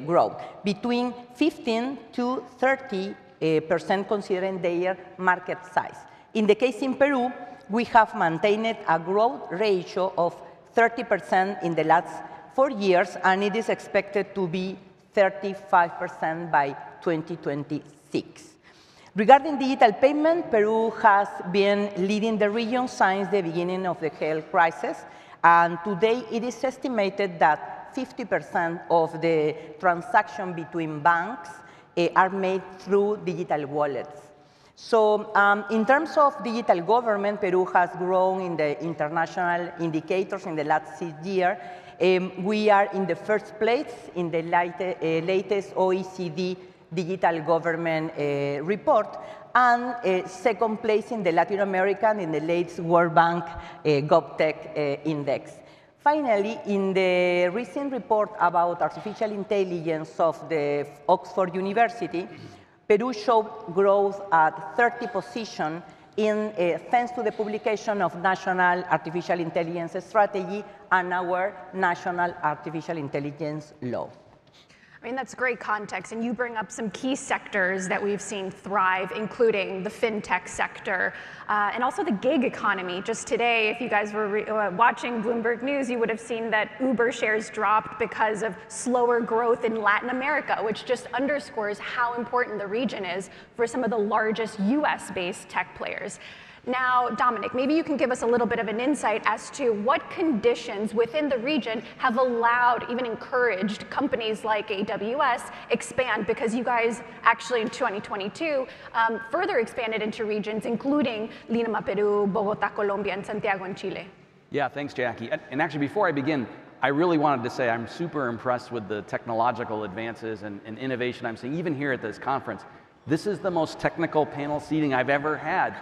growth, between 15 to 30% considering their market size. In the case in Peru, we have maintained a growth ratio of 30% in the last 4 years, and it is expected to be 35% by 2026. Regarding digital payment, Peru has been leading the region since the beginning of the health crisis, and today it is estimated that 50% of the transactions between banks are made through digital wallets. So in terms of digital government, Peru has grown in the international indicators in the last 6 years. We are in the first place in the latest OECD digital government report, and second place in the Latin American in the latest World Bank GovTech Index. Finally, in the recent report about artificial intelligence of the Oxford University, Peru showed growth at 30 position thanks to the publication of National Artificial Intelligence Strategy and our National Artificial Intelligence Law.
I mean, that's great context, and you bring up some key sectors that we've seen thrive, including the fintech sector and also the gig economy. Just today, if you guys were watching Bloomberg News, you would have seen that Uber shares dropped because of slower growth in Latin America, which just underscores how important the region is for some of the largest US-based tech players. Now, Dominic, maybe you can give us a little bit of an insight as to what conditions within the region have allowed, even encouraged, companies like AWS expand, because you guys actually in 2022 further expanded into regions, including Lima, Peru, Bogotá, Colombia, and Santiago in Chile.
Yeah, thanks, Jackie. And actually, before I begin, I really wanted to say I'm super impressed with the technological advances and innovation I'm seeing, even here at this conference. This is the most technical panel seating I've ever had.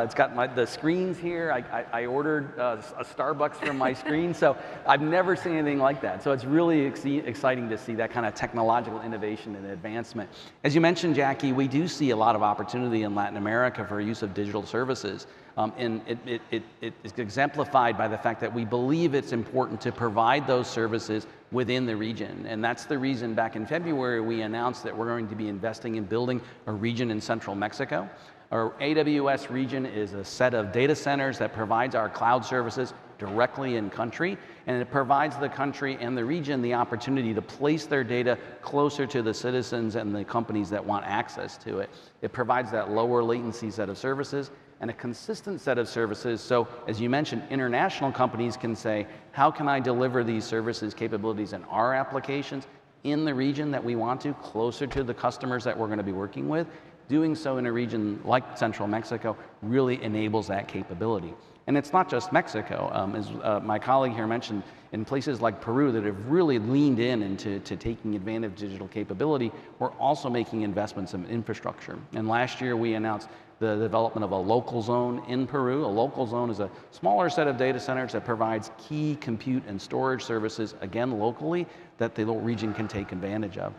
It's got the screens here. I ordered a Starbucks from my screen, so I've never seen anything like that. So it's really exciting to see that kind of technological innovation and advancement. As you mentioned, Jackie, we do see a lot of opportunity in Latin America for use of digital services. And it is exemplified by the fact that we believe it's important to provide those services within the region. And that's the reason back in February we announced that we're going to be investing in building a region in central Mexico. Our AWS region is a set of data centers that provides our cloud services directly in country, and it provides the country and the region the opportunity to place their data closer to the citizens and the companies that want access to it. It provides that lower latency set of services and a consistent set of services. So as you mentioned, international companies can say, how can I deliver these services, capabilities in our applications in the region that we want to, closer to the customers that we're going to be working with? Doing so in a region like central Mexico really enables that capability. And it's not just Mexico. As my colleague here mentioned, in places like Peru that have really leaned into taking advantage of digital capability, we're also making investments in infrastructure. And last year we announced the development of a local zone in Peru. A local zone is a smaller set of data centers that provides key compute and storage services, again locally, that the region can take advantage of.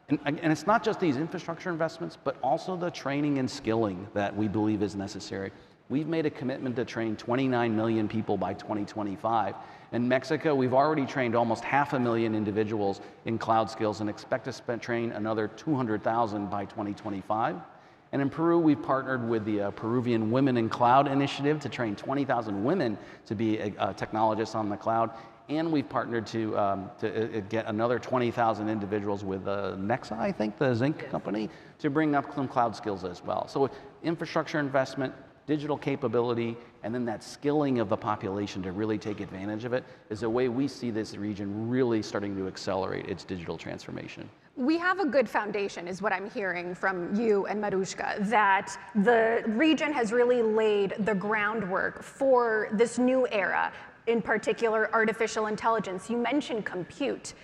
And it's not just these infrastructure investments, but also the training and skilling that we believe is necessary. We've made a commitment to train 29 million people by 2025. In Mexico, we've already trained almost 500,000 individuals in cloud skills and expect to train another 200,000 by 2025. And in Peru, we've partnered with the Peruvian Women in Cloud initiative to train 20,000 women to be technologists on the cloud. And we've partnered to get another 20,000 individuals with Nexa, I think, the zinc company, to bring up some cloud skills as well. So infrastructure investment, digital capability, and then that skilling of the population to really take advantage of it is a way we see this region really starting to accelerate its digital transformation.
We have a good foundation, is what I'm hearing from you and Mariuszka, that the region has really laid the groundwork for this new era, in particular artificial intelligence. You mentioned compute.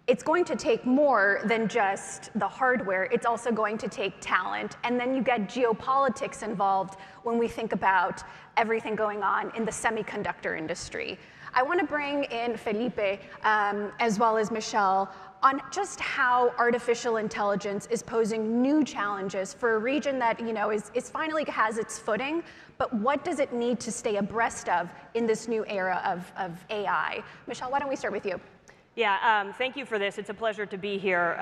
It's going to take more than just the hardware. It's also going to take talent. And then you get geopolitics involved when we think about everything going on in the semiconductor industry. I want to bring in Felipe as well as Michelle on just how artificial intelligence is posing new challenges for a region that is finally has its footing, but what does it need to stay abreast of in this new era of AI? Michelle, why don't we start with you?
Yeah, thank you for this. It's a pleasure to be here.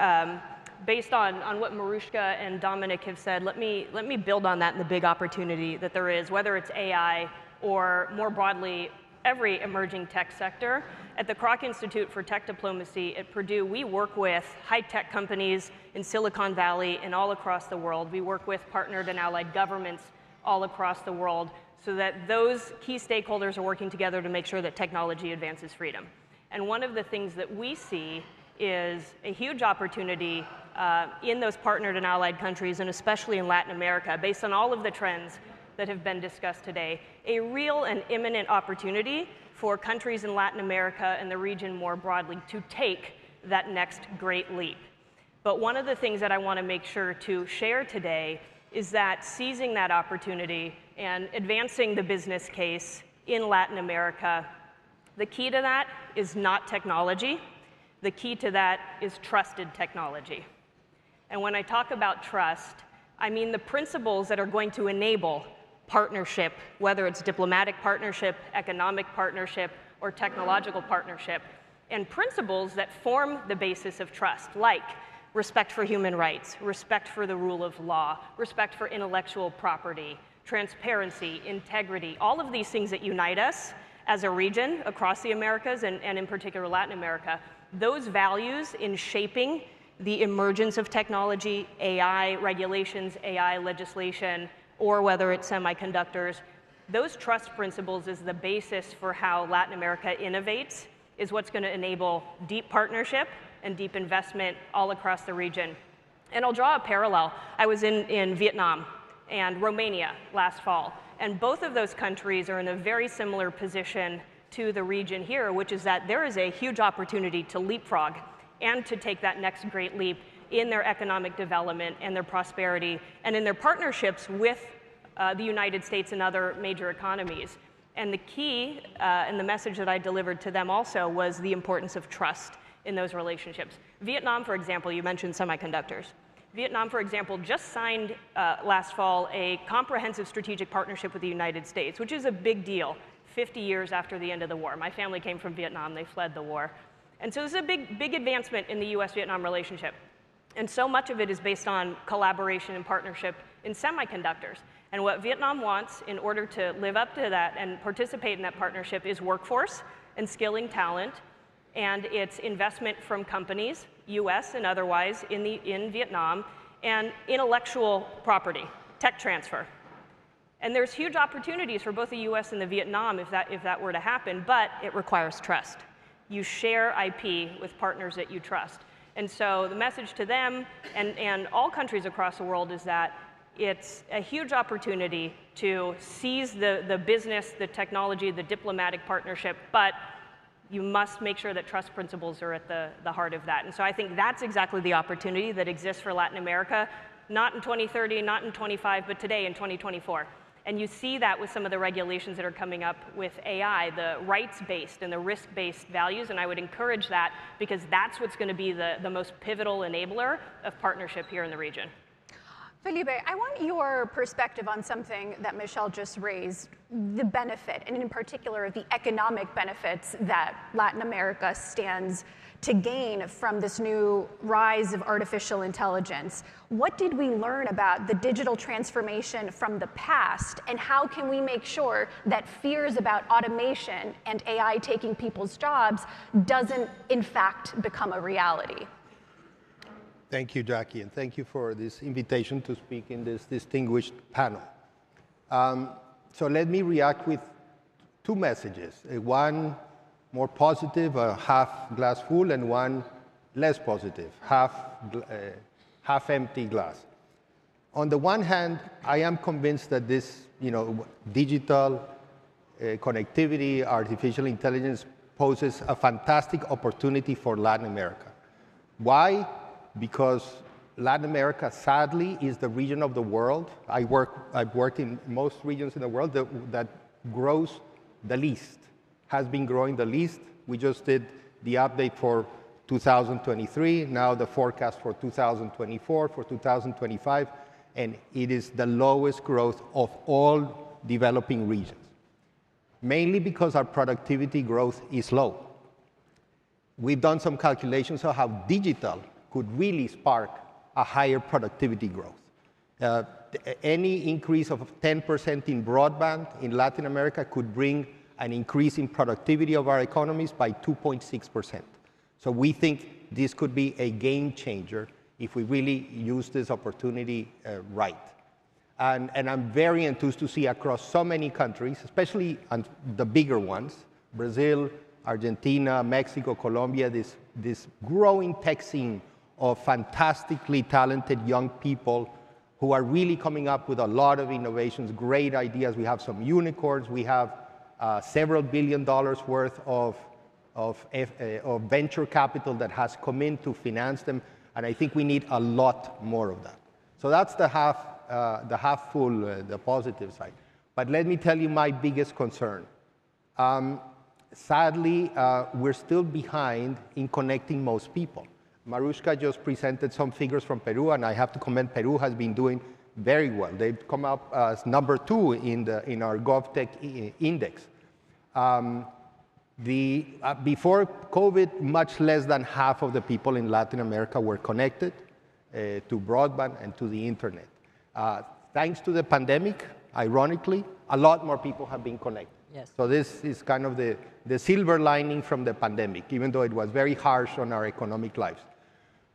Based on what Mariuszka and Dominic have said, let me build on that and the big opportunity that there is, whether it's AI or more broadly every emerging tech sector. At the Kroc Institute for Tech Diplomacy at Purdue, we work with high-tech companies in Silicon Valley and all across the world. We work with partnered and allied governments all across the world so that those key stakeholders are working together to make sure that technology advances freedom. And one of the things that we see is a huge opportunity in those partnered and allied countries, and especially in Latin America, based on all of the trends that have been discussed today, a real and imminent opportunity for countries in Latin America and the region more broadly to take that next great leap. But one of the things that I want to make sure to share today is that seizing that opportunity and advancing the business case in Latin America, the key to that is not technology. The key to that is trusted technology. And when I talk about trust, I mean the principles that are going to enable partnership, whether it's diplomatic partnership, economic partnership, or technological partnership, and principles that form the basis of trust, like respect for human rights, respect for the rule of law, respect for intellectual property, transparency, integrity, all of these things that unite us as a region across the Americas and in particular Latin America. Those values in shaping the emergence of technology, AI regulations, AI legislation, or whether it's semiconductors, those trust principles is the basis for how Latin America innovates, is what's going to enable deep partnership and deep investment all across the region. And I'll draw a parallel. I was in Vietnam and Romania last fall, and both of those countries are in a very similar position to the region here, which is that there is a huge opportunity to leapfrog and to take that next great leap in their economic development and their prosperity and in their partnerships with the United States and other major economies. And the key and the message that I delivered to them also was the importance of trust in those relationships. Vietnam, for example, you mentioned semiconductors. Vietnam, for example, just signed last fall a comprehensive strategic partnership with the United States, which is a big deal 50 years after the end of the war. My family came from Vietnam. They fled the war. And so this is a big advancement in the US-Vietnam relationship. And so much of it is based on collaboration and partnership in semiconductors. And what Vietnam wants in order to live up to that and participate in that partnership is workforce and skilling talent, and it's investment from companies, US and otherwise, in Vietnam, and intellectual property, tech transfer. And there's huge opportunities for both the US and the Vietnam if that were to happen, but it requires trust. You share IP with partners that you trust. And so the message to them and all countries across the world is that it's a huge opportunity to seize the business, the technology, the diplomatic partnership, but you must make sure that trust principles are at the heart of that. And so I think that's exactly the opportunity that exists for Latin America, not in 2030, not in 25, but today in 2024. And you see that with some of the regulations that are coming up with AI, the rights-based and the risk-based values, and I would encourage that because that's what's going to be the most pivotal enabler of partnership here in the region.
Felipe, I want your perspective on something that Michelle just raised, the benefit, and in particular, the economic benefits that Latin America stands to gain from this new rise of artificial intelligence. What did we learn about the digital transformation from the past, and how can we make sure that fears about automation and AI taking people's jobs doesn't, in fact, become a reality?
Thank you, Jackie, and thank you for this invitation to speak in this distinguished panel. So let me react with two messages, one more positive, a half glass full, and one less positive, half empty glass. On the one hand, I am convinced that this digital connectivity, artificial intelligence poses a fantastic opportunity for Latin America. Why? Because Latin America, sadly, is the region of the world. I've worked in most regions in the world that grows the least, has been growing the least. We just did the update for 2023, now the forecast for 2024, for 2025, and it is the lowest growth of all developing regions, mainly because our productivity growth is low. We've done some calculations of how digital could really spark a higher productivity growth. Any increase of 10% in broadband in Latin America could bring an increase in productivity of our economies by 2.6%. So we think this could be a game changer if we really use this opportunity right. And I'm very enthused to see across so many countries, especially the bigger ones, Brazil, Argentina, Mexico, Colombia, this growing tech scene of fantastically talented young people who are really coming up with a lot of innovations, great ideas. We have some unicorns. We have several $1 billion worth of venture capital that has come in to finance them, and I think we need a lot more of that. So that's the half full, the positive side. But let me tell you my biggest concern. Sadly, we're still behind in connecting most people. Marushka just presented some figures from Peru, and I have to comment, Peru has been doing very well. They've come up as #2 in our GovTech index. Before COVID, much less than half of the people in Latin America were connected to broadband and to the internet. Thanks to the pandemic, ironically, a lot more people have been connected.
Yes.
So this is kind of the silver lining from the pandemic, even though it was very harsh on our economic lives.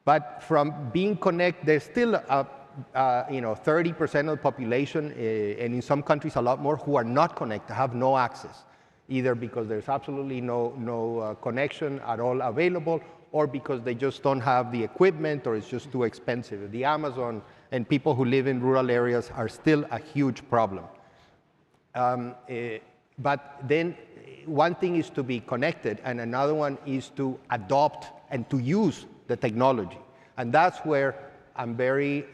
But from being connected, there's still 30% of the population, and in some countries a lot more, who are not connected, have no access, either because there's absolutely no connection at all available, or because they just don't have the equipment, or it's just too expensive. The Amazon and people who live in rural areas are still a huge problem. But then one thing is to be connected, and another one is to adopt and to use the technology. And that's where I'm very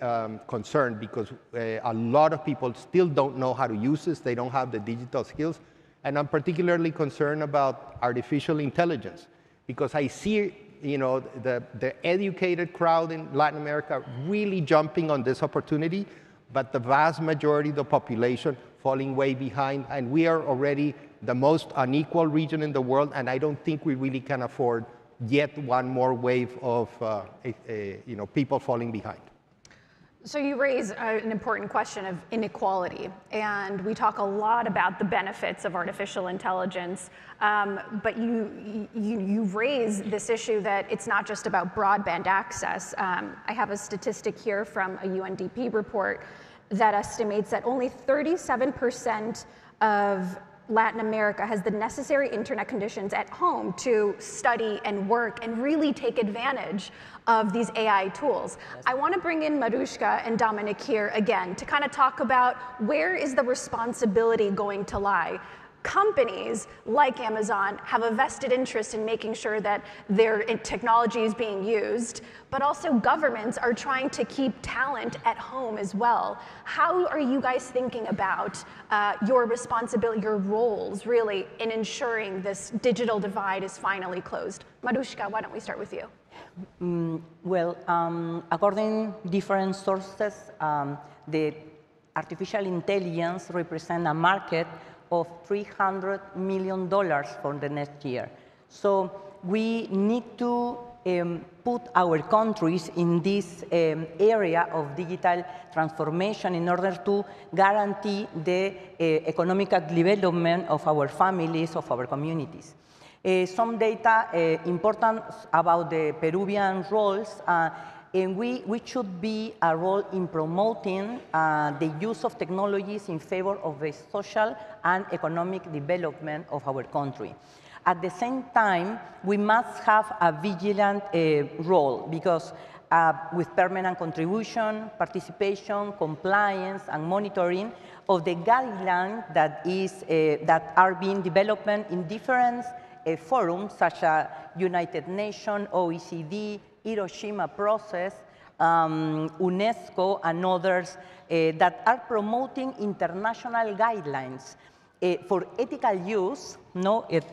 concerned, because a lot of people still don't know how to use this. They don't have the digital skills. And I'm particularly concerned about artificial intelligence, because I see the educated crowd in Latin America really jumping on this opportunity, but the vast majority of the population falling way behind. And we are already the most unequal region in the world, and I don't think we really can afford yet one more wave of people falling behind.
So you raise an important question of inequality, and we talk a lot about the benefits of artificial intelligence, but you raise this issue that it's not just about broadband access. I have a statistic here from a UNDP report that estimates that only 37% of Latin America has the necessary internet conditions at home to study and work and really take advantage of these AI tools. I want to bring in Marushka and Dominic here again to kind of talk about where is the responsibility going to lie. Companies like Amazon have a vested interest in making sure that their technology is being used, but also governments are trying to keep talent at home as well. How are you guys thinking about your responsibility, your roles really in ensuring this digital divide is finally closed? Marushka, why don't we start with you?
According to different sources, the artificial intelligence represents a market of $300 million for the next year. So we need to put our countries in this area of digital transformation in order to guarantee the economic development of our families, of our communities. Some data important about the Peruvian roles, and we should be a role in promoting the use of technologies in favor of the social and economic development of our country. At the same time, we must have a vigilant role, because with permanent contribution, participation, compliance, and monitoring of the guidelines that are being developed in different forums, such as United Nations, OECD, Hiroshima Process, UNESCO, and others that are promoting international guidelines for ethical use.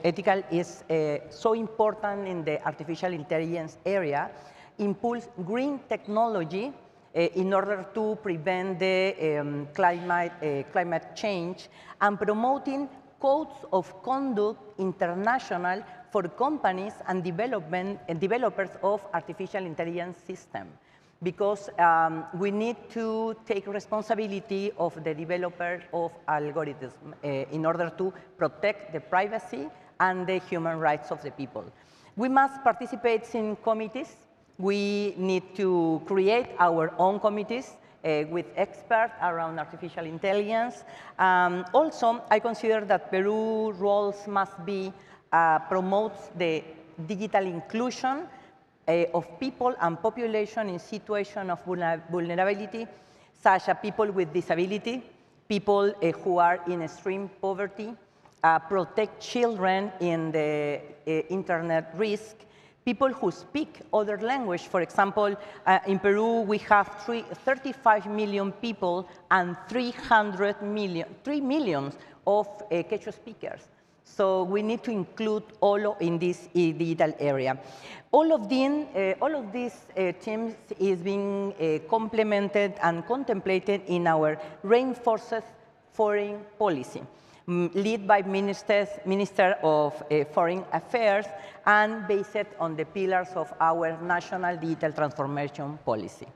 Ethical is so important in the artificial intelligence area. Impulse green technology in order to prevent the climate change, and promoting codes of conduct international for companies and developers of artificial intelligence systems. because we need to take responsibility of the developer of algorithms in order to protect the privacy and the human rights of the people. We must participate in committees. We need to create our own committees with experts around artificial intelligence. Also, I consider that Peru's roles must be promote the digital inclusion of people and population in situation of vulnerability, such as people with disability, people who are in extreme poverty, protect children in the internet risk, people who speak other language. For example, in Peru, we have 35 million people and 3 million of Quechua speakers. So we need to include all in this digital area. All of these themes is being complemented and contemplated in our reinforced foreign policy, led by Minister of Foreign Affairs and based on the pillars of our national digital transformation policy.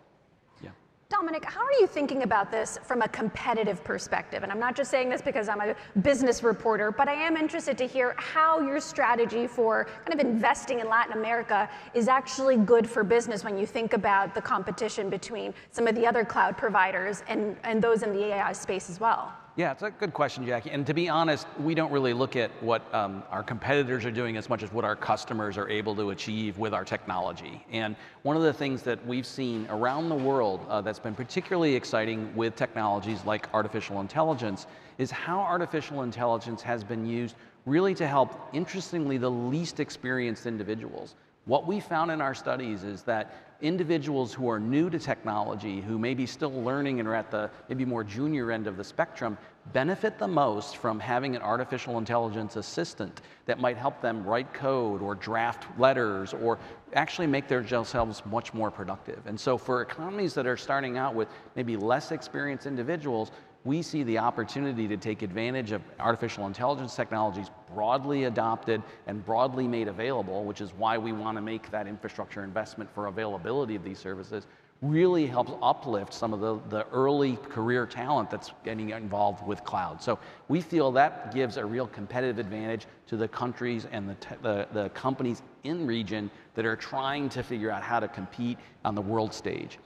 Dominic, how are you thinking about this from a competitive perspective? And I'm not just saying this because I'm a business reporter, but I am interested to hear how your strategy for kind of investing in Latin America is actually good for business when you think about the competition between some of the other cloud providers and those in the AI space as well.
Yeah, it's a good question, Jackie. And to be honest, we don't really look at what our competitors are doing as much as what our customers are able to achieve with our technology. And one of the things that we've seen around the world that's been particularly exciting with technologies like artificial intelligence is how artificial intelligence has been used really to help, interestingly, the least experienced individuals. What we found in our studies is that individuals who are new to technology, who may be still learning and are at the maybe more junior end of the spectrum, benefit the most from having an artificial intelligence assistant that might help them write code or draft letters or actually make themselves much more productive. And so for economies that are starting out with maybe less experienced individuals, we see the opportunity to take advantage of artificial intelligence technologies broadly adopted and broadly made available, which is why we want to make that infrastructure investment for availability of these services, really helps uplift some of the early career talent that's getting involved with cloud. So we feel that gives a real competitive advantage to the countries and the companies in region that are trying to figure out how to compete on the world stage.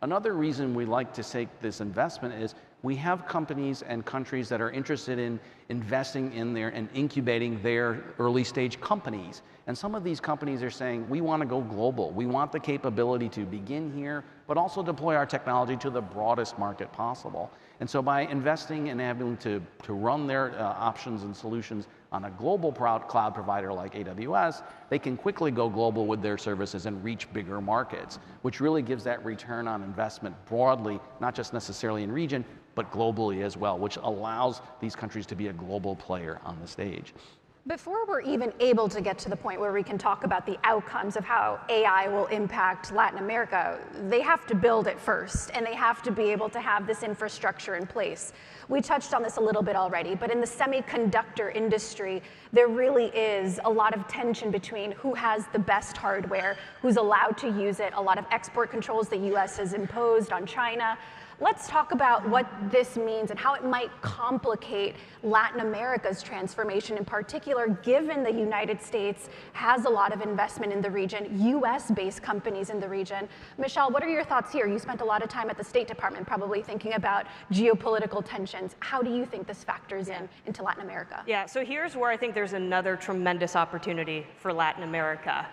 Another reason we like to take this investment is we have companies and countries that are interested in investing in their and incubating their early stage companies. And some of these companies are saying, we want to go global. We want the capability to begin here, but also deploy our technology to the broadest market possible. And so by investing and having to run their options and solutions on a global cloud provider like AWS, they can quickly go global with their services and reach bigger markets, which really gives that return on investment broadly, not just necessarily in region, but globally as well, which allows these countries to be a global player on the stage.
Before we're even able to get to the point where we can talk about the outcomes of how AI will impact Latin America, they have to build it first, and they have to be able to have this infrastructure in place. We touched on this a little bit already, but in the semiconductor industry, there really is a lot of tension between who has the best hardware, who's allowed to use it, a lot of export controls the US has imposed on China. Let's talk about what this means and how it might complicate Latin America's transformation, in particular, given the United States has a lot of investment in the region, US-based companies in the region. Michelle, what are your thoughts here? You spent a lot of time at the State Department probably thinking about geopolitical tensions. How do you think this factors into Latin America?
Yeah, so here's where I think there's another tremendous opportunity for Latin America.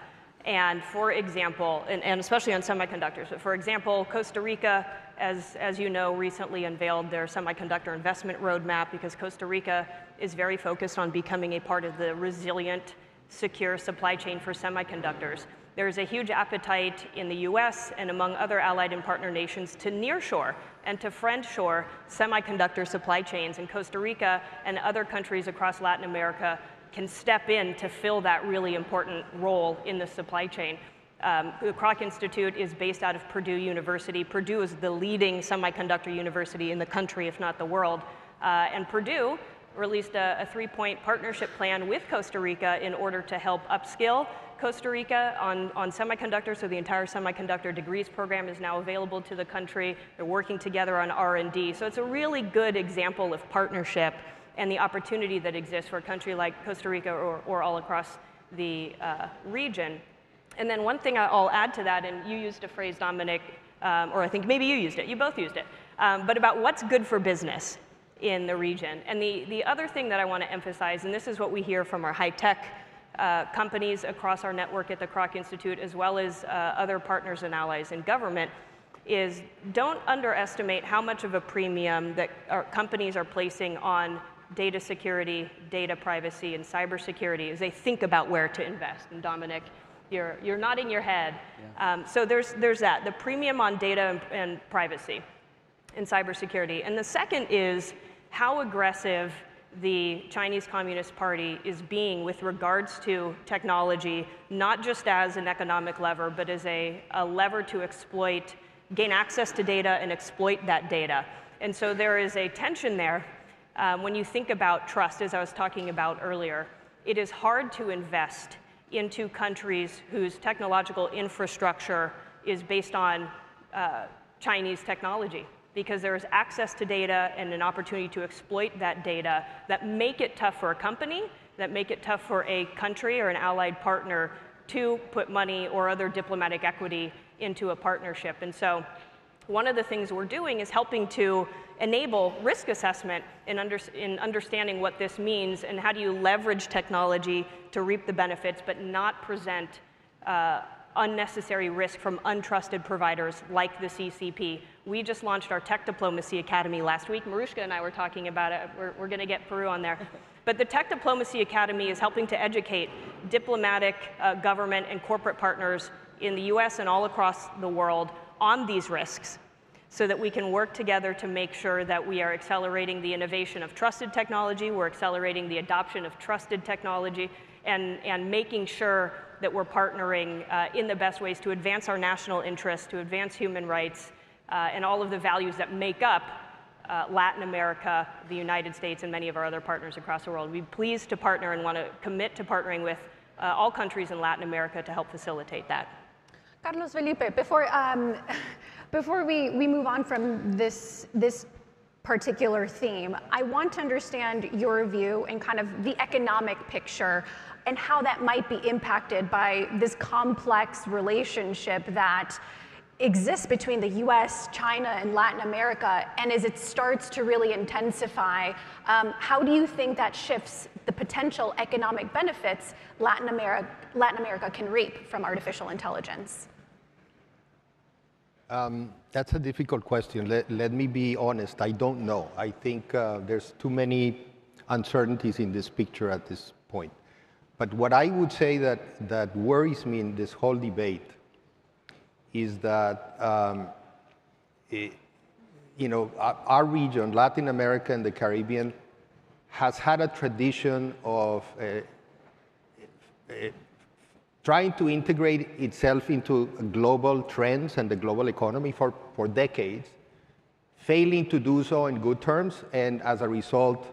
And for example, and especially on semiconductors, but for example, Costa Rica, as you know, recently unveiled their semiconductor investment roadmap because Costa Rica is very focused on becoming a part of the resilient, secure supply chain for semiconductors. There's a huge appetite in the US and among other allied and partner nations to nearshore and to friendshore semiconductor supply chains, and Costa Rica and other countries across Latin America can step in to fill that really important role in the supply chain. The Kroc Institute is based out of Purdue University. Purdue is the leading semiconductor university in the country, if not the world. And Purdue released a 3-point partnership plan with Costa Rica in order to help upskill Costa Rica on semiconductors. So the entire semiconductor degrees program is now available to the country. They're working together on R&D. So it's a really good example of partnership and the opportunity that exists for a country like Costa Rica or all across the region. And then one thing I'll add to that, and you used a phrase, Dominic, or I think maybe you used it, you both used it, but about what's good for business in the region. And the other thing that I want to emphasize, and this is what we hear from our high-tech companies across our network at the Kroc Institute, as well as other partners and allies in government, is don't underestimate how much of a premium that our companies are placing on data security, data privacy, and cybersecurity as they think about where to invest. And Dominic, you're nodding your head. Yeah. So there's that, the premium on data and privacy and cybersecurity. And the second is how aggressive the Chinese Communist Party is being with regards to technology, not just as an economic lever, but as a lever to exploit, gain access to data and exploit that data. And so there is a tension there. When you think about trust, as I was talking about earlier, it is hard to invest into countries whose technological infrastructure is based on Chinese technology, because there is access to data and an opportunity to exploit that data that make it tough for a company, that make it tough for a country or an allied partner to put money or other diplomatic equity into a partnership. And so one of the things we're doing is helping to enable risk assessment in understanding what this means and how do you leverage technology to reap the benefits but not present unnecessary risk from untrusted providers like the CCP. We just launched our Tech Diplomacy Academy last week. Marushka and I were talking about it. We're going to get Peru on there. But the Tech Diplomacy Academy is helping to educate diplomatic, government, and corporate partners in the US and all across the world on these risks, so that we can work together to make sure that we are accelerating the innovation of trusted technology, we're accelerating the adoption of trusted technology, and making sure that we're partnering in the best ways to advance our national interests, to advance human rights, and all of the values that make up Latin America, the United States, and many of our other partners across the world. We're pleased to partner and want to commit to partnering with all countries in Latin America to help facilitate that.
Carlos Felipe, before we move on from this particular theme, I want to understand your view and kind of the economic picture and how that might be impacted by this complex relationship that exists between the US, China, and Latin America. And as it starts to really intensify, how do you think that shifts the potential economic benefits Latin America can reap from artificial intelligence?
That's a difficult question. Let me be honest, I don't know. I think there's too many uncertainties in this picture at this point. But what I would say that worries me in this whole debate is that our region, Latin America and the Caribbean, has had a tradition of trying to integrate itself into global trends and the global economy for decades, failing to do so in good terms, and as a result,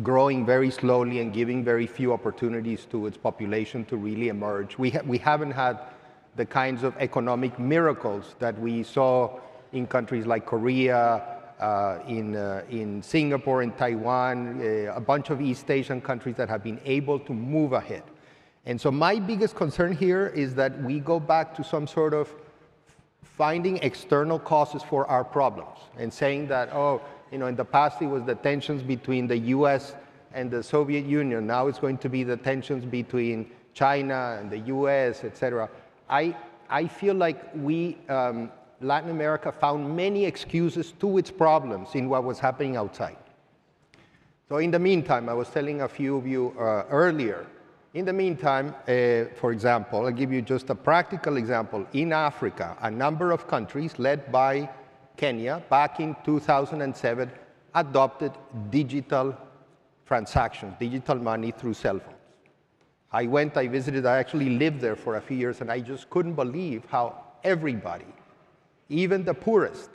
growing very slowly and giving very few opportunities to its population to really emerge. We haven't had the kinds of economic miracles that we saw in countries like Korea, in Singapore, in Taiwan, a bunch of East Asian countries that have been able to move ahead. And so my biggest concern here is that we go back to some sort of finding external causes for our problems and saying that, oh, in the past it was the tensions between the US and the Soviet Union. Now it's going to be the tensions between China and the US, et cetera. I feel like Latin America found many excuses to its problems in what was happening outside. So in the meantime, I was telling a few of you earlier, in the meantime, for example, I'll give you just a practical example. In Africa, a number of countries led by Kenya back in 2007 adopted digital transactions, digital money through cell phones. I visited, I actually lived there for a few years, and I just couldn't believe how everybody, even the poorest,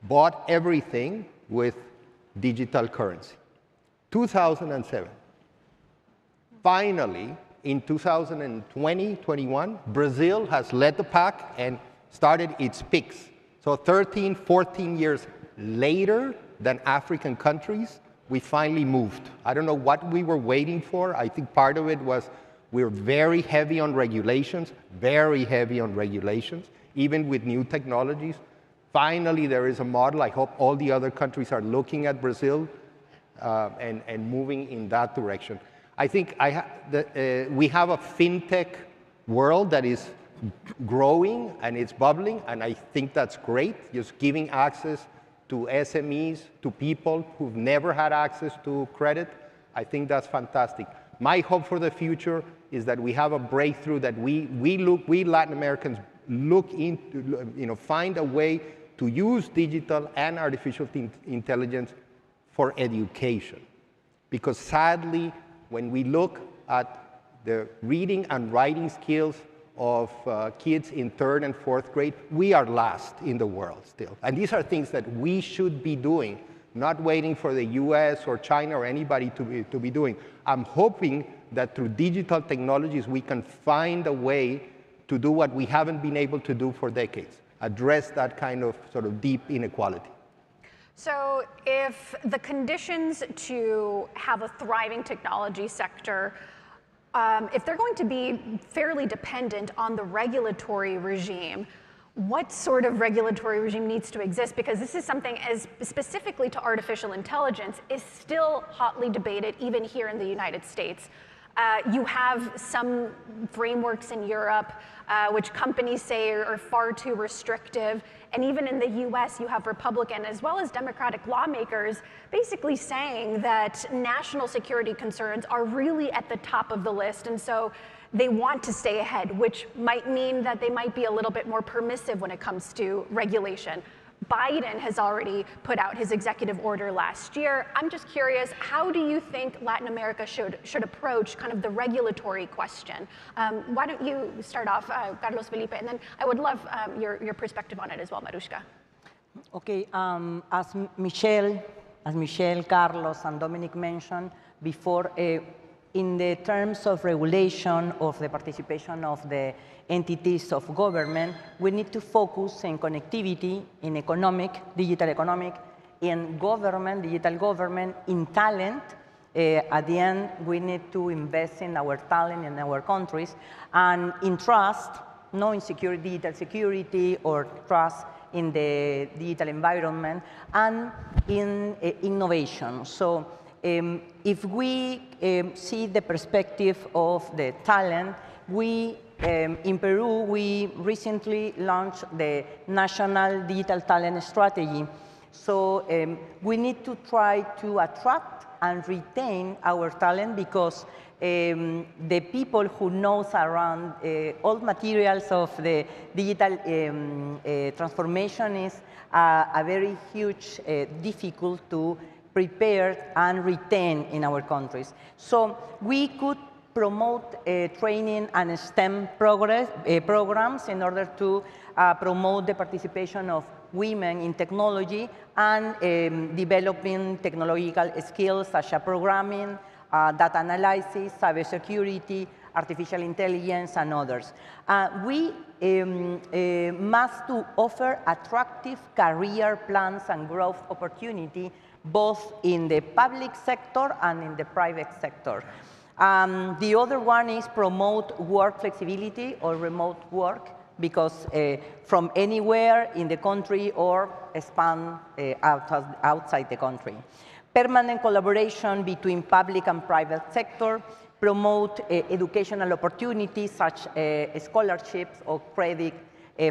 bought everything with digital currency. 2007. Finally, in 2020-21, Brazil has led the pack and started its peaks. So 13, 14 years later than African countries, we finally moved. I don't know what we were waiting for. I think part of it was we were very heavy on regulations, even with new technologies. Finally, there is a model. I hope all the other countries are looking at Brazil and moving in that direction. I think we have a fintech world that is growing and it's bubbling, and I think that's great, just giving access to SMEs, to people who've never had access to credit. I think that's fantastic. My hope for the future is that we have a breakthrough, that we Latin Americans look into, find a way to use digital and artificial intelligence for education. Because sadly, when we look at the reading and writing skills of kids in 3rd and 4th grade, we are last in the world still. And these are things that we should be doing, not waiting for the US or China or anybody to be doing. I'm hoping that through digital technologies, we can find a way to do what we haven't been able to do for decades, address that kind of sort of deep inequality.
So if the conditions to have a thriving technology sector, if they're going to be fairly dependent on the regulatory regime, what sort of regulatory regime needs to exist? Because this is something as specifically to artificial intelligence is still hotly debated even here in the United States. You have some frameworks in Europe which companies say are far too restrictive. And even in the US, you have Republican as well as Democratic lawmakers basically saying that national security concerns are really at the top of the list. And so they want to stay ahead, which might mean that they might be a little bit more permissive when it comes to regulation. Biden has already put out his executive order last year. I'm just curious, how do you think Latin America should approach kind of the regulatory question? Why don't you start off, Carlos Felipe, and then I would love your perspective on it as well, Marushka.
Okay, as Michelle, Carlos, and Dominic mentioned before, in the terms of regulation of the participation of the entities of government, we need to focus in connectivity, in digital economic, in government, digital government, in talent. At the end, we need to invest in our talent in our countries, and in trust, not in security, digital security, or trust in the digital environment, and in innovation. So if we see the perspective of the talent, in Peru, we recently launched the National Digital Talent Strategy. So we need to try to attract and retain our talent, because the people who knows around all materials of the digital transformation is a very huge difficult to prepare and retain in our countries. So we could promote training and STEM programs in order to promote the participation of women in technology and developing technological skills such as programming, data analysis, cybersecurity, artificial intelligence, and others. We must to offer attractive career plans and growth opportunity both in the public sector and in the private sector. The other one is promote work flexibility or remote work, because from anywhere in the country or expand outside the country. Permanent collaboration between public and private sector, promote educational opportunities such as scholarships or credit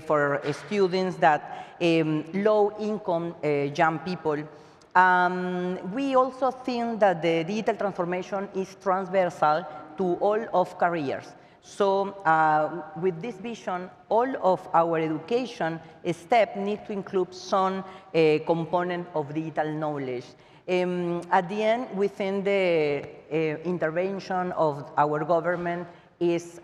for students that low-income young people. We also think that the digital transformation is transversal to all of careers. So with this vision, all of our education step need to include some component of digital knowledge. At the end, within the intervention of our government is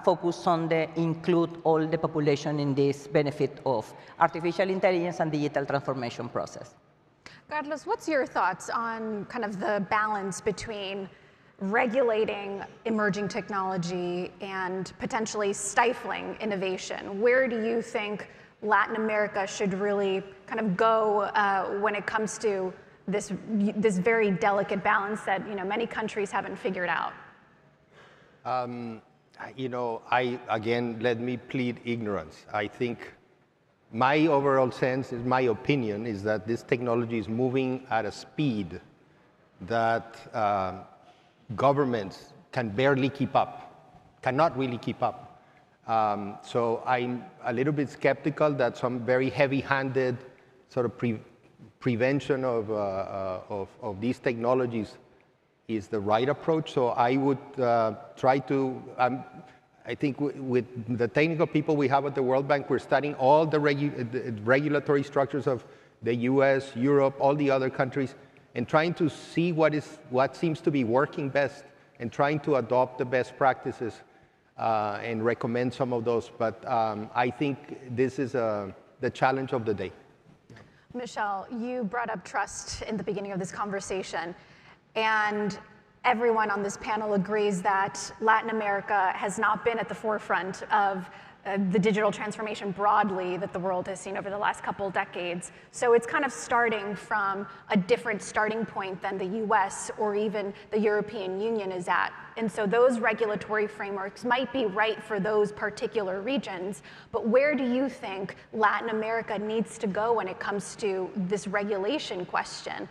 focused on the include all the population in this benefit of artificial intelligence and digital transformation process.
Carlos, what's your thoughts on kind of the balance between regulating emerging technology and potentially stifling innovation? Where do you think Latin America should really kind of go when it comes to this very delicate balance that many countries haven't figured out?
Again, let me plead ignorance. I think my overall sense, my opinion, is that this technology is moving at a speed that governments can barely keep up, cannot really keep up. So I'm a little bit skeptical that some very heavy-handed sort of prevention of these technologies is the right approach. So I would try to, I think with the technical people we have at the World Bank, we're studying all the regulatory structures of the US, Europe, all the other countries, and trying to see what seems to be working best and trying to adopt the best practices and recommend some of those. But I think this is the challenge of the day.
Michelle, you brought up trust in the beginning of this conversation, and everyone on this panel agrees that Latin America has not been at the forefront of the digital transformation broadly that the world has seen over the last couple decades. So it's kind of starting from a different starting point than the US or even the European Union is at. And so those regulatory frameworks might be right for those particular regions, but where do you think Latin America needs to go when it comes to this regulation question?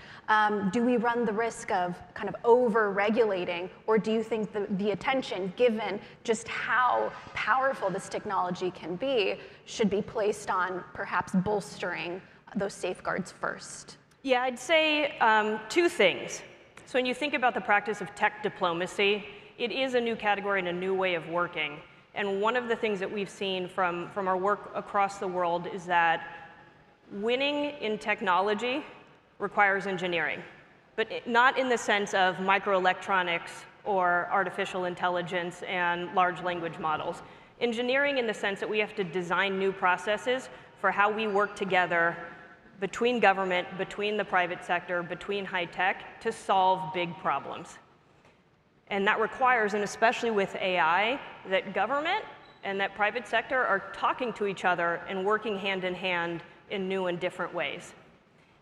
Do we run the risk of kind of over-regulating, or do you think the attention, given just how powerful this technology can be, should be placed on perhaps bolstering those safeguards first?
Yeah, I'd say two things. So when you think about the practice of tech diplomacy, it is a new category and a new way of working. And one of the things that we've seen from our work across the world is that winning in technology requires engineering, but not in the sense of microelectronics or artificial intelligence and large language models. Engineering in the sense that we have to design new processes for how we work together between government, between the private sector, between high tech to solve big problems. And that requires, and especially with AI, that government and that private sector are talking to each other and working hand in hand in new and different ways.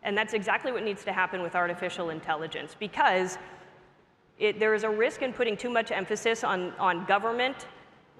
And that's exactly what needs to happen with artificial intelligence, because there is a risk in putting too much emphasis on government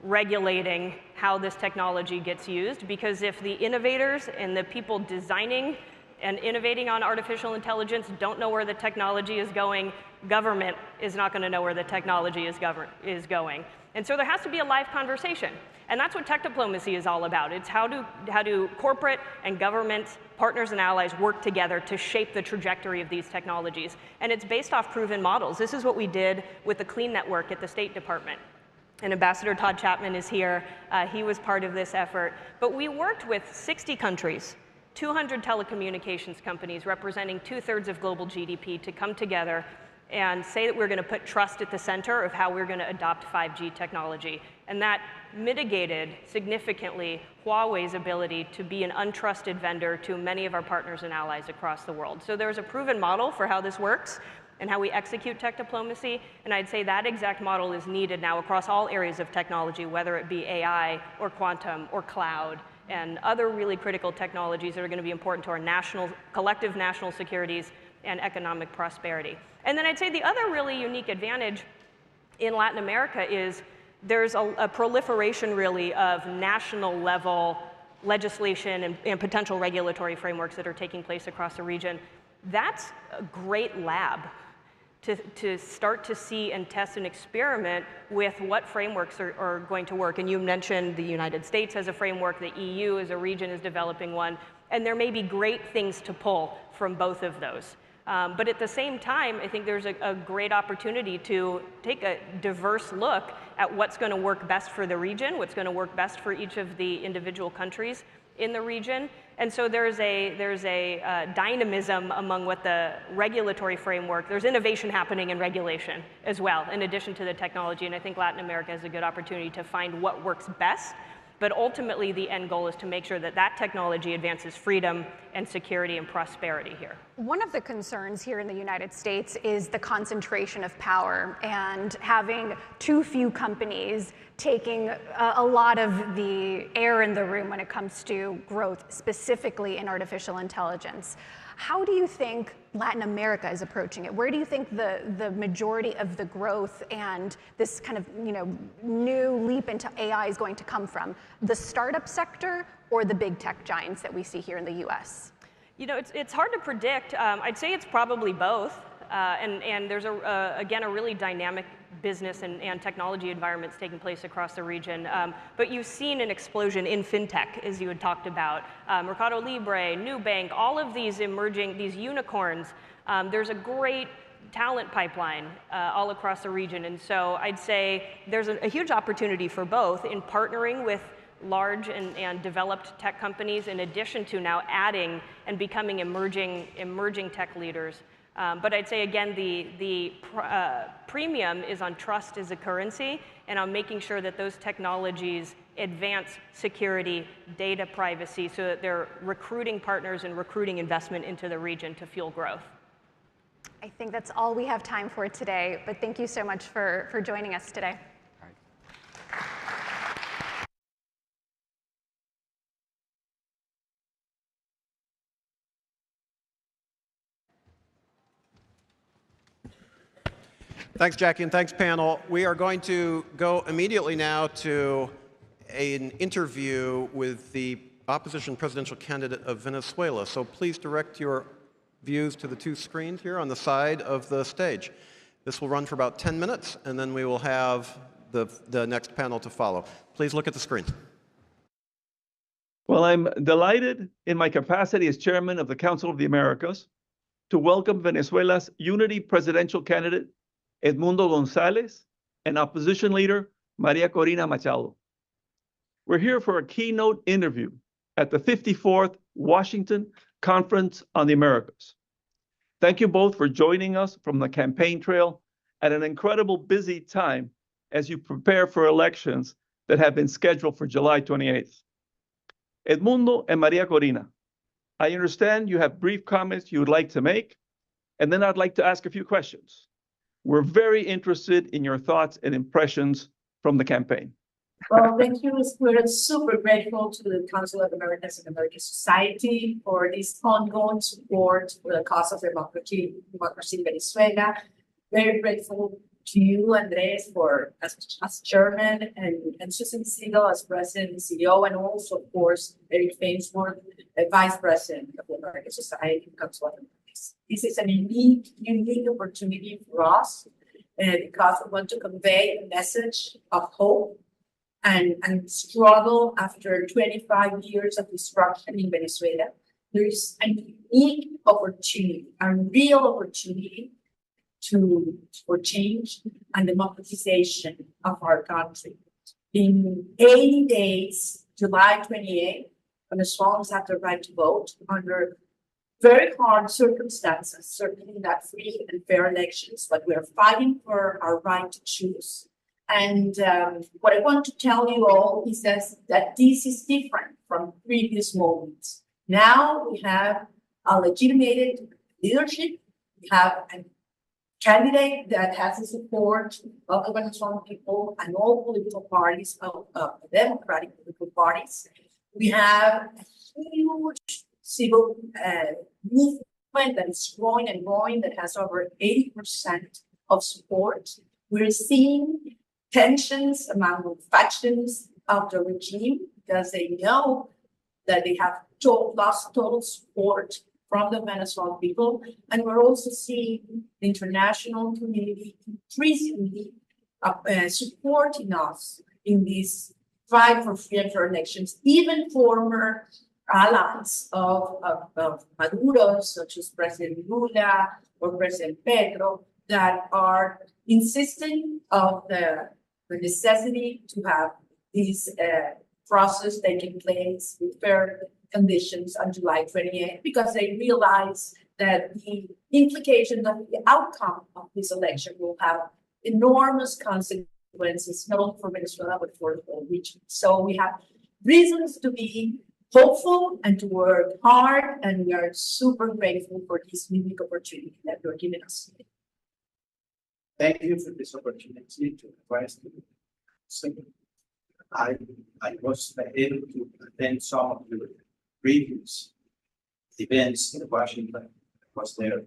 regulating how this technology gets used, because if the innovators and the people designing and innovating on artificial intelligence don't know where the technology is going, government is not going to know where the technology is going. And so there has to be a live conversation. And that's what tech diplomacy is all about. It's how do corporate and government partners and allies work together to shape the trajectory of these technologies. And it's based off proven models. This is what we did with the Clean Network at the State Department. And Ambassador Todd Chapman is here. He was part of this effort. But we worked with 60 countries, 200 telecommunications companies representing 2/3 of global GDP to come together and say that we're going to put trust at the center of how we're going to adopt 5G technology. And that mitigated significantly Huawei's ability to be an untrusted vendor to many of our partners and allies across the world. So there's a proven model for how this works and how we execute tech diplomacy. And I'd say that exact model is needed now across all areas of technology, whether it be AI or quantum or cloud and other really critical technologies that are going to be important to our collective national securities and economic prosperity. And then I'd say the other really unique advantage in Latin America is there's a proliferation really of national level legislation and potential regulatory frameworks that are taking place across the region. That's a great lab to start to see and test and experiment with what frameworks are going to work. And you mentioned the United States has a framework, the EU as a region is developing one, and there may be great things to pull from both of those. But at the same time, I think there's a great opportunity to take a diverse look at what's going to work best for the region, what's going to work best for each of the individual countries in the region. And so there's a dynamism among what the regulatory framework, there's innovation happening in regulation as well, in addition to the technology. And I think Latin America has a good opportunity to find what works best But ultimately, the end goal is to make sure that that technology advances freedom and security and prosperity here.
One of the concerns here in the United States is the concentration of power and having too few companies taking a lot of the air in the room when it comes to growth, specifically in artificial intelligence. How do you think Latin America is approaching it? Where do you think the majority of the growth and this kind of new leap into AI is going to come from? The startup sector or the big tech giants that we see here in the US?
It's hard to predict. I'd say it's probably both. And there's, again, a really dynamic business and technology environments taking place across the region. But you've seen an explosion in fintech, as you had talked about. Mercado Libre, Nubank, all of these emerging, these unicorns. There's a great talent pipeline all across the region. And so I'd say there's a huge opportunity for both in partnering with large and developed tech companies, in addition to now adding and becoming emerging tech leaders. But I'd say, again, the premium is on trust as a currency and on making sure that those technologies advance security, data privacy, so that they're recruiting partners and recruiting investment into the region to fuel growth.
I think that's all we have time for today, but thank you so much for joining us today.
Thanks, Jackie, and thanks, panel. We are going to go immediately now to an interview with the opposition presidential candidate of Venezuela. So please direct your views to the two screens here on the side of the stage. This will run for about 10 minutes, and then we will have the next panel to follow. Please look at the screen.
Well, I'm delighted in my capacity as chairman of the Council of the Americas to welcome Venezuela's unity presidential candidate, Edmundo González, and opposition leader, Maria Corina Machado. We're here for a keynote interview at the 54th Washington Conference on the Americas. Thank you both for joining us from the campaign trail at an incredible busy time as you prepare for elections that have been scheduled for July 28th. Edmundo and Maria Corina, I understand you have brief comments you would like to make, and then I'd like to ask a few questions. We're very interested in your thoughts and impressions from the campaign.
Well, thank you. We're super grateful to the Council of Americas and American Society for this ongoing support for the cause of democracy in Venezuela. Very grateful to you, Andres, for as chairman, and Susan Siegel as president and CEO, and also, of course, Eric Fainsworth, vice president of the American Society of Council of Americas. This is a unique opportunity for us because we want to convey a message of hope and struggle after 25 years of destruction in Venezuela. There is a unique opportunity, a real opportunity for change and democratization of our country. In 80 days, July 28th, Venezuelans have the right to vote under very hard circumstances, certainly not free and fair elections, but we are fighting for our right to choose. And what I want to tell you all is that this is different from previous moments. Now we have a legitimated leadership. We have a candidate that has the support of the Venezuelan people and all political parties, of democratic political parties. We have a huge civil movement that is growing and growing, that has over 80% of support. We're seeing tensions among factions of the regime because they know that they have lost total support from the Venezuelan people. And we're also seeing the international community increasingly supporting us in this fight for free and fair elections. Even former allies of Maduro, such as President Lula or President Pedro, that are insisting of the necessity to have this process taking place with fair conditions on July 28th, because they realize that the implications of the outcome of this election will have enormous consequences, not only for Venezuela, but for the whole region. So we have reasons to be hopeful and to work hard, and we are super grateful for this unique opportunity that you're giving us today.
Thank you for this opportunity to advise you. I was able to attend some of the previous events in Washington. I was there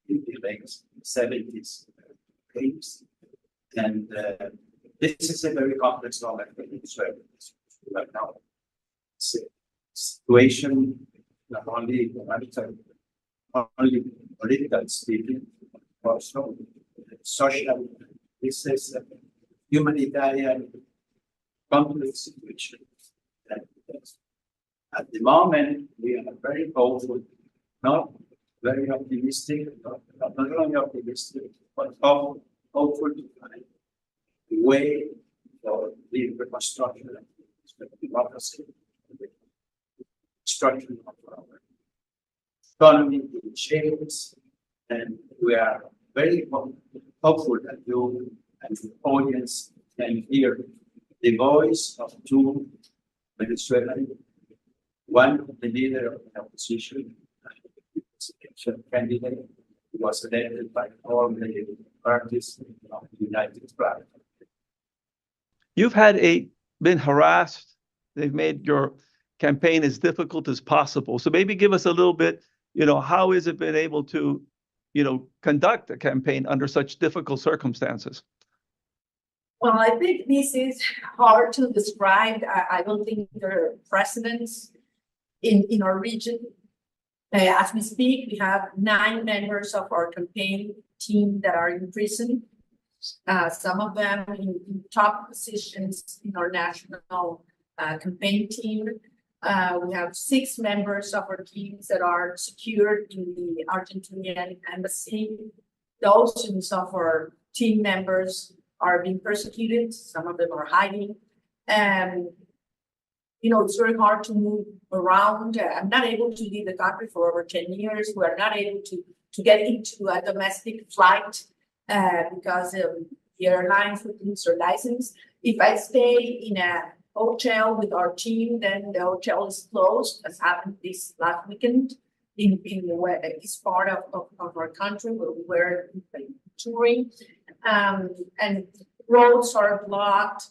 in the late 70s, 80s. And this is a very complex moment for Venezuela right now. It's a situation not only humanitarian, not only political speaking, also social. This is a humanitarian complex situation. And at the moment, we are very hopeful, not very optimistic, not only optimistic, but hopeful to find a way for the reconstruction of democracy, the construction of our economy in changes, and we are very hopeful that you and the audience can hear the voice of two Venezuelans, one of the leader of the opposition, the presidential candidate, who was elected by all the parties of the United Republic.
You've been harassed. They've made your campaign as difficult as possible. So maybe give us a little bit, how has it been able to, conduct a campaign under such difficult circumstances?
Well, I think this is hard to describe. I don't think there are precedents in our region. As we speak, we have 9 members of our campaign team that are in prison. Some of them in top positions in our national campaign team. We have 6 members of our teams that are secured in the Argentinian embassy. Dozens of our team members are being persecuted. Some of them are hiding. And, it's very hard to move around. I'm not able to leave the country for over 10 years. We are not able to get into a domestic flight because the airlines refuse their license. If I stay in a hotel with our team, then the hotel is closed, as happened this last weekend in the east part of our country where we were touring. And roads are blocked.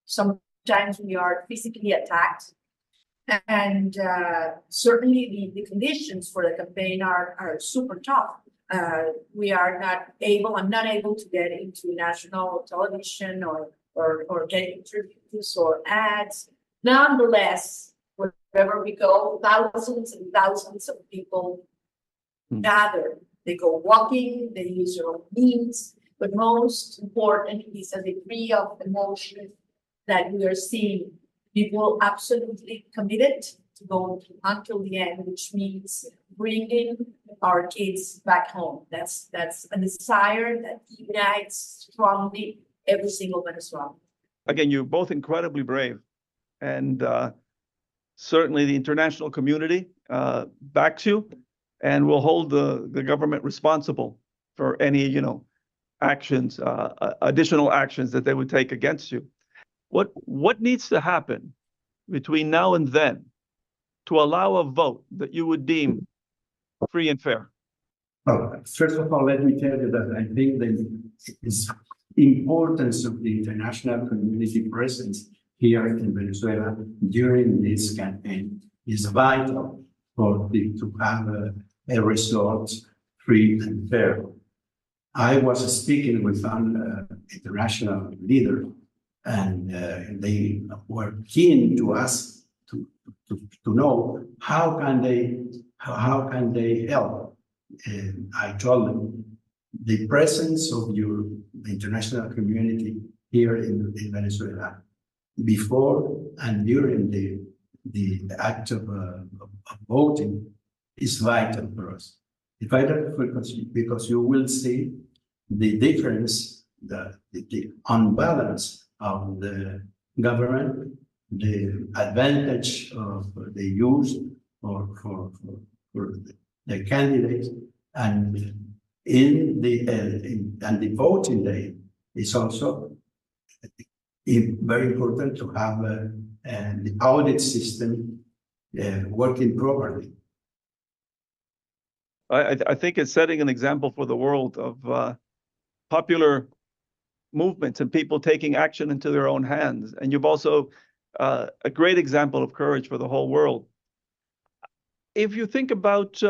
Sometimes we are physically attacked. And certainly the conditions for the campaign are super tough. I'm not able to get into national television or get interviews or ads. Nonetheless, wherever we go, thousands and thousands of people gather. They go walking, they use their own means, but most important is a degree of emotion that we are seeing. People absolutely committed to go until the end, which means bringing our kids back home. That's a desire that unites strongly every single Venezuelan.
Again, you're both incredibly brave, and certainly the international community backs you, and will hold the government responsible for any, actions, additional actions that they would take against you. What needs to happen between now and then to allow a vote that you would deem free and fair?
Well, first of all, let me tell you that I think the importance of the international community presence here in Venezuela during this campaign is vital to have a result free and fair. I was speaking with an international leader, and they were keen to ask to know how can they help. And I told them the presence of the international community here in Venezuela before and during the act of voting is vital for us. It's vital because you will see the difference, the unbalance of the government, the advantage of the use for the candidates, and in the voting day is also very important to have and the audit system working properly.
I think it's setting an example for the world of popular movements and people taking action into their own hands. And you've also a great example of courage for the whole world. If you think about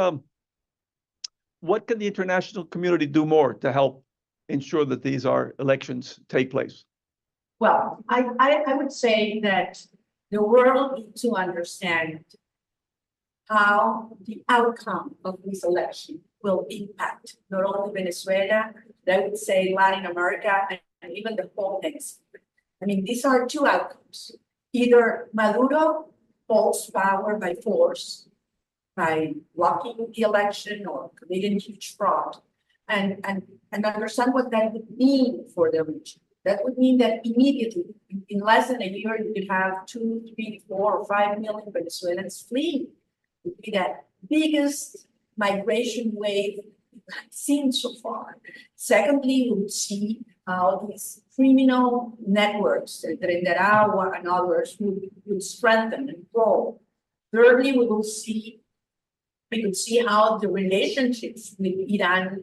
what can the international community do more to help ensure that these elections take place?
Well, I would say that the world needs to understand how the outcome of this election will impact not only Venezuela, but I would say Latin America and even the whole hemisphere. I mean, these are two outcomes. Either Maduro holds power by force, by blocking the election or committing huge fraud, and understand what that would mean for the region. That would mean that immediately, in less than a year, you could have 2, 3, 4, or 5 million Venezuelans fleeing. It would be that biggest migration wave we've seen so far. Secondly, we would see how these criminal networks, Trinidad and others, would strengthen and grow. Thirdly, we could see how the relationships with Iran,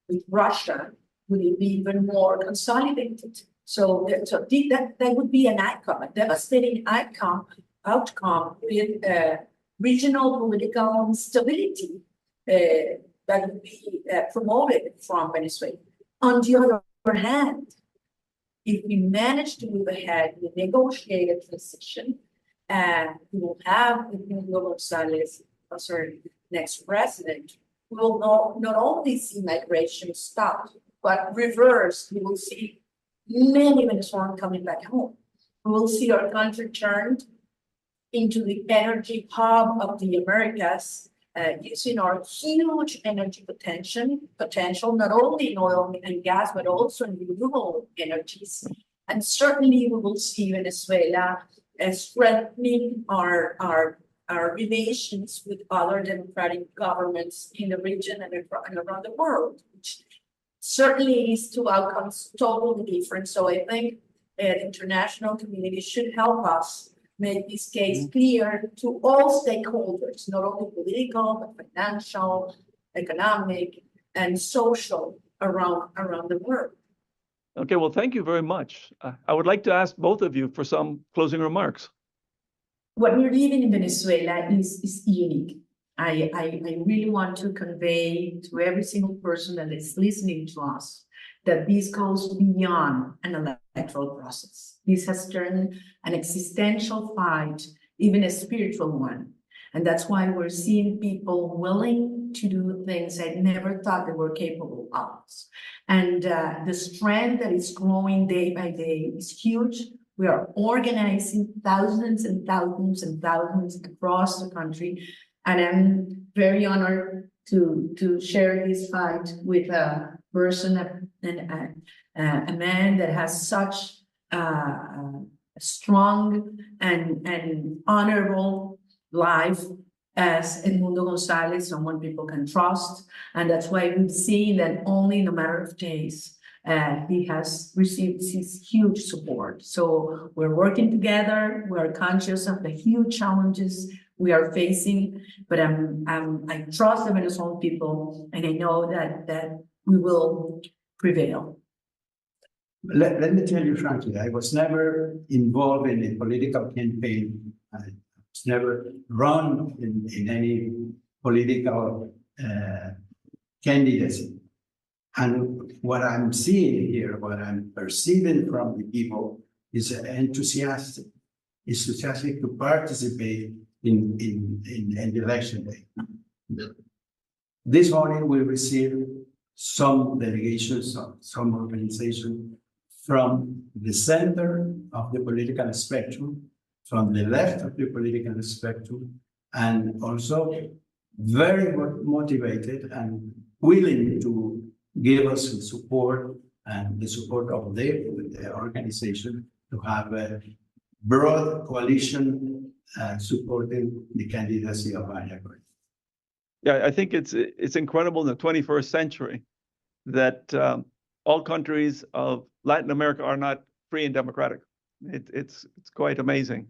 with Russia, would be even more consolidated. So that would be an outcome, a devastating outcome with regional political stability that would be promoted from Venezuela. On the other hand, if we manage to move ahead with negotiated transition, we will have Emilio González as our next president, we will not only see migration stop, but reverse. We will see many Venezuelans coming back home. We will see our country turned into the energy hub of the Americas, using our huge energy potential, not only in oil and gas, but also in renewable energies. And certainly we will see Venezuela strengthening our relations with other democratic governments in the region and around the world, which certainly is two outcomes totally different. So I think the international community should help us make this case clear to all stakeholders, not only political, but financial, economic, and social around the world.
Okay, well, thank you very much. I would like to ask both of you for some closing remarks.
What we're living in Venezuela is unique. I really want to convey to every single person that is listening to us that this goes beyond an electoral process. This has turned an existential fight, even a spiritual one. And that's why we're seeing people willing to do things I never thought they were capable of. And the strength that is growing day by day is huge. We are organizing thousands and thousands and thousands across the country. And I'm very honored to share this fight with a person, a man that has such a strong and honorable life as Edmundo González, someone people can trust. And that's why we've seen that only in a matter of days, he has received his huge support. So we're working together. We're conscious of the huge challenges we are facing, but I trust the Venezuelan people, and I know that we will prevail.
Let me tell you frankly, I was never involved in a political campaign. I was never run in any political candidacy. And what I'm seeing here, what I'm perceiving from the people is enthusiastic to participate in the election day. This morning we received some delegations, some organizations from the center of the political spectrum, from the left of the political spectrum, and also very motivated and willing to give us the support and the support of the organization to have a broad coalition supporting the candidacy of Anya.
Yeah, I think it's incredible in the 21st century that all countries of Latin America are not free and democratic. It's quite amazing.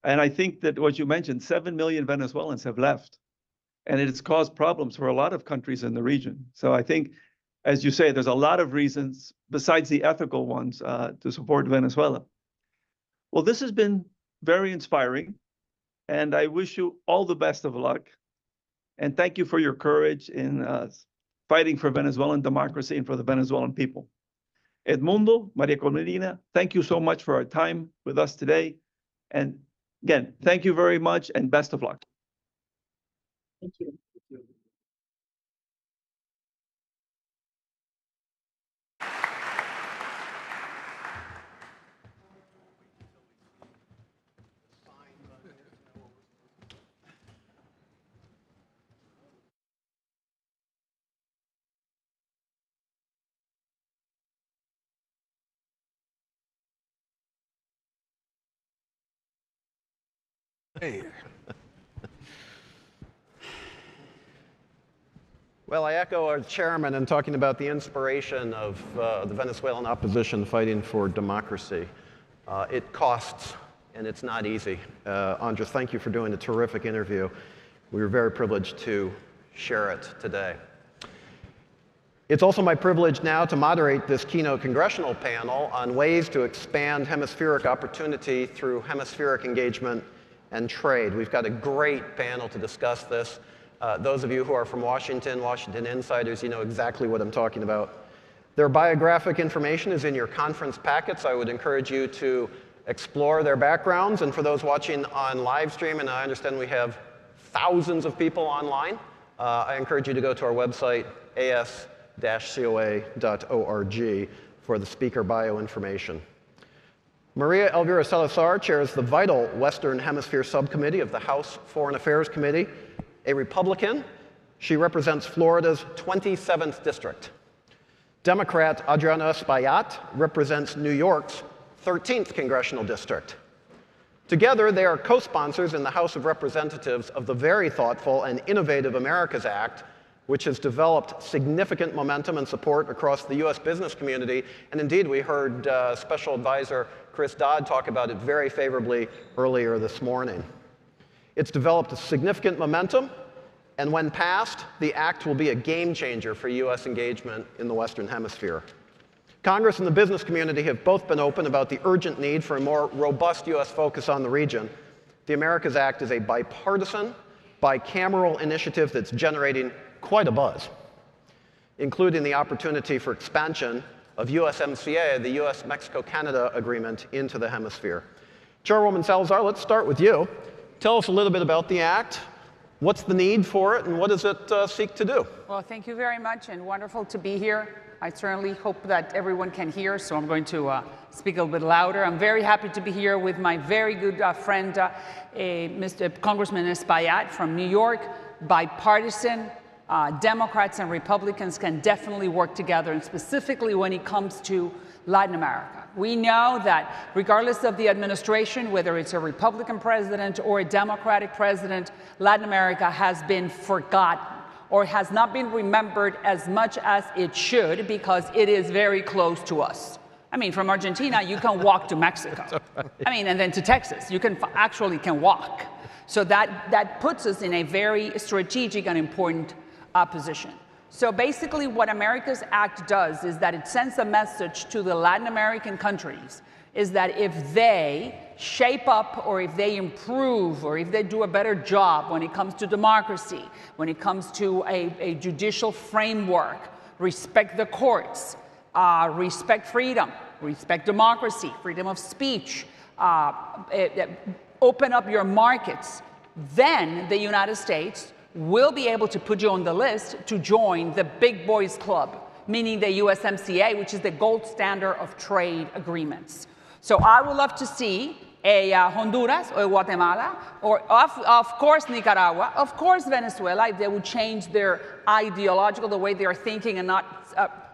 And I think that what you mentioned, 7 million Venezuelans have left. And it's caused problems for a lot of countries in the region. So I think, as you say, there's a lot of reasons besides the ethical ones to support Venezuela. Well, this has been very inspiring, and I wish you all the best of luck. And thank you for your courage in fighting for Venezuelan democracy and for the Venezuelan people. Edmundo, Maria Corina, thank you so much for our time with us today. And again, thank you very much and best of luck.
Thank you.
Hey. Well, I echo our chairman in talking about the inspiration of the Venezuelan opposition fighting for democracy. It costs, and it's not easy. Andres, thank you for doing a terrific interview. We were very privileged to share it today. It's also my privilege now to moderate this keynote congressional panel on ways to expand hemispheric opportunity through hemispheric engagement and trade. We've got a great panel to discuss this. Those of you who are from Washington insiders, you know exactly what I'm talking about. Their biographic information is in your conference packets. I would encourage you to explore their backgrounds. And for those watching on live stream, and I understand we have thousands of people online, I encourage you to go to our website, as-coa.org, for the speaker bio information. Maria Elvira Salazar chairs the vital Western Hemisphere Subcommittee of the House Foreign Affairs Committee. A Republican, she represents Florida's 27th district. Democrat Adriana Espaillat represents New York's 13th congressional district. Together, they are co-sponsors in the House of Representatives of the very thoughtful and innovative Americas Act, which has developed significant momentum and support across the US business community. And indeed, we heard Special Advisor Chris Dodd talk about it very favorably earlier this morning. It's developed a significant momentum, and when passed, the act will be a game changer for US engagement in the Western Hemisphere. Congress and the business community have both been open about the urgent need for a more robust US focus on the region. The Americas Act is a bipartisan, bicameral initiative that's generating quite a buzz, including the opportunity for expansion of USMCA, the US-Mexico-Canada agreement, into the hemisphere. Chairwoman Salazar, let's start with you. Tell us a little bit about the Act. What's the need for it, and what does it seek to do?
Well, thank you very much, and wonderful to be here. I certainly hope that everyone can hear, so I'm going to speak a little bit louder. I'm very happy to be here with my very good friend, Mr. Congressman Espaillat from New York. Bipartisan, Democrats and Republicans can definitely work together, and specifically when it comes to Latin America. We know that regardless of the administration, whether it's a Republican president or a Democratic president, Latin America has been forgotten or has not been remembered as much as it should, because it is very close to us. I mean, from Argentina, you can walk to Mexico. I mean, and then to Texas, you can actually walk. So that puts us in a very strategic and important position. So basically what America's Act does is that it sends a message to the Latin American countries is that if they shape up, or if they improve, or if they do a better job when it comes to democracy, when it comes to a judicial framework, respect the courts, respect freedom, respect democracy, freedom of speech, open up your markets, then the United States will be able to put you on the list to join the big boys club, meaning the USMCA, which is the gold standard of trade agreements. So I would love to see a Honduras or Guatemala, or of course Nicaragua, of course Venezuela, if they would change their ideological, the way they are thinking, and not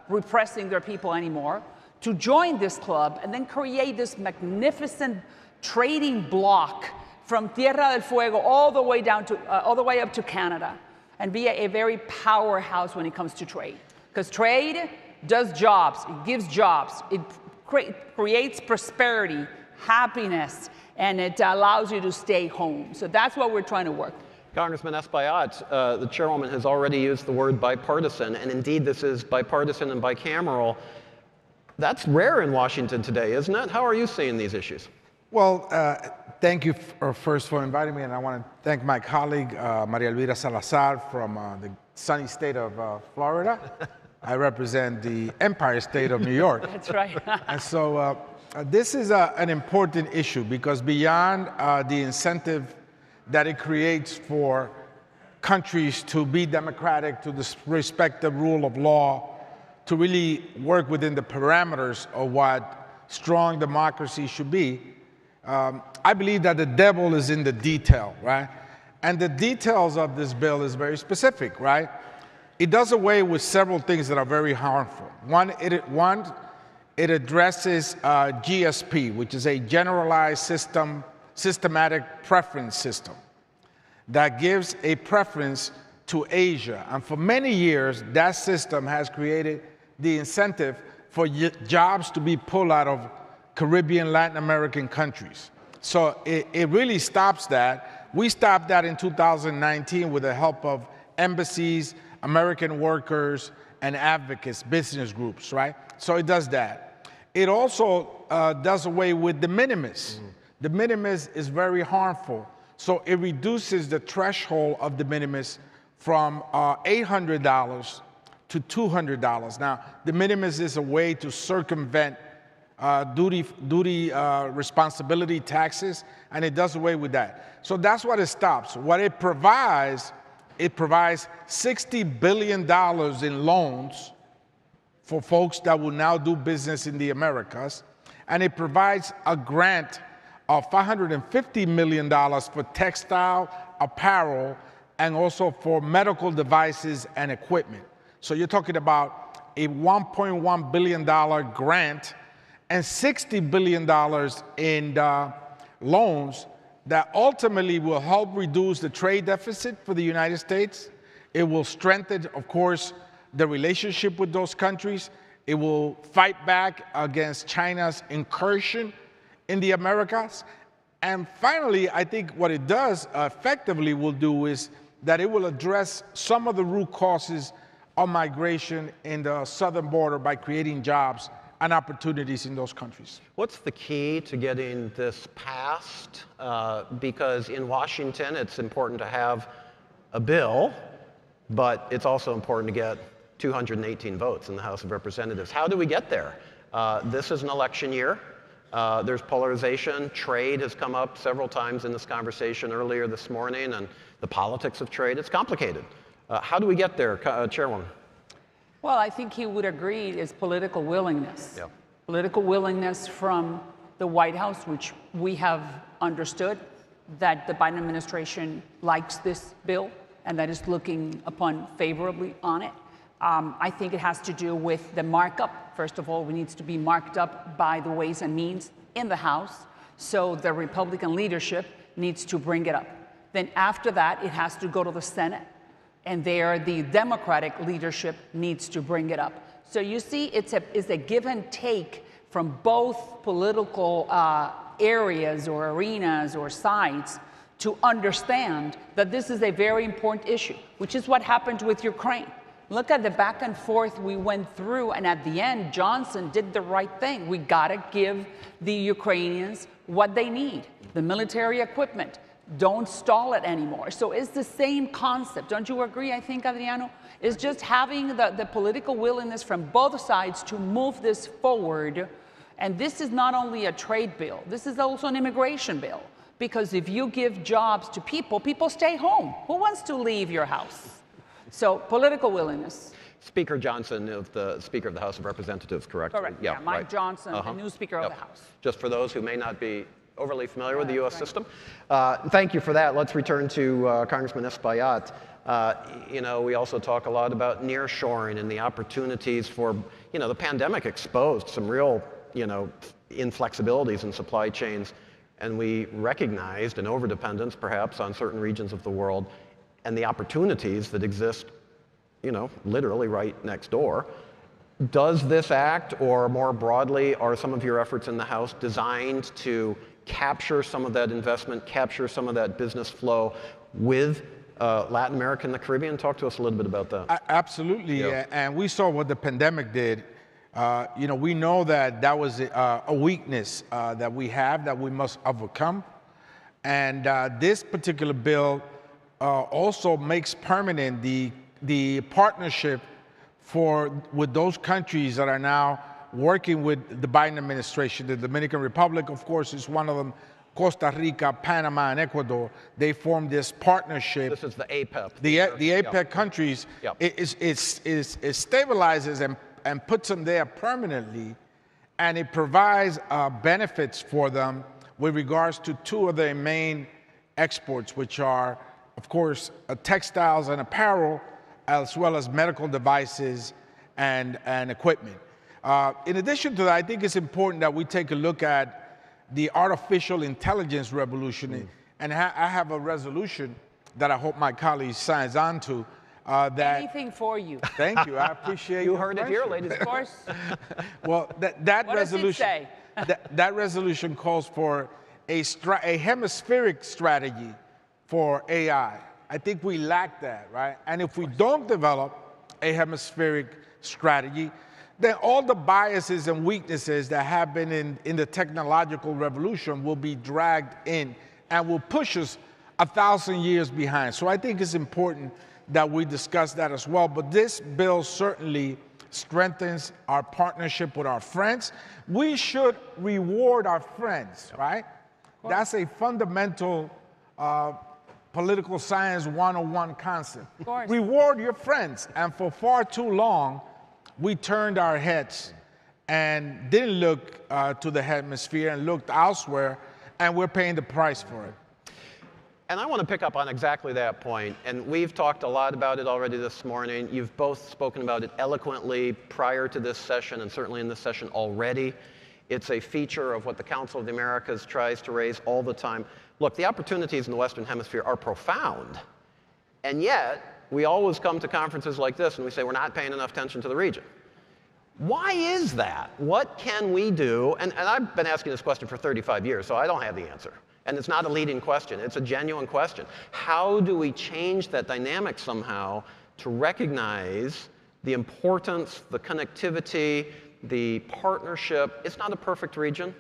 repressing their people anymore, to join this club and then create this magnificent trading bloc from Tierra del Fuego all the way down to all the way up to Canada, and be a very powerhouse when it comes to trade. Because trade does jobs, it gives jobs, it creates prosperity, happiness, and it allows you to stay home. So that's what we're trying to work.
Congressman Espaillat, the chairwoman has already used the word bipartisan, and indeed this is bipartisan and bicameral. That's rare in Washington today, isn't it? How are you seeing these issues?
Well, thank you first for inviting me, and I want to thank my colleague, Maria Elvira Salazar from the sunny state of Florida. I represent the Empire State of New York.
That's right.
And so this is an important issue because beyond the incentive that it creates for countries to be democratic, to respect the rule of law, to really work within the parameters of what strong democracy should be, I believe that the devil is in the detail, right? And the details of this bill is very specific, right? It does away with several things that are very harmful. One, it addresses GSP, which is a generalized systematic preference system that gives a preference to Asia. And for many years, that system has created the incentive for jobs to be pulled out of Caribbean, Latin American countries. So it really stops that. We stopped that in 2019 with the help of embassies, American workers, and advocates, business groups, right? So it does that. It also does away with de minimis. De minimis is very harmful. So it reduces the threshold of de minimis from $800 to $200. Now, de minimis is a way to circumvent duty responsibility taxes, and it does away with that. So that's what it stops. What it provides $60 billion in loans for folks that will now do business in the Americas, and it provides a grant of $550 million for textile, apparel, and also for medical devices and equipment. So you're talking about a $1.1 billion grant and $60 billion in loans that ultimately will help reduce the trade deficit for the United States. It will strengthen, of course, the relationship with those countries. It will fight back against China's incursion in the Americas. And finally, I think what it does effectively will do is that it will address some of the root causes of migration in the southern border by creating jobs and opportunities in those countries.
What's the key to getting this passed? Because in Washington, it's important to have a bill, but it's also important to get 218 votes in the House of Representatives. How do we get there? This is an election year. There's polarization. Trade has come up several times in this conversation earlier this morning, and the politics of trade. It's complicated. How do we get there, Chairwoman?
Well, I think he would agree is political willingness.
Yeah.
Political willingness from the White House, which we have understood that the Biden administration likes this bill and that is looking upon favorably on it. I think it has to do with the markup. First of all, it needs to be marked up by the Ways and Means in the House, so the Republican leadership needs to bring it up. Then after that, it has to go to the Senate, and there the Democratic leadership needs to bring it up. So you see, it's a give and take from both political areas or arenas or sides to understand that this is a very important issue, which is what happened with Ukraine. Look at the back and forth we went through, and at the end, Johnson did the right thing. We gotta give the Ukrainians what they need, the military equipment. Don't stall it anymore. So it's the same concept. Don't you agree, I think, Adriano? It's just having the political willingness from both sides to move this forward. And this is not only a trade bill, this is also an immigration bill. Because if you give jobs to people, people stay home. Who wants to leave your house? So political willingness.
Speaker Johnson is the Speaker of the House of Representatives, correct?
Correct. Yeah, Mike right. Johnson, the new Speaker of the House.
Just for those who may not be overly familiar with the U.S. system. Thank you for that. Let's return to Congressman Espaillat. You know, we also talk a lot about nearshoring and the opportunities for, you know, the pandemic exposed some real, you know, inflexibilities in supply chains. And we recognized an overdependence, perhaps, on certain regions of the world and the opportunities that exist, you know, literally right next door. Does this act, or more broadly, are some of your efforts in the House designed to capture some of that investment, capture some of that business flow with Latin America and the Caribbean? Talk to us a little bit about that.
Absolutely,
Yeah.
and we saw what the pandemic did. We know that was a weakness that we have that we must overcome. And this particular bill also makes permanent the partnership with those countries that are now working with the Biden administration. The Dominican Republic, of course, is one of them. Costa Rica, Panama, and Ecuador, they formed this partnership.
This is the APEC.
The APEC countries, it stabilizes and puts them there permanently, and it provides benefits for them with regards to two of their main exports, which are, of course, textiles and apparel, as well as medical devices and equipment. In addition to that, I think it's important that we take a look at the artificial intelligence revolution. And I have a resolution that I hope my colleague signs on to.
Anything for you.
Thank you. I appreciate
you heard it here, ladies.
Of course.
Well, that
What
resolution.
does it say?
that resolution calls for a hemispheric strategy for AI. I think we lack that, right? And if we don't develop a hemispheric strategy, then all the biases and weaknesses that have been in the technological revolution will be dragged in and will push us 1,000 years behind. So I think it's important that we discuss that as well. But this bill certainly strengthens our partnership with our friends. We should reward our friends, right? That's a fundamental political science 101 concept. Reward your friends. And for far too long, we turned our heads and didn't look to the hemisphere and looked elsewhere, and we're paying the price for it.
And I want to pick up on exactly that point. And we've talked a lot about it already this morning. You've both spoken about it eloquently prior to this session and certainly in this session already. It's a feature of what the Council of the Americas tries to raise all the time. Look, the opportunities in the Western Hemisphere are profound. And yet, we always come to conferences like this and we say we're not paying enough attention to the region. Why is that? What can we do? And I've been asking this question for 35 years, so I don't have the answer. And it's not a leading question. It's a genuine question. How do we change that dynamic somehow to recognize the importance, the connectivity, the partnership? It's not a perfect region,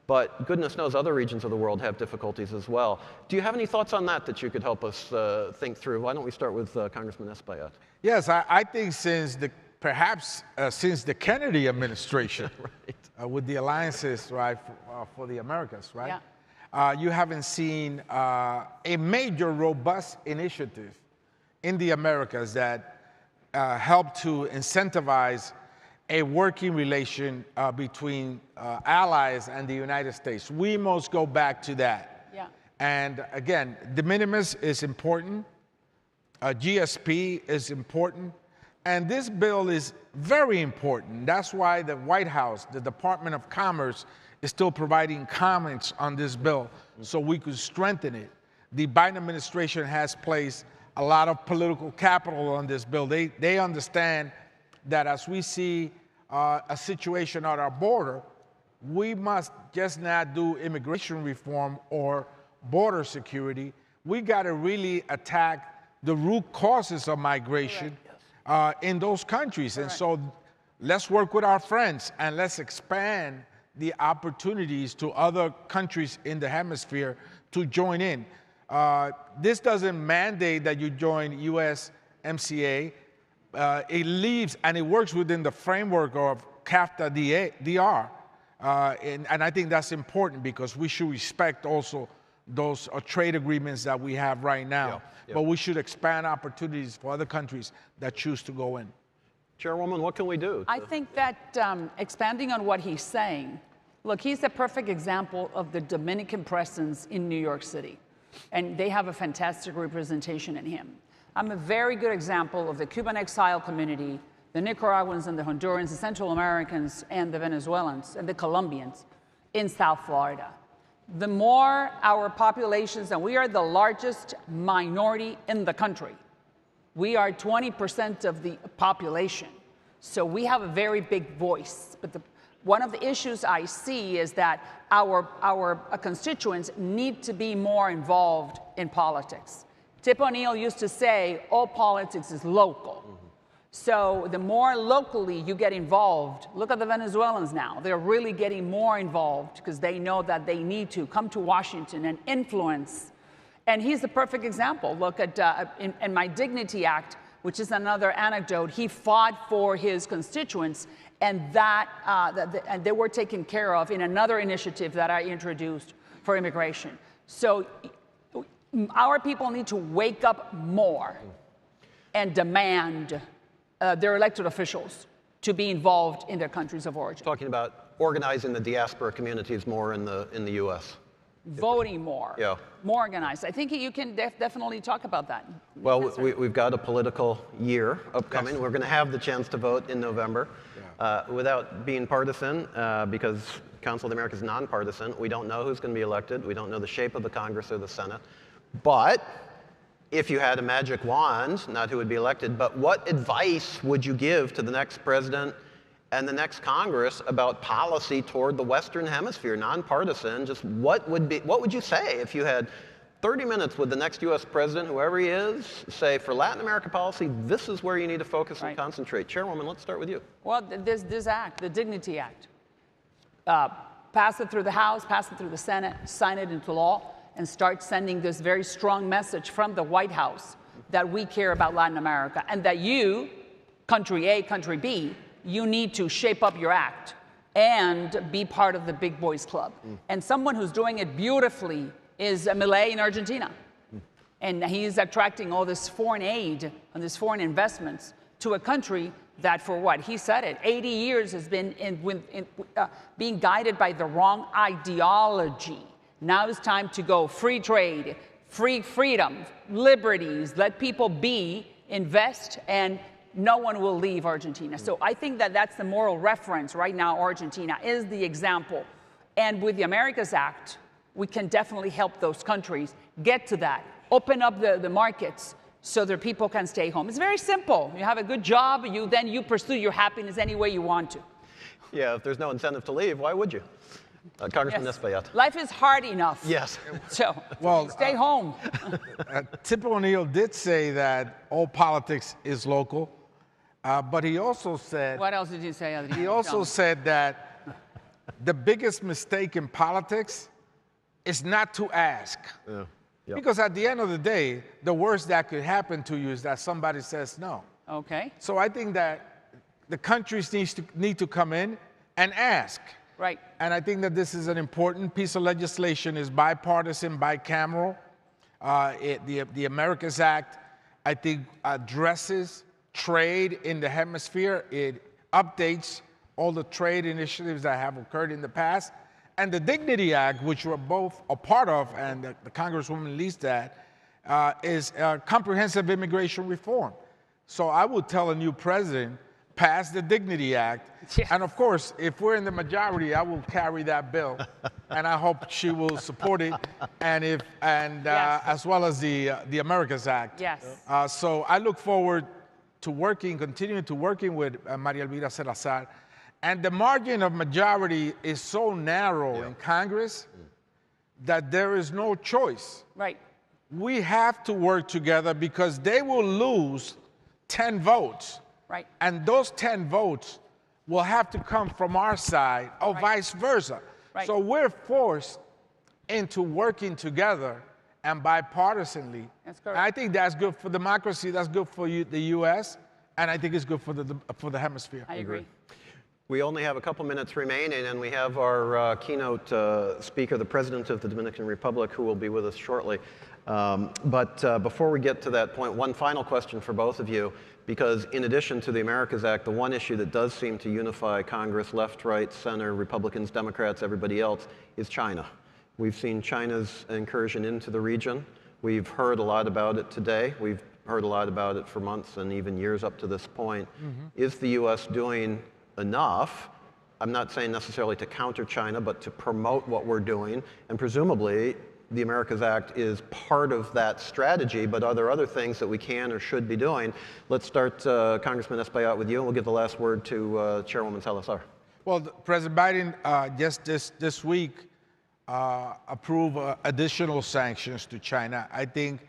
but goodness knows other regions of the world have difficulties as well. Do you have any thoughts on that you could help us think through? Why don't we start with Congressman Espaillat?
Yes, I think since the Kennedy administration, right. With the alliances, right, for the Americas, right? Yeah. You haven't seen a major robust initiative in the Americas that helped to incentivize a working relation between allies and the United States. We must go back to that. Yeah. And again, de minimis is important. GSP is important. And this bill is very important. That's why the White House, the Department of Commerce, is still providing comments on this bill so we could strengthen it. The Biden administration has placed a lot of political capital on this bill. They understand that as we see a situation at our border, we must just not do immigration reform or border security. We got to really attack the root causes of migration in those countries. And so let's work with our friends and let's expand the opportunities to other countries in the hemisphere to join in. This doesn't mandate that you join USMCA. It leaves and it works within the framework of CAFTA-DR. And I think that's important because we should respect also those trade agreements that we have right now. But we should expand opportunities for other countries that choose to go in.
Chairwoman, what can we do?
I think that expanding on what he's saying, look, he's a perfect example of the Dominican presence in New York City. And they have a fantastic representation in him. I'm a very good example of the Cuban exile community, the Nicaraguans and the Hondurans, the Central Americans and the Venezuelans and the Colombians in South Florida. The more our populations, and we are the largest minority in the country. We are 20% of the population. So we have a very big voice. But one of the issues I see is that our constituents need to be more involved in politics. Tip O'Neill used to say, all politics is local. So the more locally you get involved, look at the Venezuelans now. They're really getting more involved because they know that they need to come to Washington and influence. And he's the perfect example. Look at, in my Dignity Act, which is another anecdote, he fought for his constituents, and and they were taken care of in another initiative that I introduced for immigration. So our people need to wake up more and demand their elected officials to be involved in their countries of origin.
Talking about organizing the diaspora communities more in the U.S.
Voting more,
yeah.
More organized. I think you can definitely talk about that.
Well, we've got a political year upcoming. Yes. We're going to have the chance to vote in November without being partisan, because Council of the Americas is nonpartisan. We don't know who's going to be elected. We don't know the shape of the Congress or the Senate. But if you had a magic wand, not who would be elected, but what advice would you give to the next president and the next Congress about policy toward the Western Hemisphere, nonpartisan? Just what would you say if you had 30 minutes with the next U.S. president, whoever he is, say, for Latin America policy, this is where you need to focus and concentrate? Chairwoman, let's start with you.
Well, this act, the Dignity Act, pass it through the House, pass it through the Senate, sign it into law, and start sending this very strong message from the White House that we care about Latin America, and that you, country A, country B, you need to shape up your act and be part of the big boys club. And someone who's doing it beautifully is Milei in Argentina. And he's attracting all this foreign aid and this foreign investments to a country that, for what? He said it, 80 years has been being guided by the wrong ideology. Now it's time to go free trade, freedom, liberties, let people be, invest, and no one will leave Argentina. So I think that that's the moral reference right now. Argentina is the example. And with the Americas Act, we can definitely help those countries get to that. Open up the markets so their people can stay home. It's very simple. You have a good job, then you pursue your happiness any way you want to.
Yeah, if there's no incentive to leave, why would you? Congressman Espaillat.
Life is hard enough.
Yes.
So
well,
stay home.
Tip O'Neill did say that all politics is local, but he also said...
What else did you say, Adrian?
He also said that the biggest mistake in politics is not to ask.
Yeah. Yep.
Because at the end of the day, the worst that could happen to you is that somebody says no.
Okay.
So I think that the countries need to come in and ask.
Right.
And I think that this is an important piece of legislation. It's bipartisan, bicameral. The Americas Act, I think, addresses trade in the hemisphere. It updates all the trade initiatives that have occurred in the past. And the Dignity Act, which we're both a part of, and the Congresswoman leads that, is comprehensive immigration reform. So I would tell a new president, pass the Dignity Act. Yeah. And of course, if we're in the majority, I will carry that bill. And I hope she will support it, yes. As well as the Americas Act.
Yes.
So I look forward to continuing to working with Maria Elvira Salazar. And the margin of majority is so narrow in Congress that there is no choice.
Right.
We have to work together because they will lose 10 votes.
Right.
And those 10 votes will have to come from our side or vice versa.
Right.
So we're forced into working together and bipartisanly.
That's correct.
I think that's good for democracy, that's good for the U.S., and I think it's good for the hemisphere.
I agree.
We only have a couple minutes remaining, and we have our keynote speaker, the President of the Dominican Republic, who will be with us shortly. But before we get to that point, one final question for both of you, because in addition to the Americas Act, the one issue that does seem to unify Congress, left, right, center, Republicans, Democrats, everybody else, is China. We've seen China's incursion into the region. We've heard a lot about it today. We've heard a lot about it for months and even years up to this point. Is the U.S. doing enough? I'm not saying necessarily to counter China, but to promote what we're doing. And presumably, the Americas Act is part of that strategy, but are there other things that we can or should be doing? Let's start, Congressman Espaillat, with you, and we'll give the last word to Chairwoman Salazar.
Well, President Biden just this week approved additional sanctions to China. I think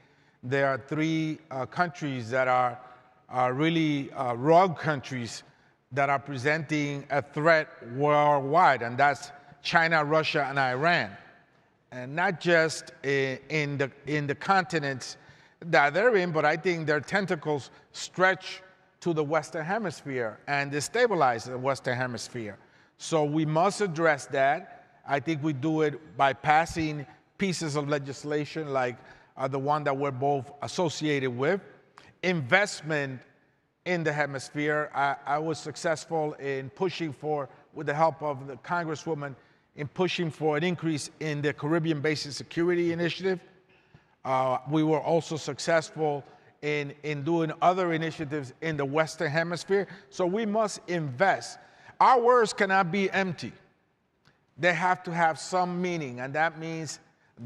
there are three countries that are really rogue countries that are presenting a threat worldwide, and that's China, Russia, and Iran. And not just in the continents that they're in, but I think their tentacles stretch to the Western Hemisphere and destabilize the Western Hemisphere. So we must address that. I think we do it by passing pieces of legislation like the one that we're both associated with. Investment in the hemisphere. I was successful in pushing for, with the help of the Congresswoman, in pushing for an increase in the Caribbean Basin Security Initiative. We were also successful in doing other initiatives in the Western Hemisphere. So we must invest. Our words cannot be empty. They have to have some meaning, and that means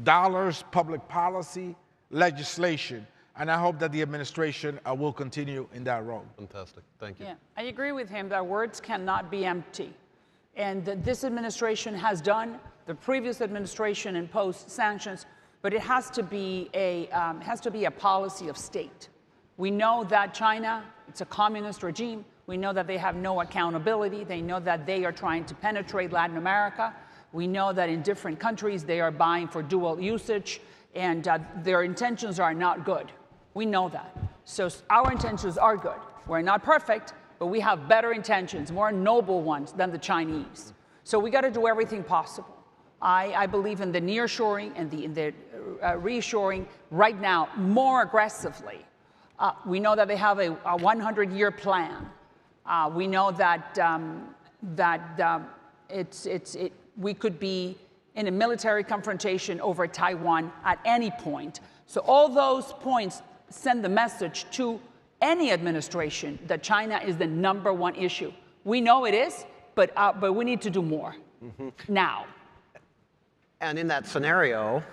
dollars, public policy, legislation. And I hope that the administration will continue in that role.
Fantastic. Thank you.
Yeah, I agree with him that words cannot be empty. And this administration has done, the previous administration imposed sanctions, but it has to be a policy of state. We know that China, it's a communist regime. We know that they have no accountability. They know that they are trying to penetrate Latin America. We know that in different countries they are buying for dual usage, and their intentions are not good. We know that. So our intentions are good. We're not perfect, but we have better intentions, more noble ones than the Chinese. So we got to do everything possible. I believe in the nearshoring and the reshoring right now more aggressively. We know that they have a 100-year plan. We know that we could be in a military confrontation over Taiwan at any point. So all those points send the message to any administration that China is the #1 issue. We know it is, but we need to do more now.
And in that scenario,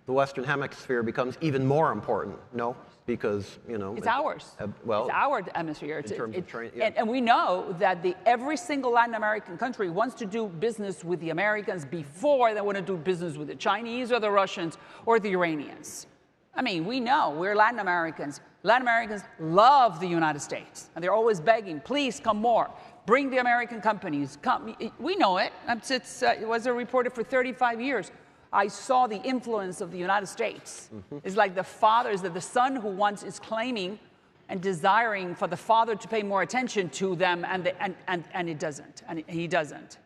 the Western Hemisphere becomes even more important, no? Because, you know...
It's ours.
Well,
it's our hemisphere.
In terms of trade, yeah.
And we know that every single Latin American country wants to do business with the Americans before they want to do business with the Chinese or the Russians or the Iranians. I mean, we know, we're Latin Americans. Latin Americans love the United States, and they're always begging, please come more. Bring the American companies. Come. We know it. It was reported for 35 years. I saw the influence of the United States. It's like the son who once is claiming and desiring for the father to pay more attention to them, and it doesn't, and he doesn't.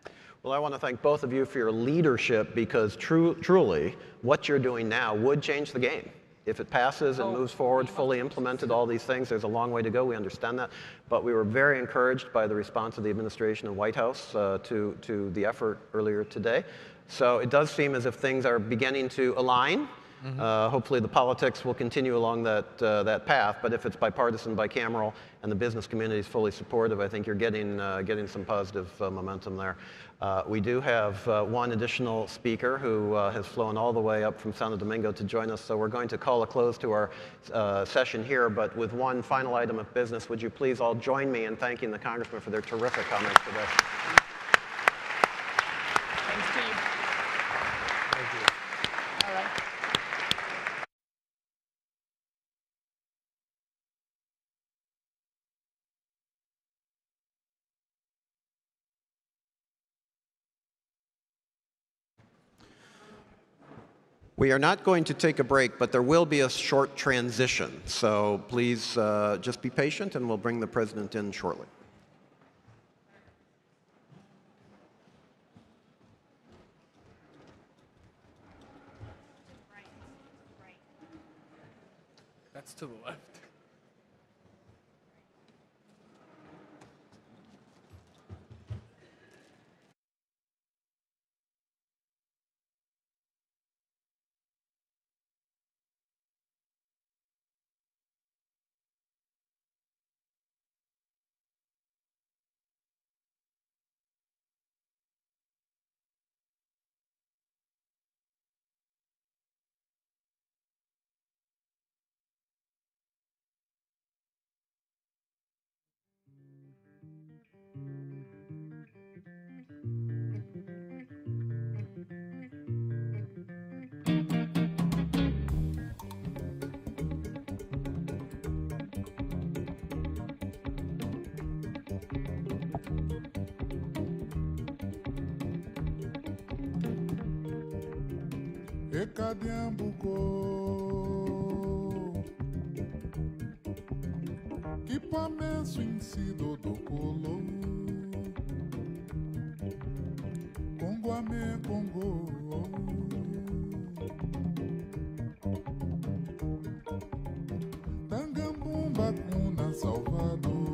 Well, I want to thank both of you for your leadership, because truly, what you're doing now would change the game. If it passes and moves forward, fully implemented, all these things, there's a long way to go. We understand that. But we were very encouraged by the response of the administration and White House to the effort earlier today. So it does seem as if things are beginning to align. Hopefully the politics will continue along that path. But if it's bipartisan, bicameral, and the business community is fully supportive, I think you're getting some positive momentum there. We do have one additional speaker who has flown all the way up from Santo Domingo to join us. So we're going to call a close to our session here. But with one final item of business, would you please all join me in thanking the congressmen for their terrific comments today?
Thanks to you.
Thank you.
All right.
We are not going to take a break, but there will be a short transition. So please just be patient, and we'll bring the president in shortly.
That's to the left.
Ekadiambuko Kipamenso incido do colo Congoame Congo Tangambumba Cuna Salvador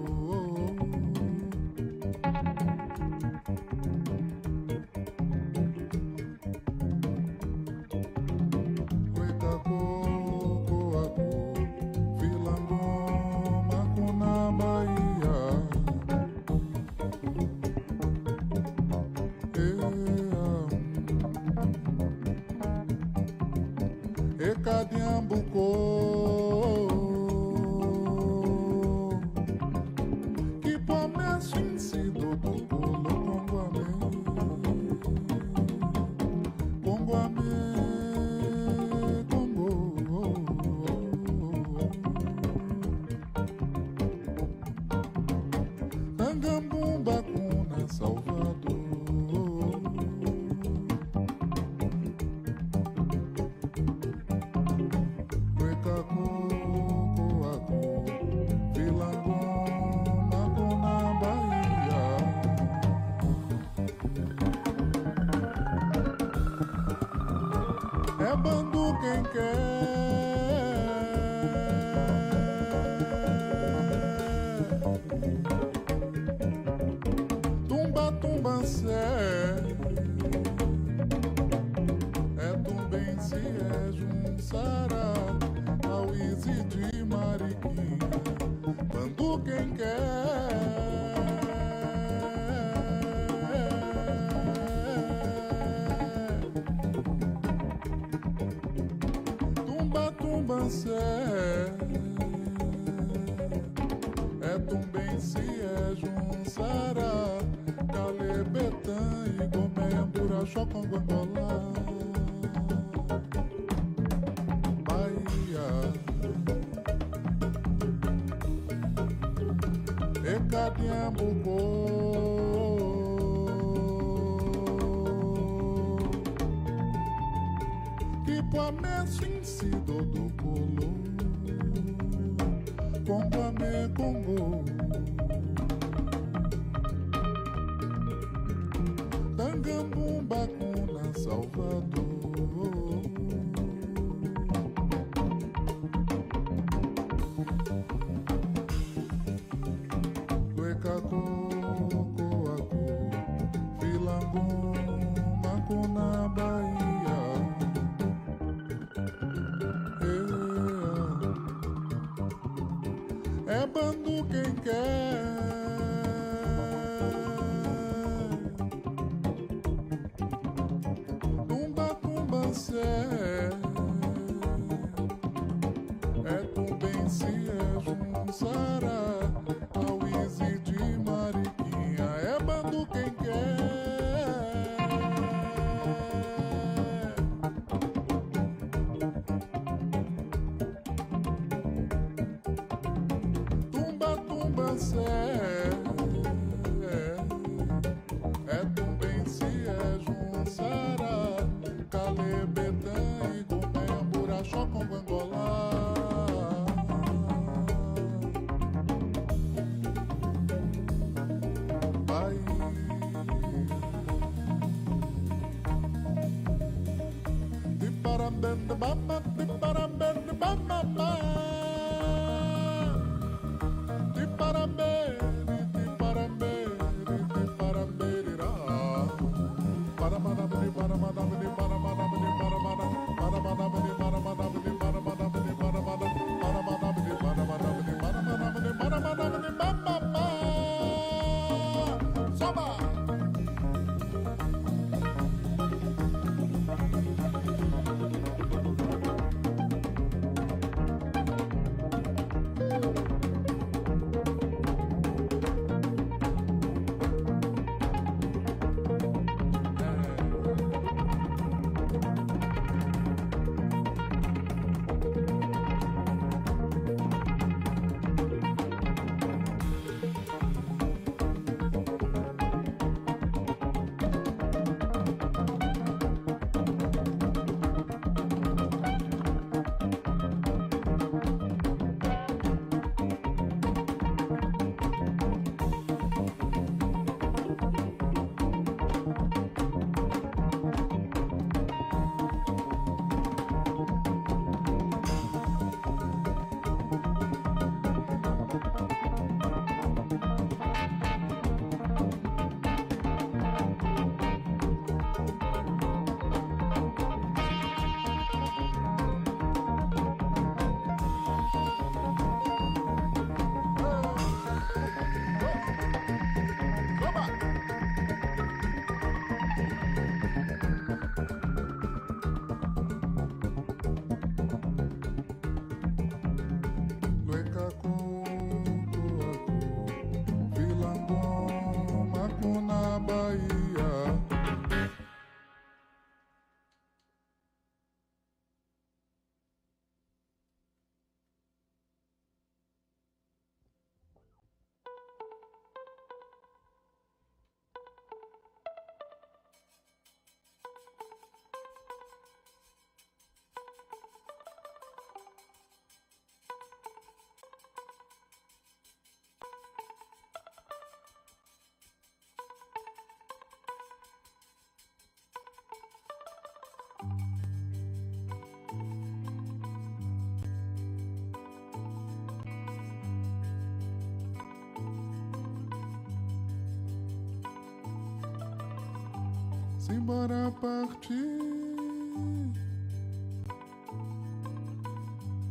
simbora partir.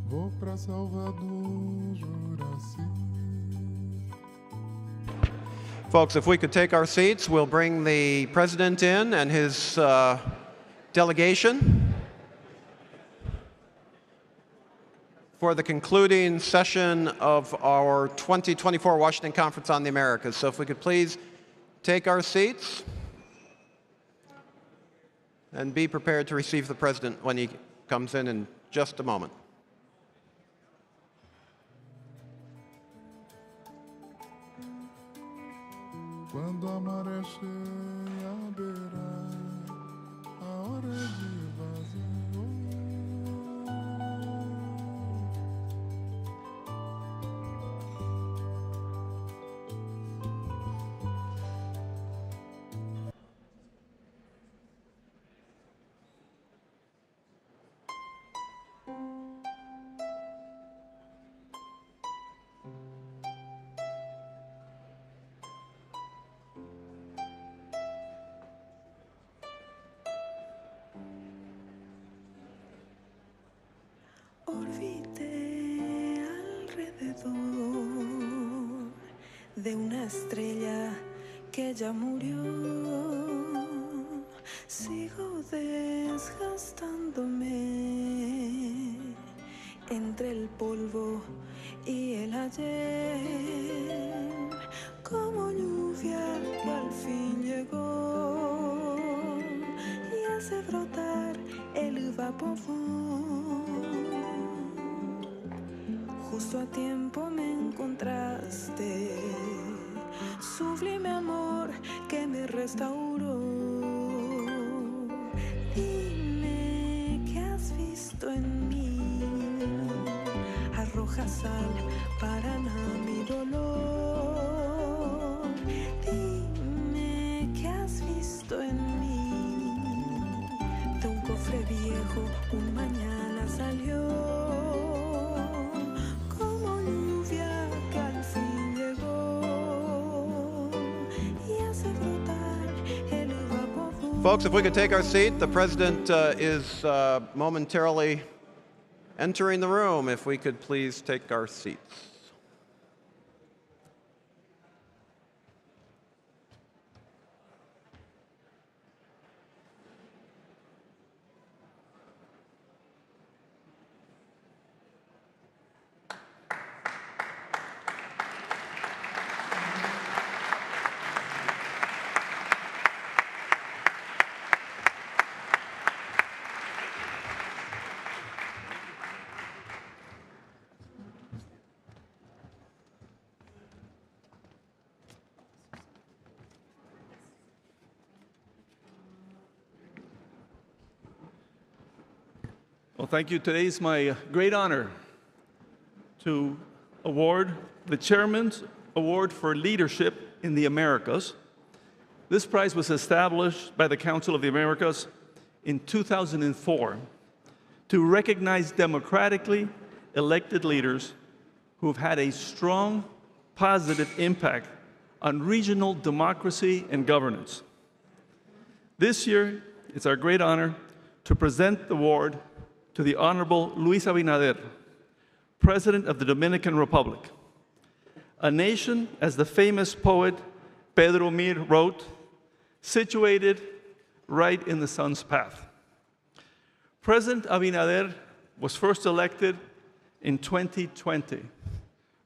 Vou pra Salvador, Juraci.
Folks, if we could take our seats, we'll bring the president in and his delegation for the concluding session of our 2024 Washington Conference on the Americas. So if we could please take our seats and be prepared to receive the president when he comes in just a moment.
Quando a maré cheia beirar a hora de vazio.
Orbité alrededor de una estrella que ya murió. Sigo desgastándome entre el polvo y el ayer, como lluvia que al fin llegó y hace brotar el vapor. Justo a tiempo me encontraste, sublime amor que me restauró. Dime qué has visto en mí, arroja sal para mi dolor. Dime qué has visto en mí, de un cofre viejo un mañana salió.
Folks, if we could take our seat, the president is momentarily entering the room. If we could please take our seats.
Well, thank you. Today is my great honor to award the Chairman's Award for Leadership in the Americas. This prize was established by the Council of the Americas in 2004 to recognize democratically elected leaders who have had a strong, positive impact on regional democracy and governance. This year, it's our great honor to present the award to the Honorable Luis Abinader, President of the Dominican Republic, a nation, as the famous poet Pedro Mir wrote, situated right in the sun's path. President Abinader was first elected in 2020,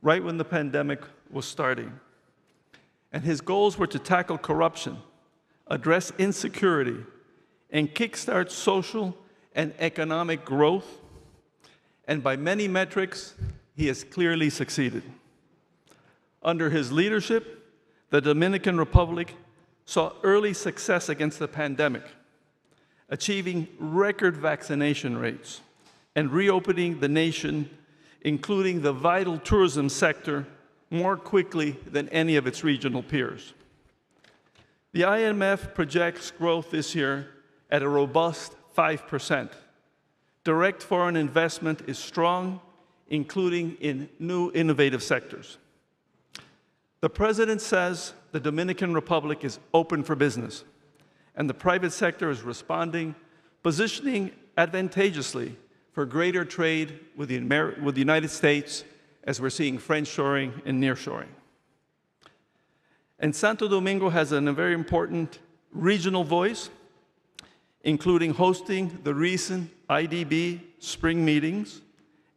right when the pandemic was starting. And his goals were to tackle corruption, address insecurity, and kickstart social and economic growth, and by many metrics, he has clearly succeeded. Under his leadership, the Dominican Republic saw early success against the pandemic, achieving record vaccination rates and reopening the nation, including the vital tourism sector, more quickly than any of its regional peers. The IMF projects growth this year at a robust 5%. Direct foreign investment is strong, including in new innovative sectors. The President says the Dominican Republic is open for business,
and the private sector is responding, positioning advantageously for greater trade with the United States as we're seeing friendshoring and nearshoring. And Santo Domingo has a very important regional voice, including hosting the recent IDB spring meetings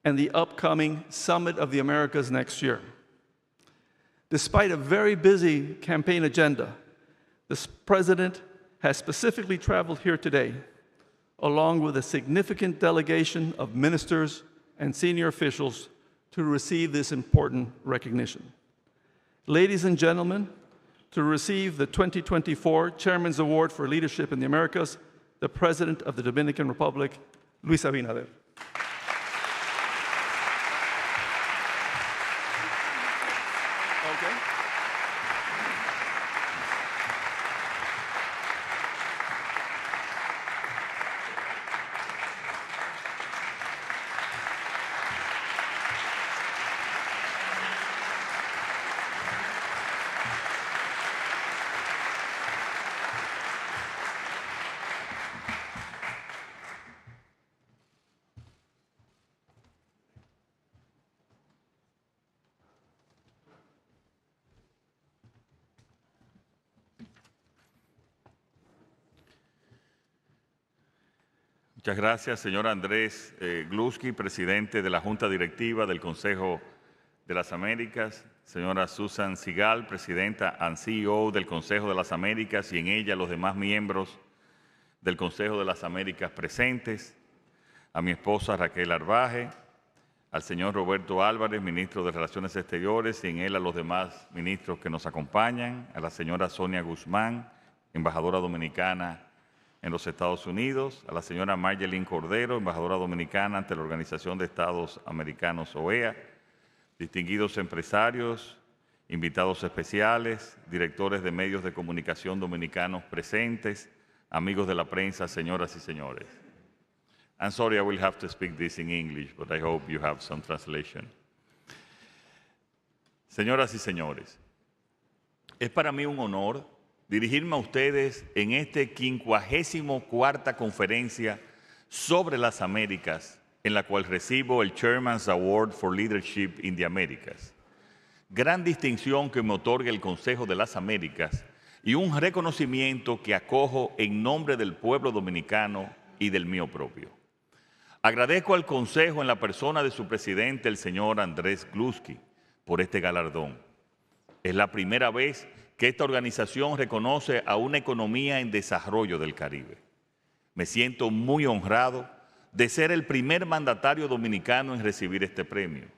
and the upcoming Summit of the Americas next year. Despite a very busy campaign agenda, the President has specifically traveled here today, along with a significant delegation of ministers and senior officials to receive this important recognition. Ladies and gentlemen, to receive the 2024 Chairman's Award for Leadership in the Americas, the President of the Dominican Republic, Luis Abinader.
Muchas gracias, señor Andrés Glusky, presidente de la Junta Directiva del Consejo de las Américas, señora Susan Sigal, presidenta and CEO del Consejo de las Américas, y en ella los demás miembros del Consejo de las Américas presentes, a mi esposa Raquel Arbaje, al señor Roberto Álvarez, ministro de Relaciones Exteriores, y en él a los demás ministros que nos acompañan, a la señora Sonia Guzmán, embajadora dominicana en los Estados Unidos, a la señora Marjeline Cordero, embajadora dominicana ante la Organización de Estados Americanos, OEA, distinguidos empresarios, invitados especiales, directores de medios de comunicación dominicanos presentes, amigos de la prensa, señoras y señores. I'm sorry I will have to speak this in English, but I hope you have some translation. Señoras y señores, es para mí un honor dirigirme a ustedes en este 54ª conferencia sobre las Américas, en la cual recibo el Chairman's Award for Leadership in the Americas. Gran distinción que me otorga el Consejo de las Américas y un reconocimiento que acojo en nombre del pueblo dominicano y del mío propio. Agradezco al Consejo en la persona de su presidente, el señor Andrés Glusky, por este galardón. Es la primera vez que esta organización reconoce a una economía en desarrollo del Caribe. Me siento muy honrado de ser el primer mandatario dominicano en recibir este premio.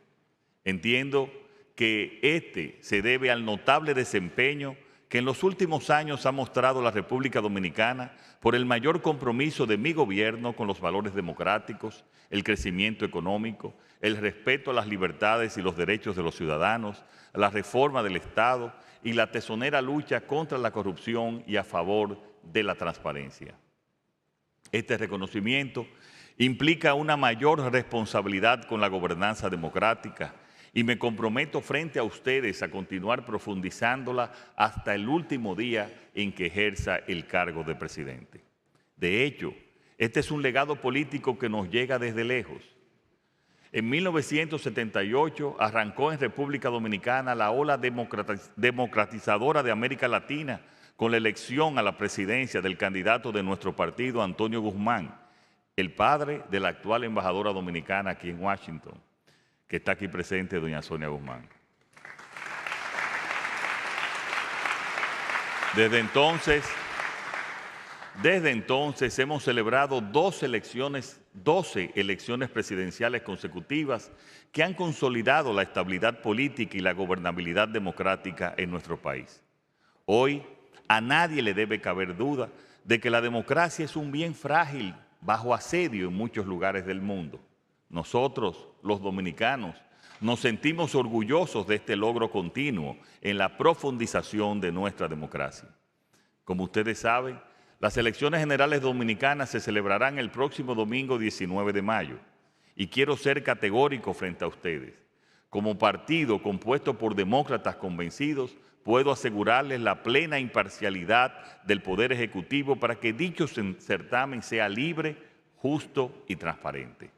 Entiendo que este se debe al notable desempeño que en los últimos años ha mostrado la República Dominicana por el mayor compromiso de mi gobierno con los valores democráticos, el crecimiento económico, el respeto a las libertades y los derechos de los ciudadanos, la reforma del Estado y la tesonera lucha contra la corrupción y a favor de la transparencia. Este reconocimiento implica una mayor responsabilidad con la gobernanza democrática y me comprometo frente a ustedes a continuar profundizándola hasta el último día en que ejerza el cargo de presidente. De hecho, este es un legado político que nos llega desde lejos. En 1978 arrancó en República Dominicana la ola democratizadora de América Latina con la elección a la presidencia del candidato de nuestro partido, Antonio Guzmán, el padre de la actual embajadora dominicana aquí en Washington, que está aquí presente, doña Sonia Guzmán. Desde entonces hemos celebrado 12 elecciones presidenciales consecutivas que han consolidado la estabilidad política y la gobernabilidad democrática en nuestro país. Hoy, a nadie le debe caber duda de que la democracia es un bien frágil bajo asedio en muchos lugares del mundo. Nosotros, los dominicanos, nos sentimos orgullosos de este logro continuo en la profundización de nuestra democracia. Como ustedes saben, las elecciones generales dominicanas se celebrarán el próximo domingo 19 de mayo y quiero ser categórico frente a ustedes. Como partido compuesto por demócratas convencidos, puedo asegurarles la plena imparcialidad del Poder Ejecutivo para que dicho certamen sea libre, justo y transparente.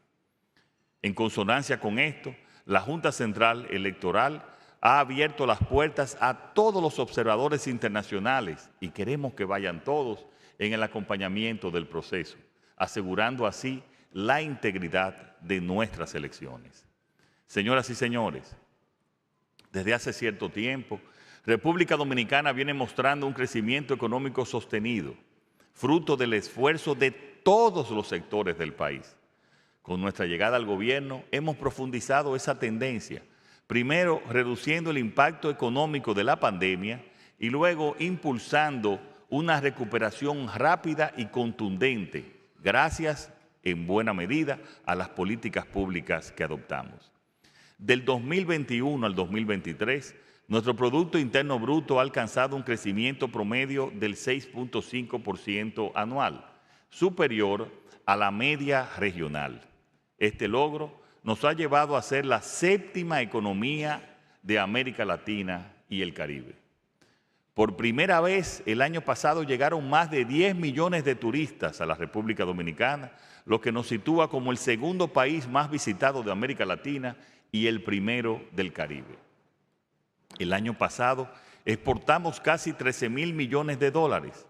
En consonancia con esto, la Junta Central Electoral ha abierto las puertas a todos los observadores internacionales y queremos que vayan todos en el acompañamiento del proceso, asegurando así la integridad de nuestras elecciones. Señoras y señores, desde hace cierto tiempo, República Dominicana viene mostrando un crecimiento económico sostenido, fruto del esfuerzo de todos los sectores del país. Con nuestra llegada al gobierno hemos profundizado esa tendencia, primero reduciendo el impacto económico de la pandemia y luego impulsando una recuperación rápida y contundente, gracias en buena medida a las políticas públicas que adoptamos. Del 2021 al 2023, nuestro Producto Interno Bruto ha alcanzado un crecimiento promedio del 6.5% anual, superior a la media regional. Este logro nos ha llevado a ser la séptima economía de América Latina y el Caribe. Por primera vez, el año pasado llegaron más de 10 millones de turistas a la República Dominicana, lo que nos sitúa como el segundo país más visitado de América Latina y el primero del Caribe. El año pasado exportamos casi 13.000 millones de dólares.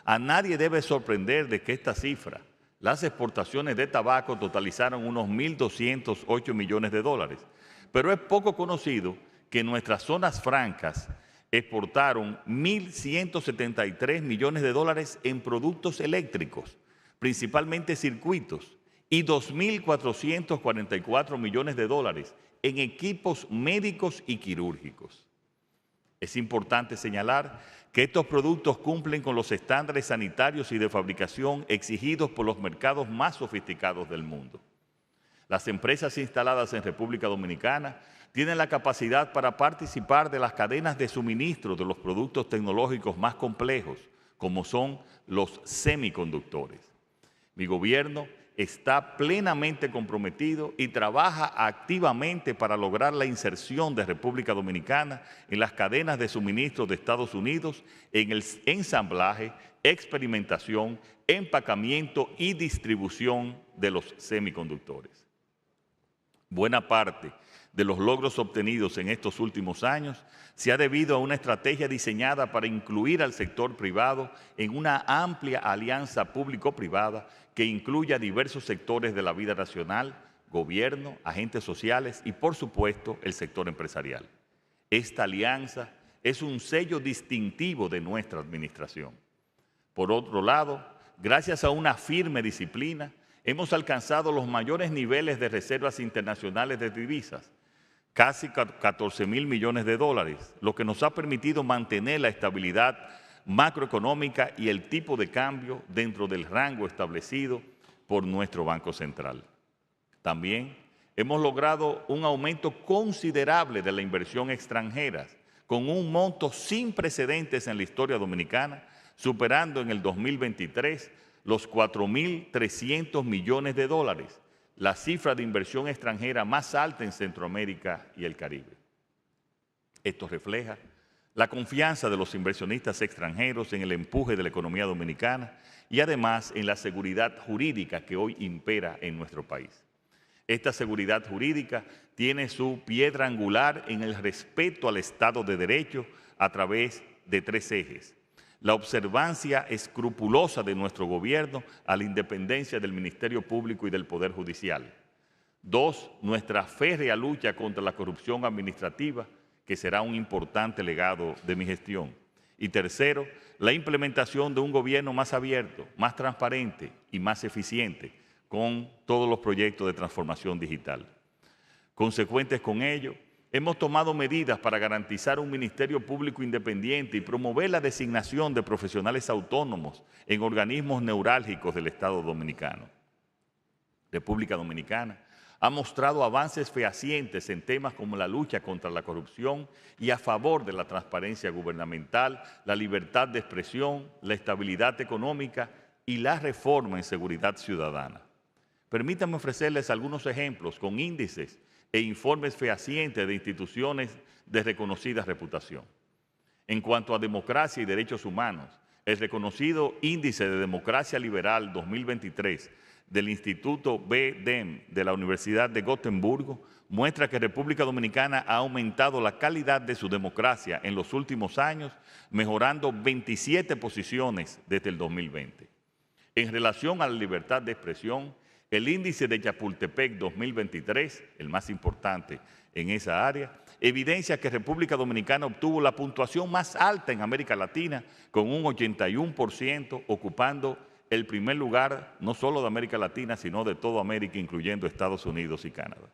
A nadie debe sorprender de que esta cifra, las exportaciones de tabaco totalizaron unos 1.208 millones de dólares, pero es poco conocido que nuestras zonas francas exportaron 1.173 millones de dólares en productos eléctricos, principalmente circuitos, y 2.444 millones de dólares en equipos médicos y quirúrgicos. Es importante señalar que estos productos cumplen con los estándares sanitarios y de fabricación exigidos por los mercados más sofisticados del mundo. Las empresas instaladas en República Dominicana tienen la capacidad para participar de las cadenas de suministro de los productos tecnológicos más complejos, como son los semiconductores. Mi gobierno está plenamente comprometido y trabaja activamente para lograr la inserción de República Dominicana en las cadenas de suministro de Estados Unidos en el ensamblaje, experimentación, empacamiento y distribución de los semiconductores. Buena parte de los logros obtenidos en estos últimos años se ha debido a una estrategia diseñada para incluir al sector privado en una amplia alianza público-privada que incluya diversos sectores de la vida nacional, gobierno, agentes sociales y, por supuesto, el sector empresarial. Esta alianza es un sello distintivo de nuestra administración. Por otro lado, gracias a una firme disciplina, hemos alcanzado los mayores niveles de reservas internacionales de divisas, casi 14.000 millones de dólares, lo que nos ha permitido mantener la estabilidad macroeconómica y el tipo de cambio dentro del rango establecido por nuestro Banco Central. También hemos logrado un aumento considerable de la inversión extranjera, con un monto sin precedentes en la historia dominicana, superando en el 2023 los 4.300 millones de dólares, la cifra de inversión extranjera más alta en Centroamérica y el Caribe. Esto refleja la confianza de los inversionistas extranjeros en el empuje de la economía dominicana y además en la seguridad jurídica que hoy impera en nuestro país. Esta seguridad jurídica tiene su piedra angular en el respeto al Estado de Derecho a través de tres ejes: la observancia escrupulosa de nuestro gobierno a la independencia del Ministerio Público y del Poder Judicial. 2, nuestra férrea lucha contra la corrupción administrativa, que será un importante legado de mi gestión. Y tercero, la implementación de un gobierno más abierto, más transparente y más eficiente con todos los proyectos de transformación digital. Consecuentes con ello, hemos tomado medidas para garantizar un Ministerio Público independiente y promover la designación de profesionales autónomos en organismos neurálgicos del Estado dominicano. República Dominicana ha mostrado avances fehacientes en temas como la lucha contra la corrupción y a favor de la transparencia gubernamental, la libertad de expresión, la estabilidad económica y la reforma en seguridad ciudadana. Permítanme ofrecerles algunos ejemplos con índices e informes fehacientes de instituciones de reconocida reputación. En cuanto a democracia y derechos humanos, el reconocido Índice de Democracia Liberal 2023 del Instituto BDEM de la Universidad de Gotemburgo muestra que República Dominicana ha aumentado la calidad de su democracia en los últimos años, mejorando 27 posiciones desde el 2020. En relación a la libertad de expresión, el índice de Chapultepec 2023, el más importante en esa área, evidencia que República Dominicana obtuvo la puntuación más alta en América Latina, con un 81%, ocupando el primer lugar no solo de América Latina, sino de toda América, incluyendo Estados Unidos y Canadá.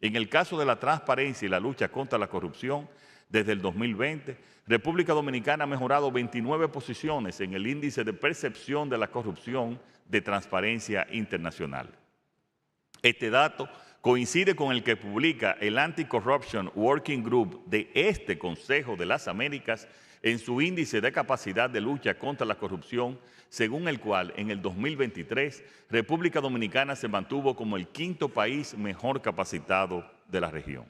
En el caso de la transparencia y la lucha contra la corrupción, desde el 2020, República Dominicana ha mejorado 29 posiciones en el índice de percepción de la corrupción de Transparencia Internacional. Este dato coincide con el que publica el Anti-Corruption Working Group de este Consejo de las Américas en su índice de capacidad de lucha contra la corrupción, según el cual en el 2023 República Dominicana se mantuvo como el quinto país mejor capacitado de la región.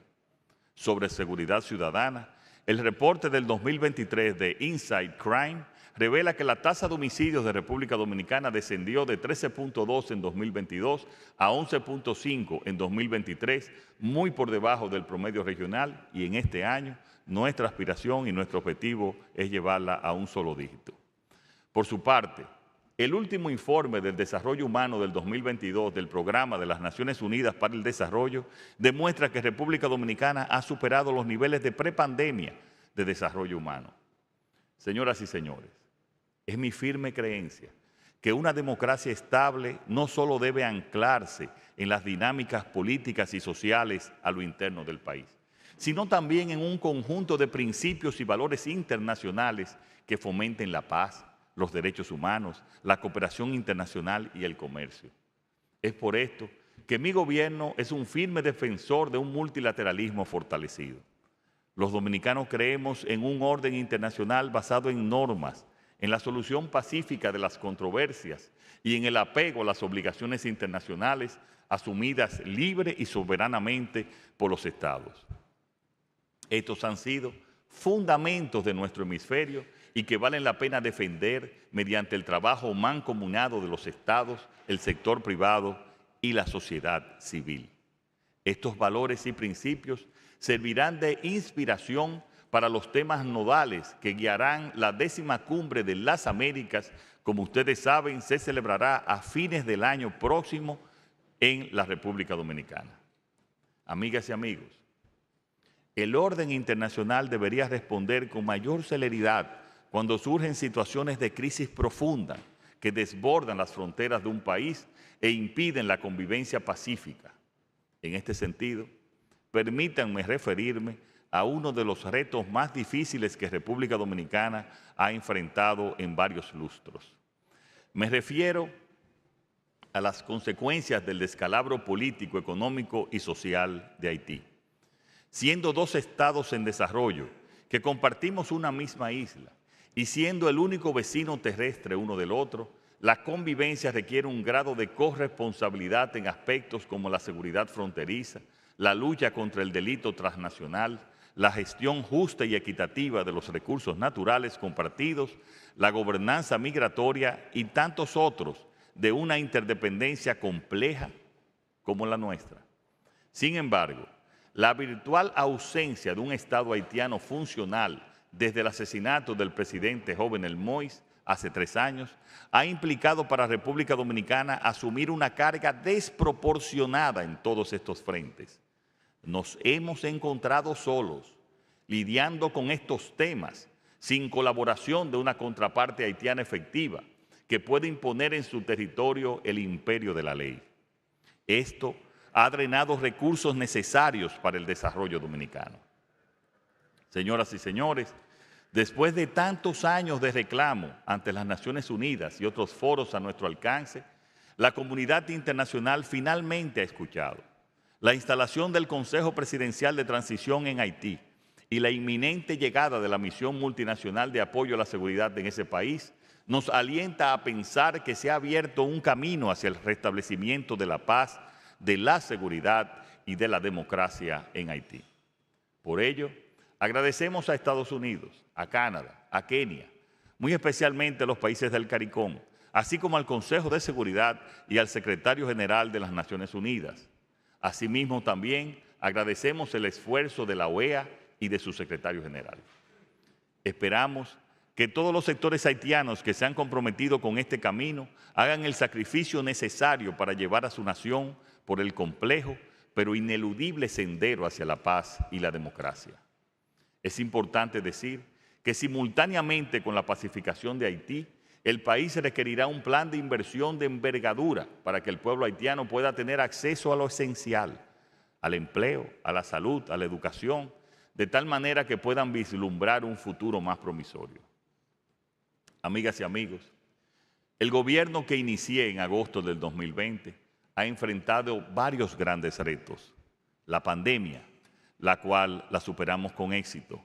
Sobre seguridad ciudadana, el reporte del 2023 de Inside Crime revela que la tasa de homicidios de República Dominicana descendió de 13.2 en 2022 a 11.5 en 2023, muy por debajo del promedio regional, y en este año nuestra aspiración y nuestro objetivo es llevarla a un solo dígito. Por su parte, el último informe del desarrollo humano del 2022 del Programa de las Naciones Unidas para el Desarrollo demuestra que República Dominicana ha superado los niveles de prepandemia de desarrollo humano. Señoras y señores, es mi firme creencia que una democracia estable no solo debe anclarse en las dinámicas políticas y sociales a lo interno del país, sino también en un conjunto de principios y valores internacionales que fomenten la paz, los derechos humanos, la cooperación internacional y el comercio. Es por esto que mi gobierno es un firme defensor de un multilateralismo fortalecido. Los dominicanos creemos en un orden internacional basado en normas, en la solución pacífica de las controversias y en el apego a las obligaciones internacionales asumidas libre y soberanamente por los Estados. Estos han sido fundamentos de nuestro hemisferio y que valen la pena defender mediante el trabajo mancomunado de los Estados, el sector privado y la sociedad civil. Estos valores y principios servirán de inspiración para los temas nodales que guiarán la 10ª Cumbre de las Américas. Como ustedes saben, se celebrará a fines del año próximo en la República Dominicana. Amigas y amigos, el orden internacional debería responder con mayor celeridad cuando surgen situaciones de crisis profunda que desbordan las fronteras de un país e impiden la convivencia pacífica. En este sentido, permítanme referirme a uno de los retos más difíciles que República Dominicana ha enfrentado en varios lustros. Me refiero a las consecuencias del descalabro político, económico y social de Haití. Siendo dos estados en desarrollo que compartimos una misma isla y siendo el único vecino terrestre uno del otro, la convivencia requiere un grado de corresponsabilidad en aspectos como la seguridad fronteriza, la lucha contra el delito transnacional, la gestión justa y equitativa de los recursos naturales compartidos, la gobernanza migratoria y tantos otros de una interdependencia compleja como la nuestra. Sin embargo, la virtual ausencia de un Estado haitiano funcional desde el asesinato del presidente Jovenel Moïse hace 3 años ha implicado para República Dominicana asumir una carga desproporcionada en todos estos frentes. Nos hemos encontrado solos, lidiando con estos temas, sin colaboración de una contraparte haitiana efectiva que pueda imponer en su territorio el imperio de la ley. Esto ha drenado recursos necesarios para el desarrollo dominicano. Señoras y señores, después de tantos años de reclamo ante las Naciones Unidas y otros foros a nuestro alcance, la comunidad internacional finalmente ha escuchado. La instalación del Consejo Presidencial de Transición en Haití y la inminente llegada de la misión multinacional de apoyo a la seguridad en ese país nos alienta a pensar que se ha abierto un camino hacia el restablecimiento de la paz, de la seguridad y de la democracia en Haití. Por ello, Agradecemos a Estados Unidos, a Canadá, a Kenia, muy especialmente a los países del CARICOM, así como al Consejo de Seguridad y al Secretario General de las Naciones Unidas. Asimismo, también agradecemos el esfuerzo de la OEA y de su secretario general. Esperamos que todos los sectores haitianos que se han comprometido con este camino hagan el sacrificio necesario para llevar a su nación por el complejo pero ineludible sendero hacia la paz y la democracia. Es importante decir que simultáneamente con la pacificación de Haití, el país requerirá un plan de inversión de envergadura para que el pueblo haitiano pueda tener acceso a lo esencial, al empleo, a la salud, a la educación, de tal manera que puedan vislumbrar un futuro más promisorio. Amigas y amigos, el gobierno que inicié en agosto del 2020 ha enfrentado varios grandes retos. La pandemia, la cual la superamos con éxito.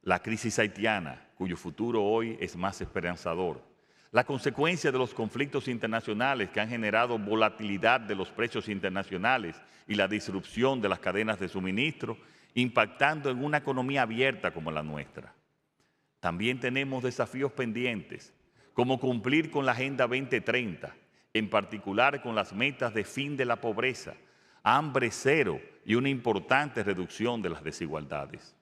La crisis haitiana, cuyo futuro hoy es más esperanzador. La consecuencia de los conflictos internacionales que han generado volatilidad de los precios internacionales y la disrupción de las cadenas de suministro, impactando en una economía abierta como la nuestra. También tenemos desafíos pendientes, como cumplir con la Agenda 2030, en particular con las metas de fin de la pobreza, hambre cero y una importante reducción de las desigualdades.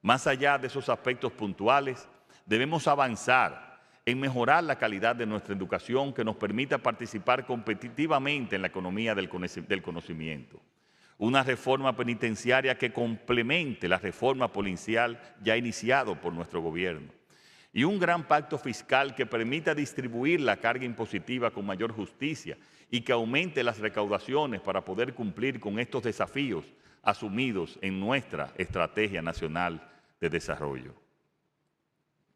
Más allá de esos aspectos puntuales, debemos avanzar en mejorar la calidad de nuestra educación que nos permita participar competitivamente en la economía del conocimiento. Una reforma penitenciaria que complemente la reforma policial ya iniciado por nuestro gobierno. Y un gran pacto fiscal que permita distribuir la carga impositiva con mayor justicia y que aumente las recaudaciones para poder cumplir con estos desafíos asumidos en nuestra Estrategia Nacional de Desarrollo.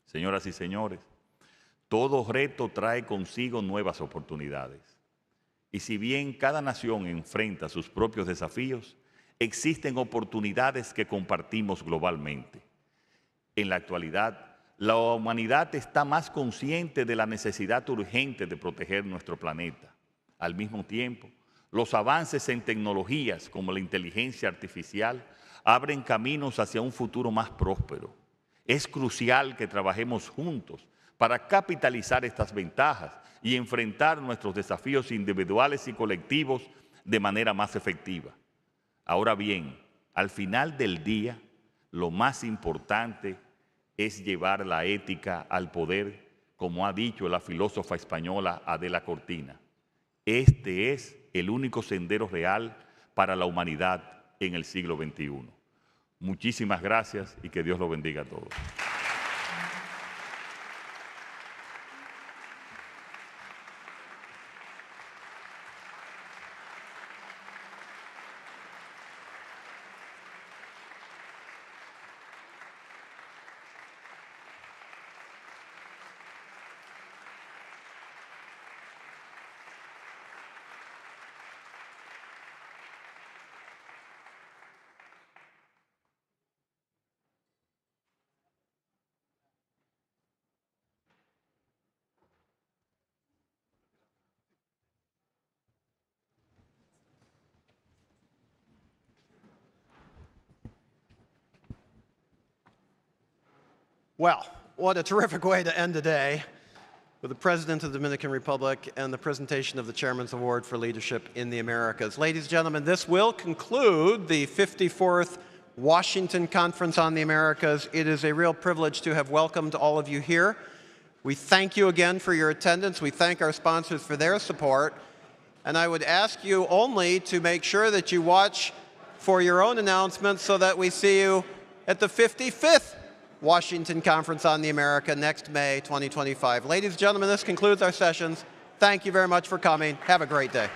Señoras y señores, todo reto trae consigo nuevas oportunidades. Y si bien cada nación enfrenta sus propios desafíos, existen oportunidades que compartimos globalmente. En la actualidad, la humanidad está más consciente de la necesidad urgente de proteger nuestro planeta. Al mismo tiempo, los avances en tecnologías como la inteligencia artificial abren caminos hacia un futuro más próspero. Es crucial que trabajemos juntos para capitalizar estas ventajas y enfrentar nuestros desafíos individuales y colectivos de manera más efectiva. Ahora bien, al final del día, lo más importante es llevar la ética al poder, como ha dicho la filósofa española Adela Cortina. Este es el único sendero real para la humanidad en el siglo XXI. Muchísimas gracias y que Dios los bendiga a todos.
Well, what a terrific way to end the day with the President of the Dominican Republic and the presentation of the Chairman's Award for Leadership in the Americas. Ladies and gentlemen, this will conclude the 54th Washington Conference on the Americas. It is a real privilege to have welcomed all of you here. We thank you again for your attendance. We thank our sponsors for their support. And I would ask you only to make sure that you watch for your own announcements so that we see you at the 55th Washington Conference on the America next May 2025. Ladies and gentlemen, this concludes our sessions. Thank you very much for coming. Have a great day.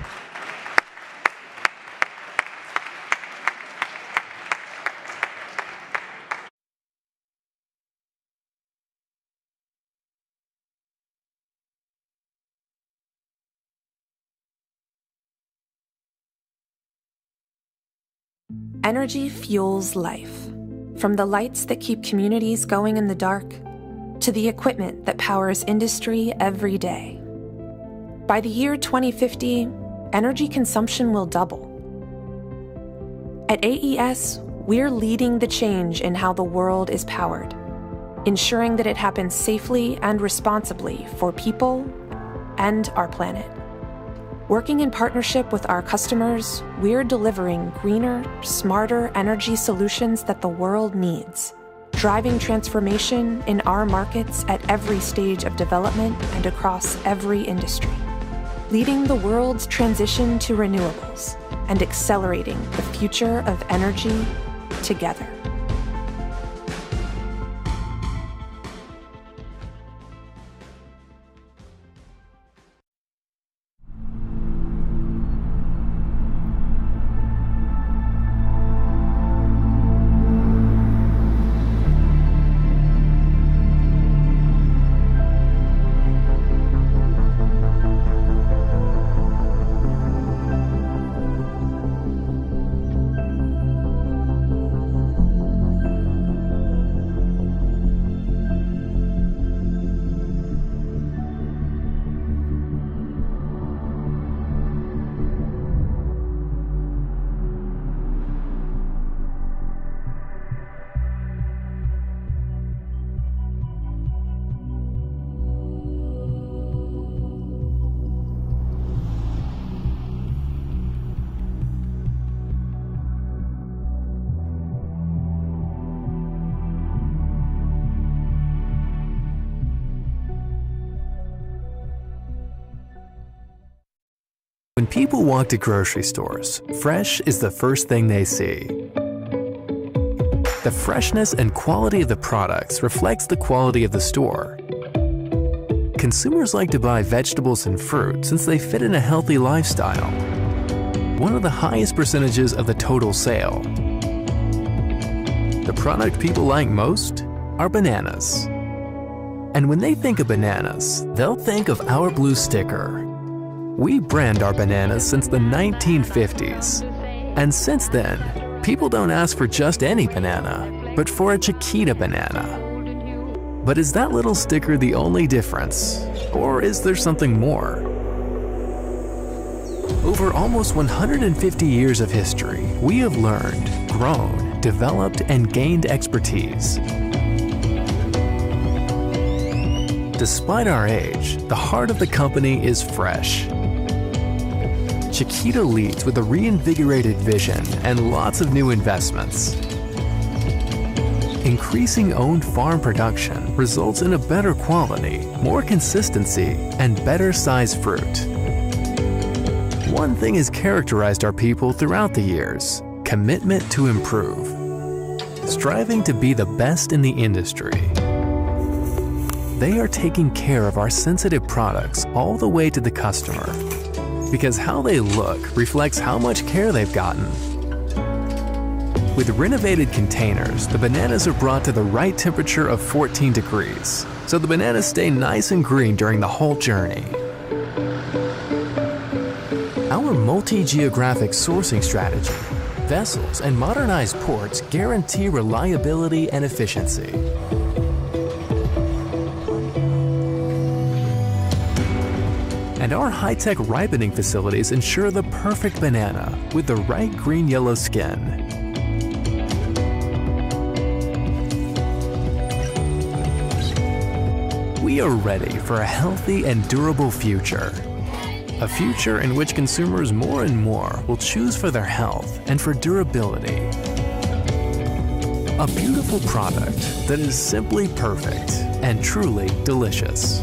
Energy fuels life. From the lights that keep communities going in the dark, to the equipment that powers industry every day. By the year 2050, energy consumption will double. At AES, we're leading the change in how the world is powered, ensuring that it happens safely and responsibly for people and our planet. Working in partnership with our customers, we're delivering greener, smarter energy solutions that the world needs, driving transformation in our markets at every stage of development and across every industry, leading the world's transition to renewables and accelerating the future of energy together.
When people walk to grocery stores, fresh is the first thing they see. The freshness and quality of the products reflects the quality of the store. Consumers like to buy vegetables and fruit since they fit in a healthy lifestyle. One of the highest percentages of the total sale. The product people like most are bananas. And when they think of bananas, they'll think of our blue sticker. We brand our bananas since the 1950s. And since then, people don't ask for just any banana, but for a Chiquita banana. But is that little sticker the only difference? Or is there something more? Over almost 150 years of history, we have learned, grown, developed, and gained expertise. Despite our age, the heart of the company is fresh. Chiquita leads with a reinvigorated vision and lots of new investments. Increasing owned farm production results in a better quality, more consistency, and better sized fruit. One thing has characterized our people throughout the years: commitment to improve, striving to be the best in the industry. They are taking care of our sensitive products all the way to the customer, because how they look reflects how much care they've gotten. With renovated containers, the bananas are brought to the right temperature of 14 degrees, so the bananas stay nice and green during the whole journey. Our multi-geographic sourcing strategy, vessels, and modernized ports guarantee reliability and efficiency. And our high-tech ripening facilities ensure the perfect banana with the right green-yellow skin. We are ready for a healthy and durable future. A future in which consumers more and more will choose for their health and for durability. A beautiful product that is simply perfect and truly delicious.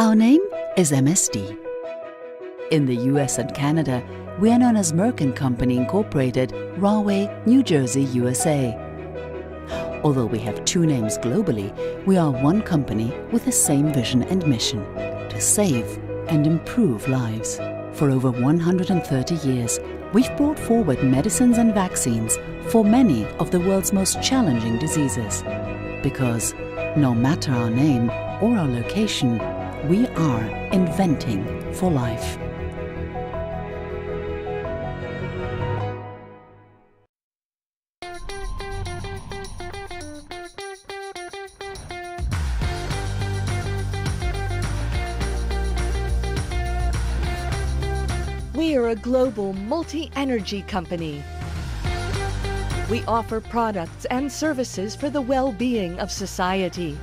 Our name is MSD. In the US and Canada, we are known as Merck & Company Incorporated, Rahway, New Jersey, USA. Although we have two names globally, we are one company with the same vision and mission: to save and improve lives. For over 130 years, we've brought forward medicines and vaccines for many of the world's most challenging diseases. Because no matter our name or our location, we are inventing for life.
We are a global multi-energy company. We offer products and services for the well-being of society.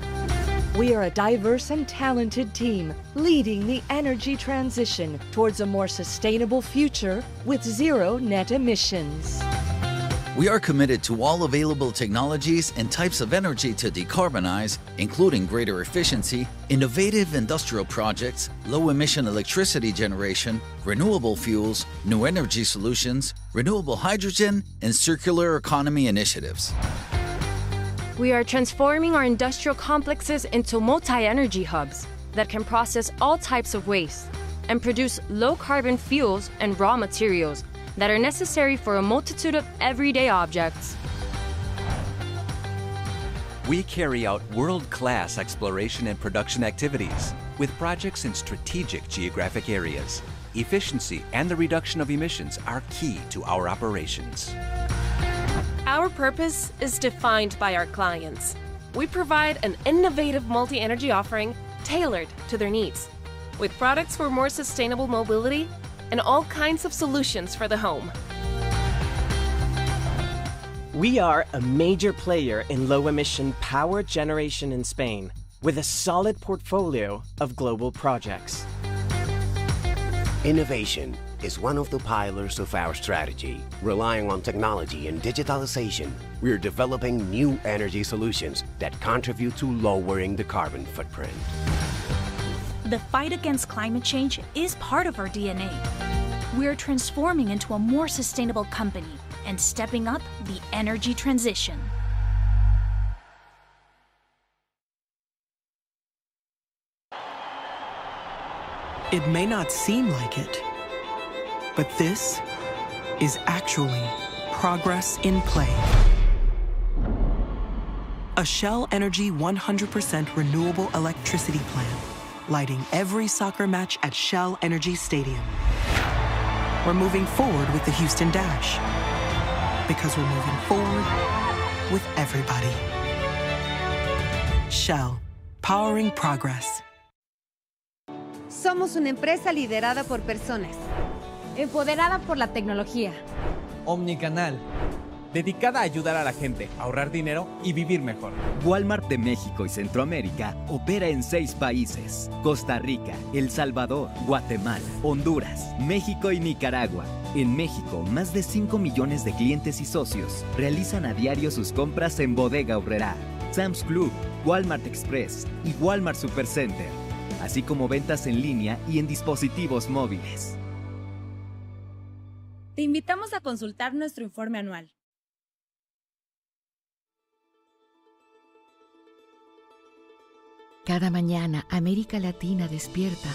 We are a diverse and talented team leading the energy transition towards a more sustainable future with zero net emissions.
We are committed to all available technologies and types of energy to decarbonize, including greater efficiency, innovative industrial projects, low-emission electricity generation, renewable fuels, new energy solutions, renewable hydrogen, and circular economy initiatives.
We are transforming our industrial complexes into multi-energy hubs that can process all types of waste and produce low-carbon fuels and raw materials that are necessary for a multitude of everyday objects.
We carry out world-class exploration and production activities with projects in strategic geographic areas. Efficiency and the reduction of emissions are key to our operations.
Our purpose is defined by our clients. We provide an innovative multi-energy offering tailored to their needs, with products for more sustainable mobility and all kinds of solutions for the home.
We are a major player in low-emission power generation in Spain, with a solid portfolio of global projects.
Innovation is one of the pillars of our strategy. Relying on technology and digitalization, we are developing new energy solutions that contribute to lowering the carbon footprint.
The fight against climate change is part of our DNA. We're transforming into a more sustainable company and stepping up the energy transition.
It may not seem like it, but this is actually progress in play. A Shell Energy 100% renewable electricity plant, lighting every soccer match at Shell Energy Stadium. We're moving forward with the Houston Dash, because we're moving forward with everybody. Shell, powering progress.
Somos una empresa liderada por personas, empoderada por la tecnología.
Omnicanal, dedicada a ayudar a la gente a ahorrar dinero y vivir mejor.
Walmart de México y Centroamérica opera en 6 países: Costa Rica, El Salvador, Guatemala, Honduras, México y Nicaragua. En México, más de 5 millones de clientes y socios realizan a diario sus compras en Bodega Aurrerá, Sam's Club, Walmart Express y Walmart Supercenter, así como ventas en línea y en dispositivos móviles.
Te invitamos a consultar nuestro informe anual.
Cada mañana América Latina despierta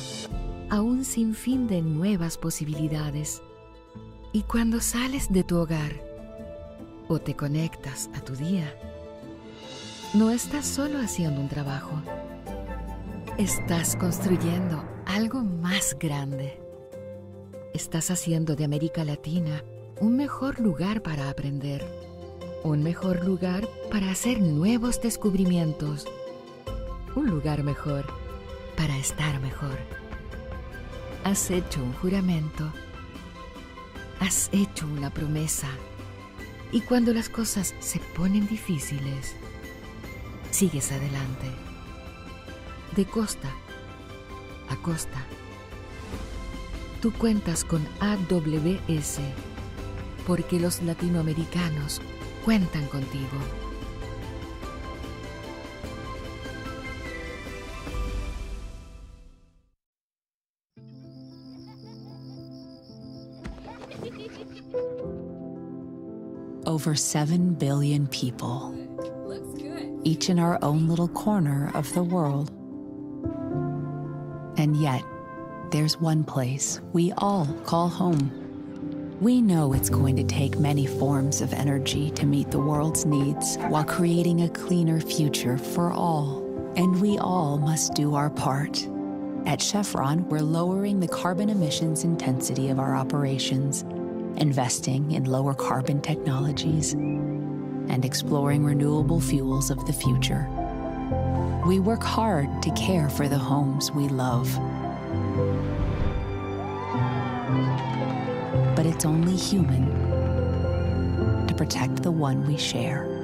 a un sinfín de nuevas posibilidades. Y cuando sales de tu hogar o te conectas a tu día, no estás solo haciendo un trabajo. Estás construyendo algo más grande. Estás haciendo de América Latina un mejor lugar para aprender, un mejor lugar para hacer nuevos descubrimientos, un lugar mejor para estar mejor. Has hecho un juramento, has hecho una promesa, y cuando las cosas se ponen difíciles, sigues adelante, de costa a costa. Tú cuentas con AWS, porque los latinoamericanos cuentan contigo.
Over 7 billion people, each in our own little corner of the world. And yet, there's one place we all call home. We know it's going to take many forms of energy to meet the world's needs while creating a cleaner future for all. And we all must do our part. At Chevron, we're lowering the carbon emissions intensity of our operations, investing in lower carbon technologies, and exploring renewable fuels of the future. We work hard to care for the homes we love. But it's only human to protect the one we share.